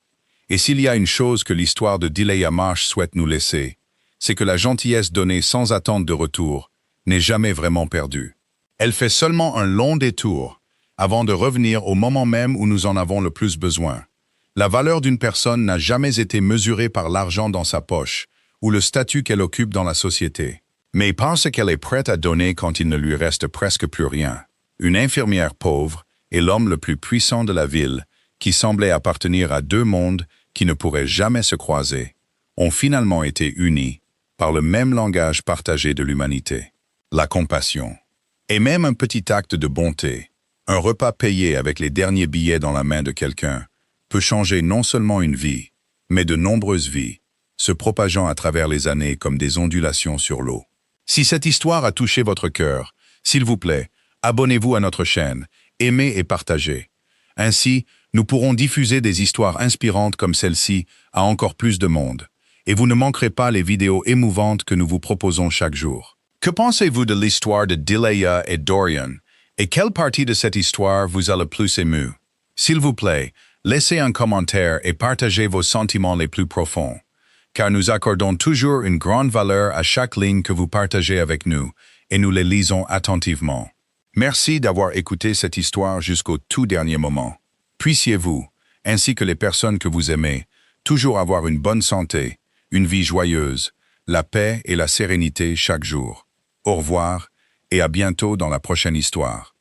Et s'il y a une chose que l'histoire de Dileya Marsh souhaite nous laisser, c'est que la gentillesse donnée sans attente de retour n'est jamais vraiment perdue. Elle fait seulement un long détour avant de revenir au moment même où nous en avons le plus besoin. La valeur d'une personne n'a jamais été mesurée par l'argent dans sa poche ou le statut qu'elle occupe dans la société, mais parce qu'elle est prête à donner quand il ne lui reste presque plus rien. Une infirmière pauvre et l'homme le plus puissant de la ville, qui semblait appartenir à deux mondes qui ne pourraient jamais se croiser, ont finalement été unis par le même langage partagé de l'humanité, la compassion. Et même un petit acte de bonté, un repas payé avec les derniers billets dans la main de quelqu'un, peut changer non seulement une vie, mais de nombreuses vies, se propageant à travers les années comme des ondulations sur l'eau. Si cette histoire a touché votre cœur, s'il vous plaît, abonnez-vous à notre chaîne, aimez et partagez. Ainsi, nous pourrons diffuser des histoires inspirantes comme celle-ci à encore plus de monde. Et vous ne manquerez pas les vidéos émouvantes que nous vous proposons chaque jour. Que pensez-vous de l'histoire de Delia et Dorian? Et quelle partie de cette histoire vous a le plus ému? S'il vous plaît, laissez un commentaire et partagez vos sentiments les plus profonds, car nous accordons toujours une grande valeur à chaque ligne que vous partagez avec nous, et nous les lisons attentivement. Merci d'avoir écouté cette histoire jusqu'au tout dernier moment. Puissiez-vous, ainsi que les personnes que vous aimez, toujours avoir une bonne santé, une vie joyeuse, la paix et la sérénité chaque jour. Au revoir et à bientôt dans la prochaine histoire.